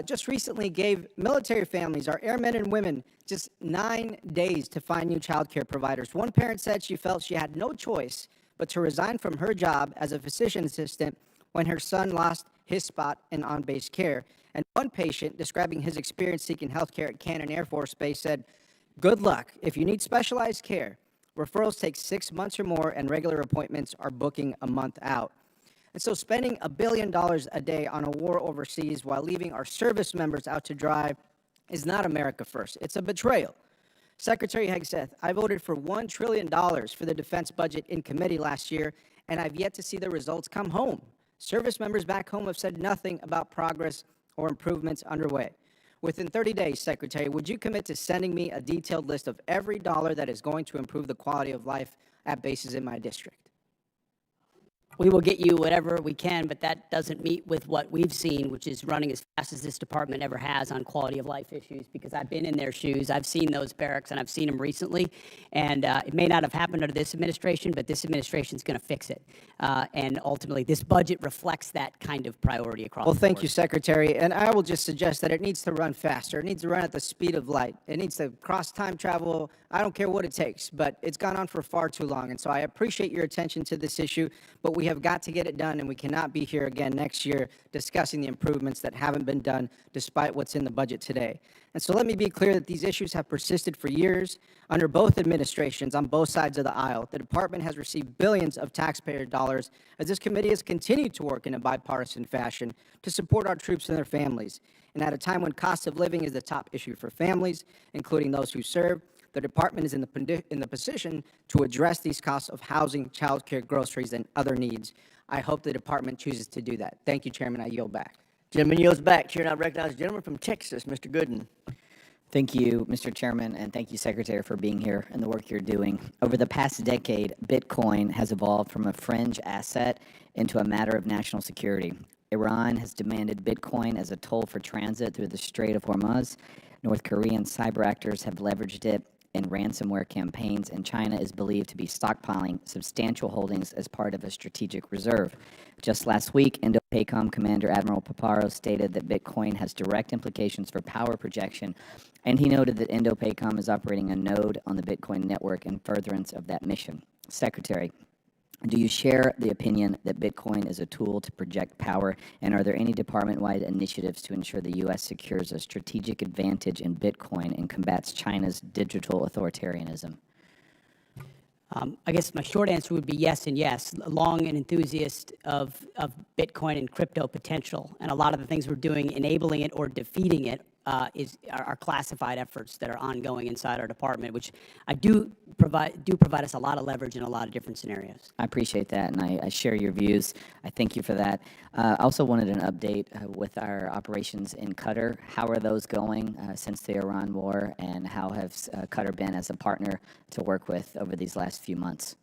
just recently gave military families, our airmen and women, just 9 days to find new child care providers. One parent said she felt she had no choice but to resign from her job as a physician assistant when her son lost his spot in on-base care. And one patient, describing his experience seeking health care at Caine Air Force Base, said, "Good luck. If you need specialized care, referrals take 6 months or more, and regular appointments are booking a month out." And so spending $1 billion a day on a war overseas while leaving our service members out to dry is not America first. It's a betrayal. Secretary Hegseth, I voted for $1 trillion for the defense budget in committee last year, and I've yet to see the results come home. Service members back home have said nothing about progress or improvements underway. Within 30 days, Secretary, would you commit to sending me a detailed list of every dollar that is going to improve the quality of life at bases in my district? We will get you whatever we can, but that doesn't meet with what we've seen, which is running as fast as this department ever has on quality of life issues, because I've been in their shoes. I've seen those barracks, and I've seen them recently. And it may not have happened under this administration, but this administration is going to fix it. And ultimately, this budget reflects that kind of priority across the board. Well, thank you, Secretary. And I will just suggest that it needs to run faster. It needs to run at the speed of light. It needs to cross time travel. I don't care what it takes, but it's gone on for far too long. And so I appreciate your attention to this issue, but we have got to get it done, and we cannot be here again next year discussing the improvements that haven't been done despite what's in the budget today. And so let me be clear that these issues have persisted for years under both administrations on both sides of the aisle. The department has received billions of taxpayer dollars as this committee has continued to work in a bipartisan fashion to support our troops and their families. And at a time when cost of living is the top issue for families, including those who serve, the department is in the position to address these costs of housing, child care, groceries, and other needs. I hope the department chooses to do that. Thank you, Chairman. I yield back. Gentleman yields back. Chair, now recognize the gentleman from Texas, Mr. Gooden. Thank you, Mr. Chairman, and thank you, Secretary, for being here and the work you're doing. Over the past decade, Bitcoin has evolved from a fringe asset into a matter of national security. Iran has demanded Bitcoin as a toll for transit through the Strait of Hormuz. North Korean cyber actors have leveraged it in ransomware campaigns, and China is believed to be stockpiling substantial holdings as part of a strategic reserve. Just last week, Indo-PACOM Commander Admiral Paparo stated that Bitcoin has direct implications for power projection, and he noted that Indo-PACOM is operating a node on the Bitcoin network in furtherance of that mission. Secretary, do you share the opinion that Bitcoin is a tool to project power, and are there any department-wide initiatives to ensure the U.S. secures a strategic advantage in Bitcoin and combats China's digital authoritarianism? I guess my short answer would be yes and yes. Long an enthusiast of Bitcoin and crypto potential, and a lot of the things we're doing enabling it or defeating it are classified efforts that are ongoing inside our department, which do provide us a lot of leverage in a lot of different scenarios. I appreciate that, and I share your views. I thank you for that. I also wanted an update with our operations in Qatar. How are those going since the Iran war, and how has Qatar been as a partner to work with over these last few months?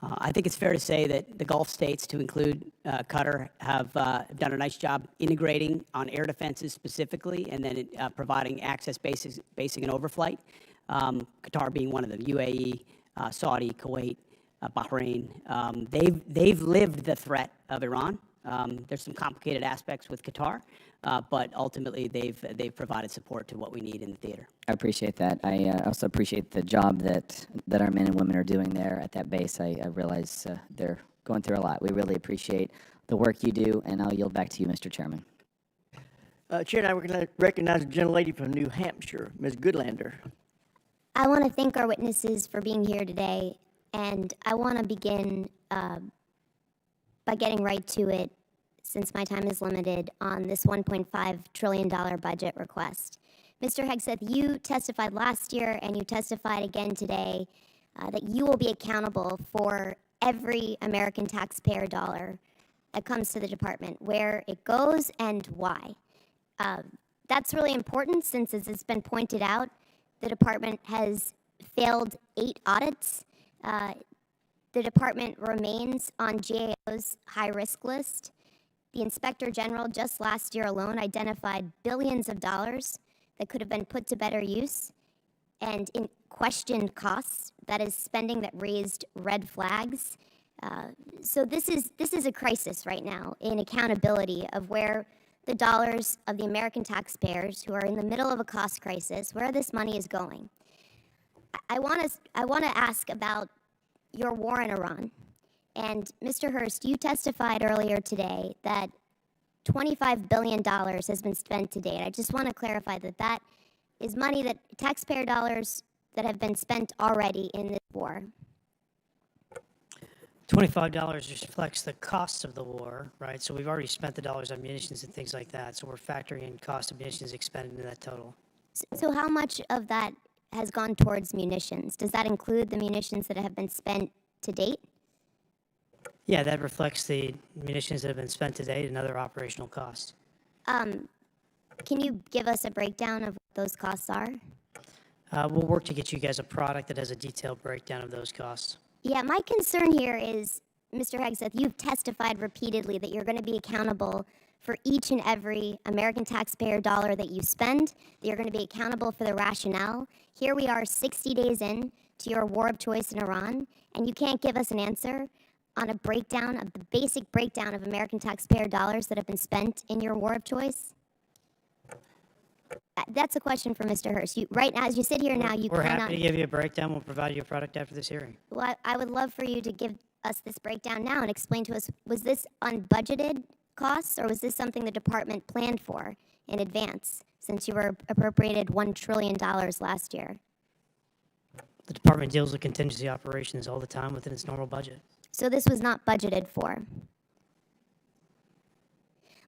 I think it's fair to say that the Gulf states, to include Qatar, have done a nice job integrating on air defenses specifically, and then providing access basing and overflight. Qatar being one of them, UAE, Saudi, Kuwait, Bahrain. They've lived the threat of Iran. There's some complicated aspects with Qatar, but ultimately they've provided support to what we need in the theater. I appreciate that. I also appreciate the job that our men and women are doing there at that base. I realize they're going through a lot. We really appreciate the work you do, and I'll yield back to you, Mr. Chairman. Chair, I recognize the gentlelady from New Hampshire, Ms. Goodlander. I want to thank our witnesses for being here today, and I want to begin by getting right to it, since my time is limited, on this $1.5 trillion budget request. Mr. Hegseth, you testified last year and you testified again today that you will be accountable for every American taxpayer dollar that comes to the department, where it goes and why. That's really important since, as it's been pointed out, the department has failed 8 audits. The department remains on GAO's high-risk list. The Inspector General just last year alone identified billions of dollars that could have been put to better use, and in questioned costs, that is spending that raised red flags. So this is a crisis right now in accountability of where the dollars of the American taxpayers who are in the middle of a cost crisis, where this money is going. I want to ask about your war in Iran. And Mr. Hurst, you testified earlier today that $25 billion has been spent to date. I just want to clarify that that is money, that taxpayer dollars that have been spent already in this war. $25 just reflects the costs of the war, right? So we've already spent the dollars on munitions and things like that. So we're factoring in cost of munitions expended into that total. So how much of that has gone towards munitions? Does that include the munitions that have been spent to date? Yeah, that reflects the munitions that have been spent to date and other operational costs. Can you give us a breakdown of what those costs are? We'll work to get you guys a product that has a detailed breakdown of those costs. Yeah, my concern here is, Mr. Hegseth, you've testified repeatedly that you're going to be accountable for each and every American taxpayer dollar that you spend, that you're going to be accountable for the rationale. Here we are 60 days in to your war of choice in Iran, and you can't give us an answer on a breakdown of the basic breakdown of American taxpayer dollars that have been spent in your war of choice? That's a question for Mr. Hurst. Right now, as you sit here now, you We're cannot... happy to give you a breakdown. We'll provide you a product after this hearing. Well, I would love for you to give us this breakdown now and explain to us, was this unbudgeted costs, or was this something the department planned for in advance, since you were appropriated $1 trillion last year? The department deals with contingency operations all the time within its normal budget. So this was not budgeted for.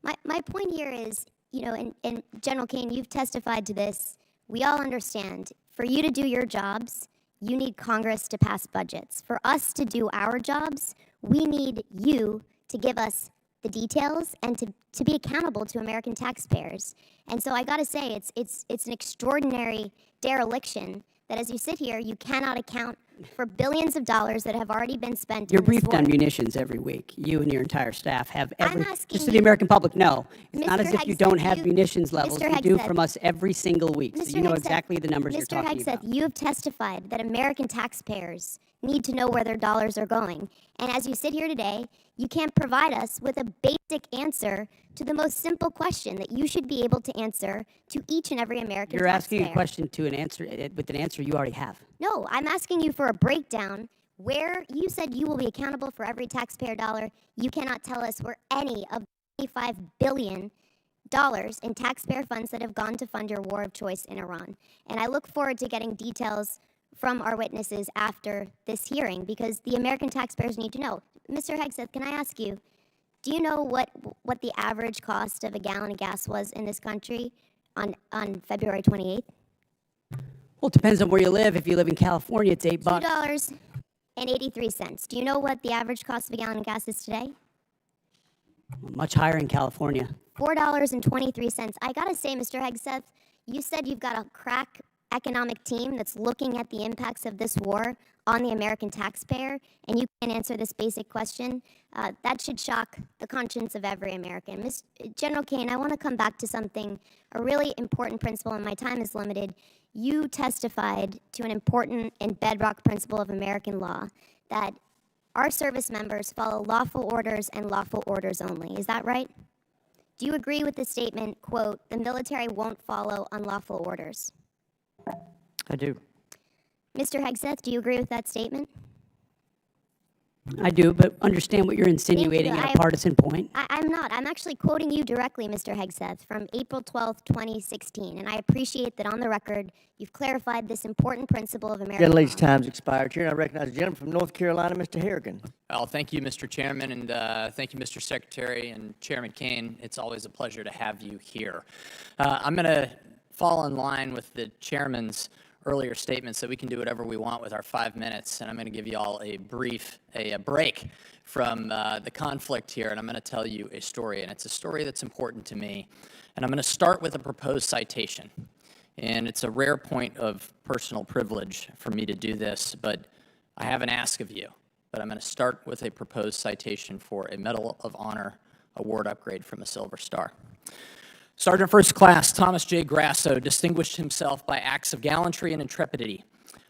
My point here is, you know, and General Caine, you've testified to this. We all understand, for you to do your jobs, you need Congress to pass budgets. For us to do our jobs, we need you to give us the details and to be accountable to American taxpayers. And so I got to say, it's an extraordinary dereliction that as you sit here, you cannot account for billions of dollars that have already been spent. You're in this briefed war. on munitions every week. You and your entire staff have every, asking just so the American public know, it's not Mr. as if you Hegseth, don't have munitions levels. Mr. You do Hegseth. from us every single week. So you know Hegseth, exactly the numbers you're Mr. talking Hegseth, about. you have testified that American taxpayers need to know where their dollars are going. And as you sit here today, you can't provide us with a basic answer to the most simple question that you should be able to answer to each and every American You're asking a taxpayer. question to an answer with an answer you already have. No, I'm asking you for a breakdown where you said you will be accountable for every taxpayer dollar. You cannot tell us where any of the $25 billion in taxpayer funds that have gone to fund your war of choice in Iran. And I look forward to getting details from our witnesses after this hearing, because the American taxpayers need to know. Mr. Hegseth, can I ask you, do you know what the average cost of a gallon of gas was in this country on February 28th? Well, it depends on where you live. If you live in California, it's $8. $2.83. Do you know what the average cost of a gallon of gas is today? Much higher in California. $4.23. I gotta say, Mr. Hegseth, you said you've got a crack economic team that's looking at the impacts of this war on the American taxpayer, and you can't answer this basic question. That should shock the conscience of every American. General Caine, I want to come back to something, a really important principle, and my time is limited. you testified to an important and bedrock principle of American law, that our service members follow lawful orders and lawful orders only. Is that right? Do you agree with the statement, quote, "The military won't follow unlawful orders"? I do. Mr. Hegseth, do you agree with that statement? I do, but understand what you're insinuating at a partisan point. I'm not. I'm actually quoting you directly, Mr. Hegseth, from April 12th, 2016. And I appreciate that on the record, you've clarified this important principle of American Gentlelady's law. time's expired. Chair, I recognize the gentleman from North Carolina, Mr. Harrigan. Well, thank you, Mr. Chairman, and thank you, Mr. Secretary and Chairman Caine. It's always a pleasure to have you here. I'm going to fall in line with the chairman's earlier statements that we can do whatever we want with our 5 minutes, and I'm going to give you all a break from the conflict here, and I'm going to tell you a story, and it's a story that's important to me. And I'm going to start with a proposed citation. And it's a rare point of personal privilege for me to do this, but I have an ask of you. But I'm going to start with a proposed citation for a Medal of Honor award upgrade from a Silver Star. Sergeant First Class Thomas J. Grasso distinguished himself by acts of gallantry and intrepidity,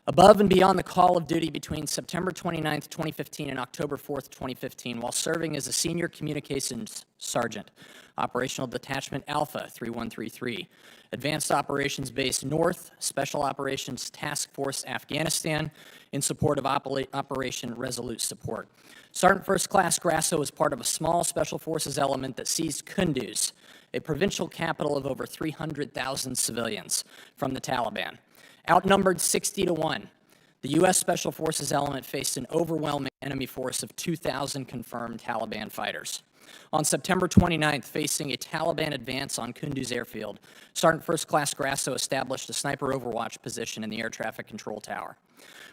above and beyond the call of duty between September 29th, 2015 and October 4th, 2015, while serving as a senior communications sergeant, Operational Detachment Alpha 3133, Advanced Operations Base North, Special Operations Task Force Afghanistan, in support of Operation Resolute Support. Sergeant First Class Grasso was part of a small Special Forces element that seized Kunduz, a provincial capital of over 300,000 civilians, from the Taliban. Outnumbered 60-1, the U.S. Special Forces element faced an overwhelming enemy force of 2,000 confirmed Taliban fighters. On September 29th, facing a Taliban advance on Kunduz airfield, Sergeant First Class Grasso established a sniper overwatch position in the air traffic control tower.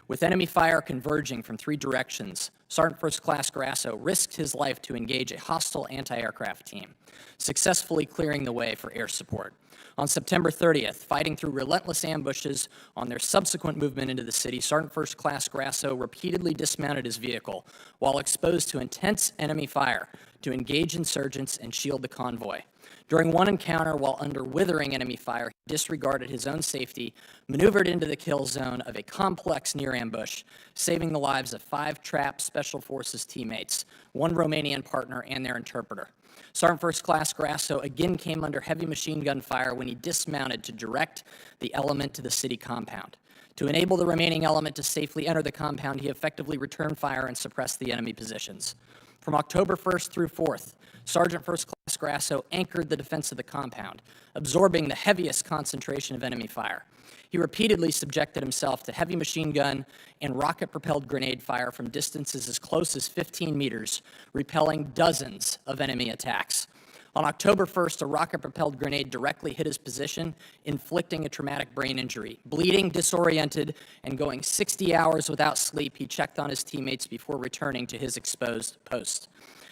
With enemy fire converging from 3 directions, Sergeant First Class Grasso risked his life to engage a hostile anti-aircraft team, successfully clearing the way for air support. On September 30th, fighting through relentless ambushes on their subsequent movement into the city, Sergeant First Class Grasso repeatedly dismounted his vehicle while exposed to intense enemy fire to engage insurgents and shield the convoy. During one encounter while under withering enemy fire, he disregarded his own safety, maneuvered into the kill zone of a complex near ambush, saving the lives of 5 trapped Special Forces teammates, 1 Romanian partner, and their interpreter. Sergeant First Class Grasso again came under heavy machine gun fire when he dismounted to direct the element to the city compound. To enable the remaining element to safely enter the compound, he effectively returned fire and suppressed the enemy positions. From October 1st through 4th, Sergeant First Class Grasso anchored the defense of the compound, absorbing the heaviest concentration of enemy fire. He repeatedly subjected himself to heavy machine gun and rocket-propelled grenade fire from distances as close as 15 meters, repelling dozens of enemy attacks. On October 1st, a rocket-propelled grenade directly hit his position, inflicting a traumatic brain injury. Bleeding, disoriented, and going 60 hours without sleep, he checked on his teammates before returning to his exposed post.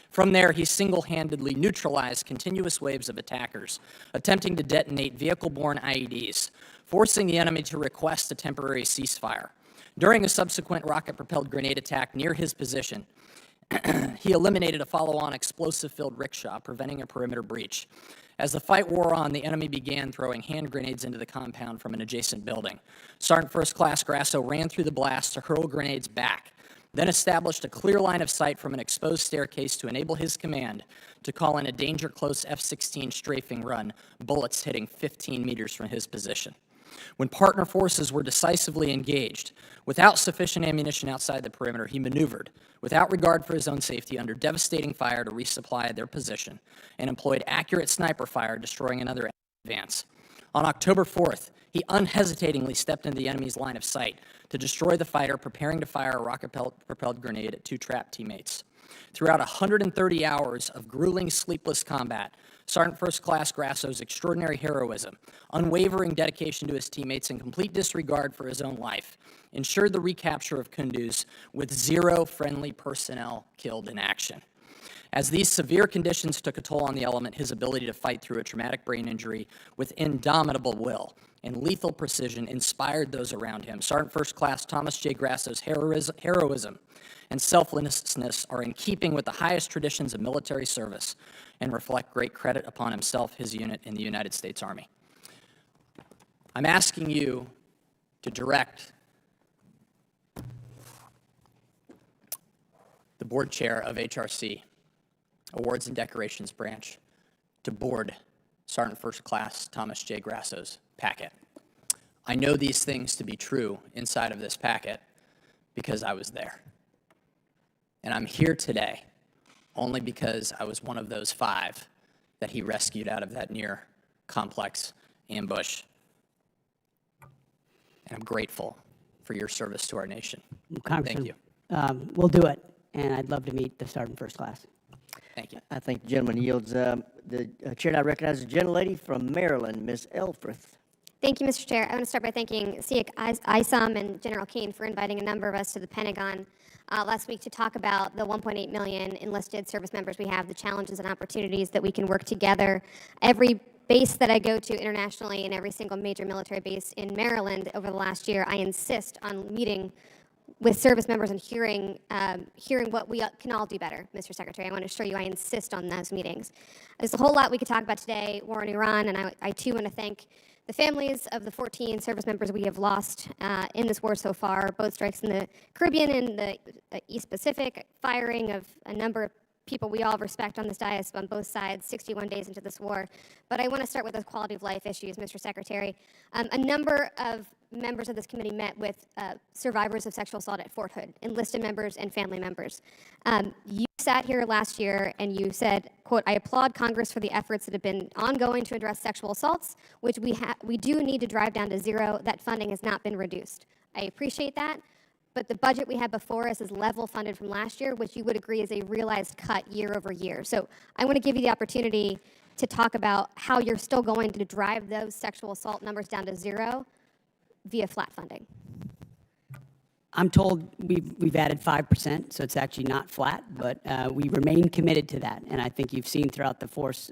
From there, he single-handedly neutralized continuous waves of attackers, attempting to detonate vehicle-borne IEDs, forcing the enemy to request a temporary ceasefire. During a subsequent rocket-propelled grenade attack near his position, he eliminated a follow-on explosive-filled rickshaw, preventing a perimeter breach. As the fight wore on, the enemy began throwing hand grenades into the compound from an adjacent building. Sergeant First Class Grasso ran through the blast to hurl grenades back, then established a clear line of sight from an exposed staircase to enable his command to call in a danger-close F-16 strafing run, bullets hitting 15 meters from his position. When partner forces were decisively engaged, without sufficient ammunition outside the perimeter, he maneuvered, without regard for his own safety, under devastating fire to resupply their position, and employed accurate sniper fire, destroying another advance. On October 4th, he unhesitatingly stepped into the enemy's line of sight to destroy the fighter, preparing to fire a rocket-propelled grenade at 2 trapped teammates. Throughout 130 hours of grueling, sleepless combat, Sergeant First Class Grasso's extraordinary heroism, unwavering dedication to his teammates, and complete disregard for his own life ensured the recapture of Kunduz with 0 friendly personnel killed in action. As these severe conditions took a toll on the element, his ability to fight through a traumatic brain injury with indomitable will and lethal precision inspired those around him. Sergeant First Class Thomas J. Grasso's heroism and selflessness are in keeping with the highest traditions of military service and reflect great credit upon himself, his unit, and the United States Army. I'm asking you to direct the board chair of HRC, Awards and Decorations Branch, to board Sergeant First Class Thomas J. Grasso's packet. I know these things to be true inside of this packet because I was there. And I'm here today only because I was one of those 5 that he rescued out of that near complex ambush. And I'm grateful for your service to our nation. Congressman, Thank you. We'll do it, and I'd love to meet the Sergeant First Class. Thank you. I think the gentleman yields. The chair now recognizes the gentlelady from Maryland, Ms. Elfreth. Thank you, Mr. Chair. I want to start by thanking SEAC ISOM and General Caine for inviting a number of us to the Pentagon last week to talk about the 1.8 million enlisted service members we have, the challenges and opportunities that we can work together. Every base that I go to internationally and every single major military base in Maryland over the last year, I insist on meeting with service members and hearing what we can all do better, Mr. Secretary. I want to assure you I insist on those meetings. There's a whole lot we could talk about today, war in Iran, and I too want to thank the families of the 14 service members we have lost in this war so far, both strikes in the Caribbean and the East Pacific, firing of a number of people we all respect on this dais on both sides, 61 days into this war. But I want to start with those quality of life issues, Mr. Secretary. A number of members of this committee met with survivors of sexual assault at Fort Hood, enlisted members and family members. You sat here last year and you said, quote, "I applaud Congress for the efforts that have been ongoing to address sexual assaults, which we do need to drive down to zero. That funding has not been reduced." I appreciate that. But the budget we have before us is level funded from last year, which you would agree is a realized cut year over year. So I want to give you the opportunity to talk about how you're still going to drive those sexual assault numbers down to zero via flat funding. I'm told we've added 5%, so it's actually not flat, but we remain committed to that. And I think you've seen throughout the force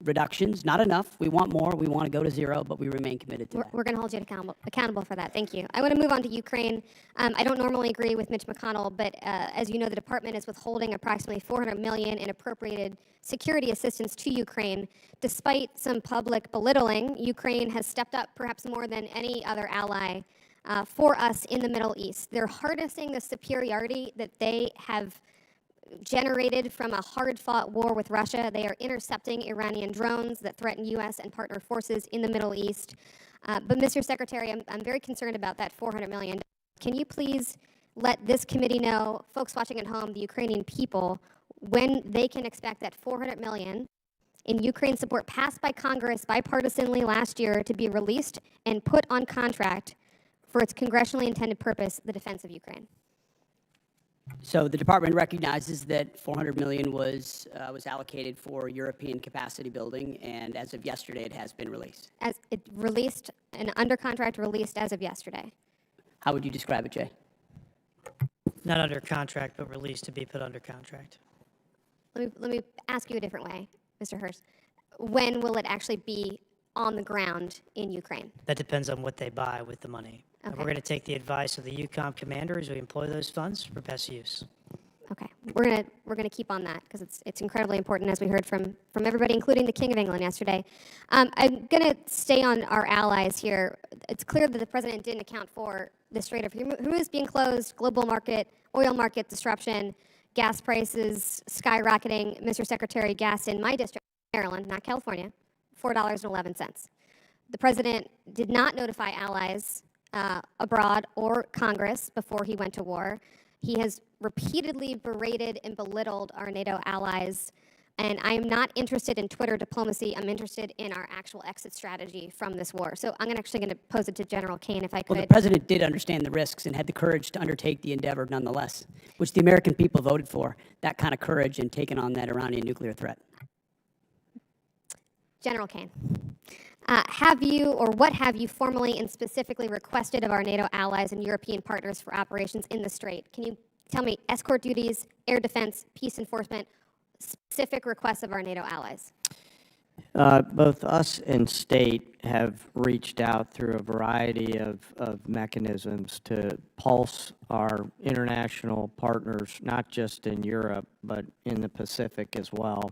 reductions, not enough. We want more. We want to go to zero, but we remain committed to that. We're going to hold you accountable for that. Thank you. I want to move on to Ukraine. I don't normally agree with Mitch McConnell, but as you know, the department is withholding approximately $400 million in appropriated security assistance to Ukraine. Despite some public belittling, Ukraine has stepped up perhaps more than any other ally for us in the Middle East. They're harnessing the superiority that they have generated from a hard-fought war with Russia. They are intercepting Iranian drones that threaten U.S. and partner forces in the Middle East. But Mr. Secretary, I'm very concerned about that $400 million. Can you please let this committee know, folks watching at home, the Ukrainian people, when they can expect that $400 million in Ukraine support passed by Congress bipartisanly last year to be released and put on contract for its congressionally intended purpose, the defense of Ukraine? So the department recognizes that $400 million was allocated for European capacity building, and as of yesterday, it has been released. As it released, an under contract released as of yesterday. How would you describe it, Jay? Not under contract, but released to be put under contract. Let me ask you a different way, Mr. Hurst. When will it actually be on the ground in Ukraine? That depends on what they buy with the money. Okay. We're going to take the advice of the EUCOM commander as we employ those funds for best use. Okay, we're gonna keep on that because it's incredibly important, as we heard from everybody, including the King of England yesterday. I'm gonna stay on our allies here. It's clear that the president didn't account for the Strait of Hormuz being closed, global market, oil market disruption, gas prices skyrocketing. Mr. Secretary, gas in my district, Maryland, not California, $4.11. The president did not notify allies abroad or Congress before he went to war. He has repeatedly berated and belittled our NATO allies, and I am not interested in Twitter diplomacy. I'm interested in our actual exit strategy from this war. So I'm actually going to pose it to General Caine, if I could. Well, the president did understand the risks and had the courage to undertake the endeavor nonetheless, which the American people voted for, that kind of courage in taking on that Iranian nuclear threat. General Caine, have you, or what have you formally and specifically requested of our NATO allies and European partners for operations in the Strait? Can you tell me escort duties, air defense, peace enforcement, specific requests of our NATO allies? Both us and state have reached out through a variety of mechanisms to pulse our international partners, not just in Europe, but in the Pacific as well,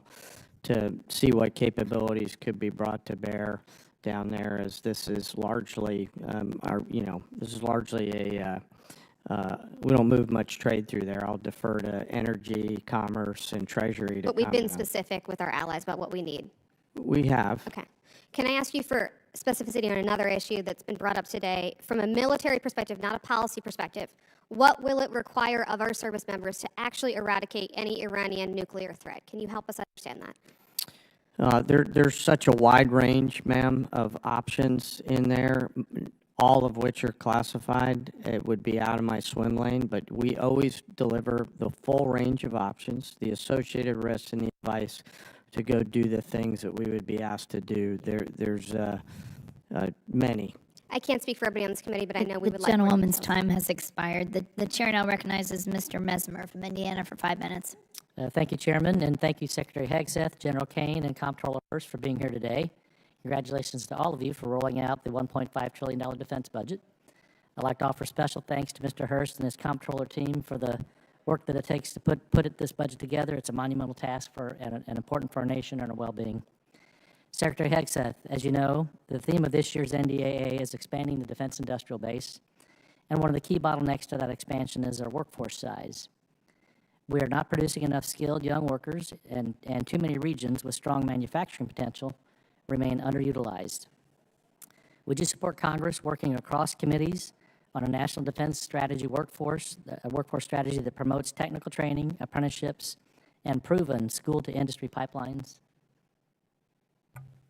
to see what capabilities could be brought to bear down there, as this is largely this is largely a we don't move much trade through there. I'll defer to energy, commerce, and treasury to But we've been comment on. specific with our allies about what we need. We have. Okay. Can I ask you for specificity on another issue that's been brought up today? From a military perspective, not a policy perspective, what will it require of our service members to actually eradicate any Iranian nuclear threat? Can you help us understand that? There's such a wide range, ma'am, of options in there, all of which are classified. It would be out of my swim lane, but we always deliver the full range of options, the associated risks, and the advice to go do the things that we would be asked to do. There's many. I can't speak for everybody on this committee, but I know we The would like more gentlewoman's details. time has expired. The chair now recognizes Mr. Mesmer from Indiana for 5 minutes. Thank you, Chairman, and thank you, Secretary Hegseth, General Caine, and Comptroller Hurst for being here today. Congratulations to all of you for rolling out the $1.5 trillion defense budget. I'd like to offer special thanks to Mr. Hurst and his Comptroller team for the work that it takes to put this budget together. It's a monumental task and important for our nation and our well-being. Secretary Hegseth, as you know, the theme of this year's NDAA is expanding the defense industrial base, and one of the key bottlenecks to that expansion is our workforce size. We are not producing enough skilled young workers, and too many regions with strong manufacturing potential remain underutilized. Would you support Congress working across committees on a national defense strategy workforce strategy that promotes technical training, apprenticeships, and proven school-to-industry pipelines?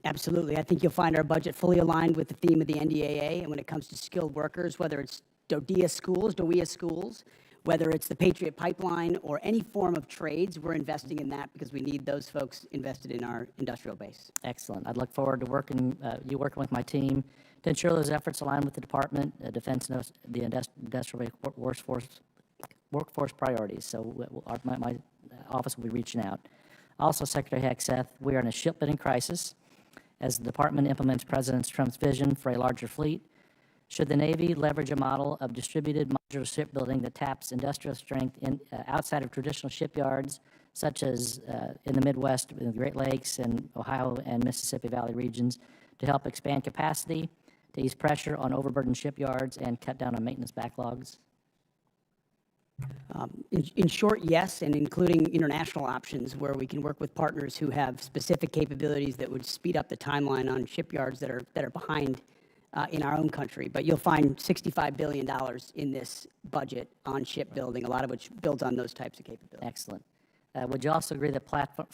Absolutely. I think you'll find our budget fully aligned with the theme of the NDAA. And when it comes to skilled workers, whether it's DOEA schools, whether it's the Patriot Pipeline or any form of trades, we're investing in that because we need those folks invested in our industrial base. Excellent. I'd look forward to working with my team to ensure those efforts align with the Department, Defense, and the industrial workforce priorities. So my office will be reaching out. Also, Secretary Hegseth, we are in a shipbuilding crisis as the Department implements President Trump's vision for a larger fleet. Should the Navy leverage a model of distributed modular shipbuilding that taps industrial strength outside of traditional shipyards, such as in the Midwest, in the Great Lakes, and Ohio and Mississippi Valley regions, to help expand capacity, to ease pressure on overburdened shipyards, and cut down on maintenance backlogs? In short, yes, and including international options where we can work with partners who have specific capabilities that would speed up the timeline on shipyards that are behind in our own country. But you'll find $65 billion in this budget on shipbuilding, a lot of which builds on those types of capabilities. Excellent. Would you also agree that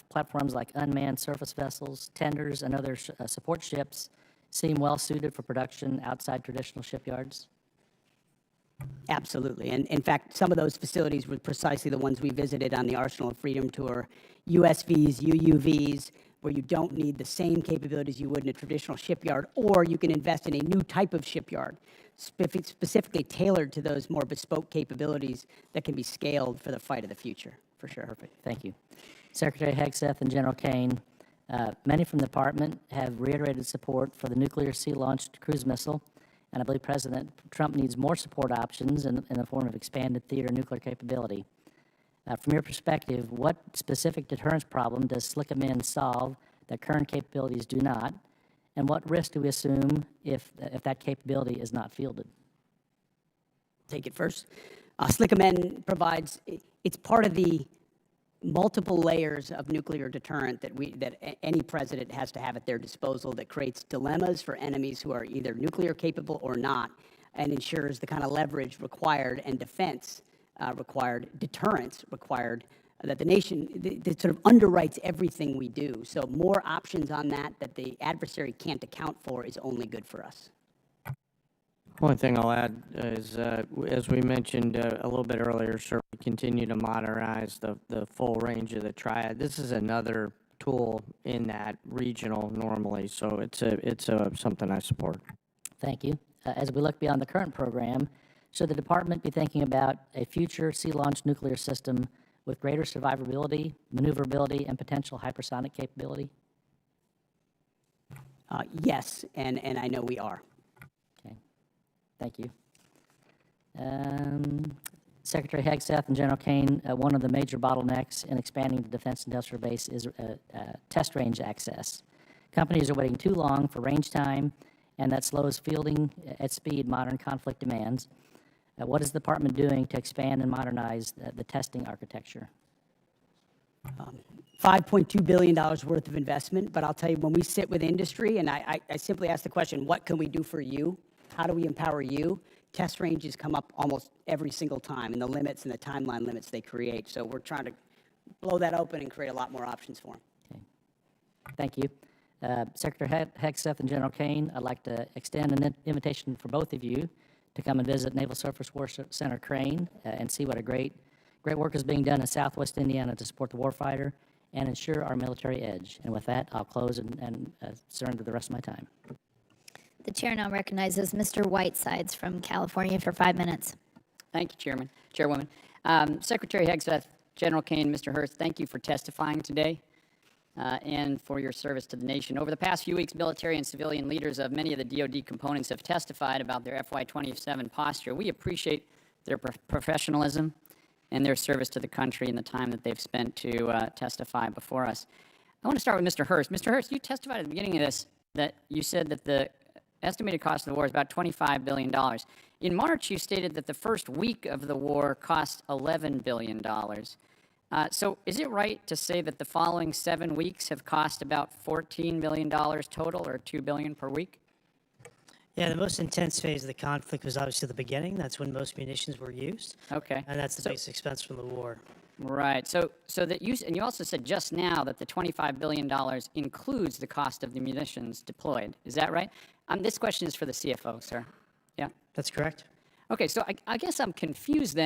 platforms like unmanned surface vessels, tenders, and other support ships seem well suited for production outside traditional shipyards? Absolutely. And in fact, some of those facilities were precisely the ones we visited on the Arsenal of Freedom tour, USVs, UUVs, where you don't need the same capabilities you would in a traditional shipyard, or you can invest in a new type of shipyard, specifically tailored to those more bespoke capabilities that can be scaled for the fight of the future, for sure. Perfect. Thank you. Secretary Hegseth and General Caine, many from the department have reiterated support for the nuclear sea-launched cruise missile, and I believe President Trump needs more support options in the form of expanded theater nuclear capability. From your perspective, what specific deterrence problem does SLCM solve that current capabilities do not, and what risk do we assume if that capability is not fielded? Take it first. SLCM provides, it's part of the multiple layers of nuclear deterrent that any president has to have at their disposal that creates dilemmas for enemies who are either nuclear capable or not, and ensures the kind of leverage required and defense required, deterrence required, that the nation that sort of underwrites everything we do. So more options on that the adversary can't account for is only good for us. One thing I'll add is, as we mentioned a little bit earlier, sir, we continue to modernize the full range of the triad. This is another tool in that regional normally, so it's something I support. Thank you. As we look beyond the current program, should the department be thinking about a future sea-launched nuclear system with greater survivability, maneuverability, and potential hypersonic capability? Yes, and I know we are. Thank you. Secretary Hegseth and General Caine, one of the major bottlenecks in expanding the defense industrial base is test range access. Companies are waiting too long for range time, and that slows fielding at speed modern conflict demands. What is the department doing to expand and modernize the testing architecture? $5.2 billion worth of investment, but I'll tell you, when we sit with industry, and I simply ask the question, what can we do for you? How do we empower you? Test ranges come up almost every single time, and the limits and the timeline limits they create. So we're trying to blow that open and create a lot more options for them. Okay. Thank you. Secretary Hegseth and General Caine, I'd like to extend an invitation for both of you to come and visit Naval Surface Warfare Center Crane and see what a great work is being done in Southwest Indiana to support the warfighter and ensure our military edge. And with that, I'll close and surrender the rest of my time. The chair now recognizes Mr. Whitesides from California for 5 minutes. Thank you, Chairwoman. Secretary Hegseth, General Caine, Mr. Hurst, thank you for testifying today and for your service to the nation. Over the past few weeks, military and civilian leaders of many of the DoD components have testified about their FY27 posture. We appreciate their professionalism and their service to the country and the time that they've spent to testify before us. I want to start with Mr. Hurst. Mr. Hurst, you testified at the beginning of this that you said that the estimated cost of the war is about $25 billion. In March, you stated that the first week of the war cost $11 billion. So is it right to say that the following 7 weeks have cost about $14 billion total, or $2 billion per week? Yeah, the most intense phase of the conflict was obviously the beginning. That's when most munitions were used. Okay. And that's the base expense from the war. Right. So that you also said just now that the $25 billion includes the cost of the munitions deployed. Is that right? This question is for the CFO, sir. Yeah. That's correct. Okay, so I guess I'm confused then.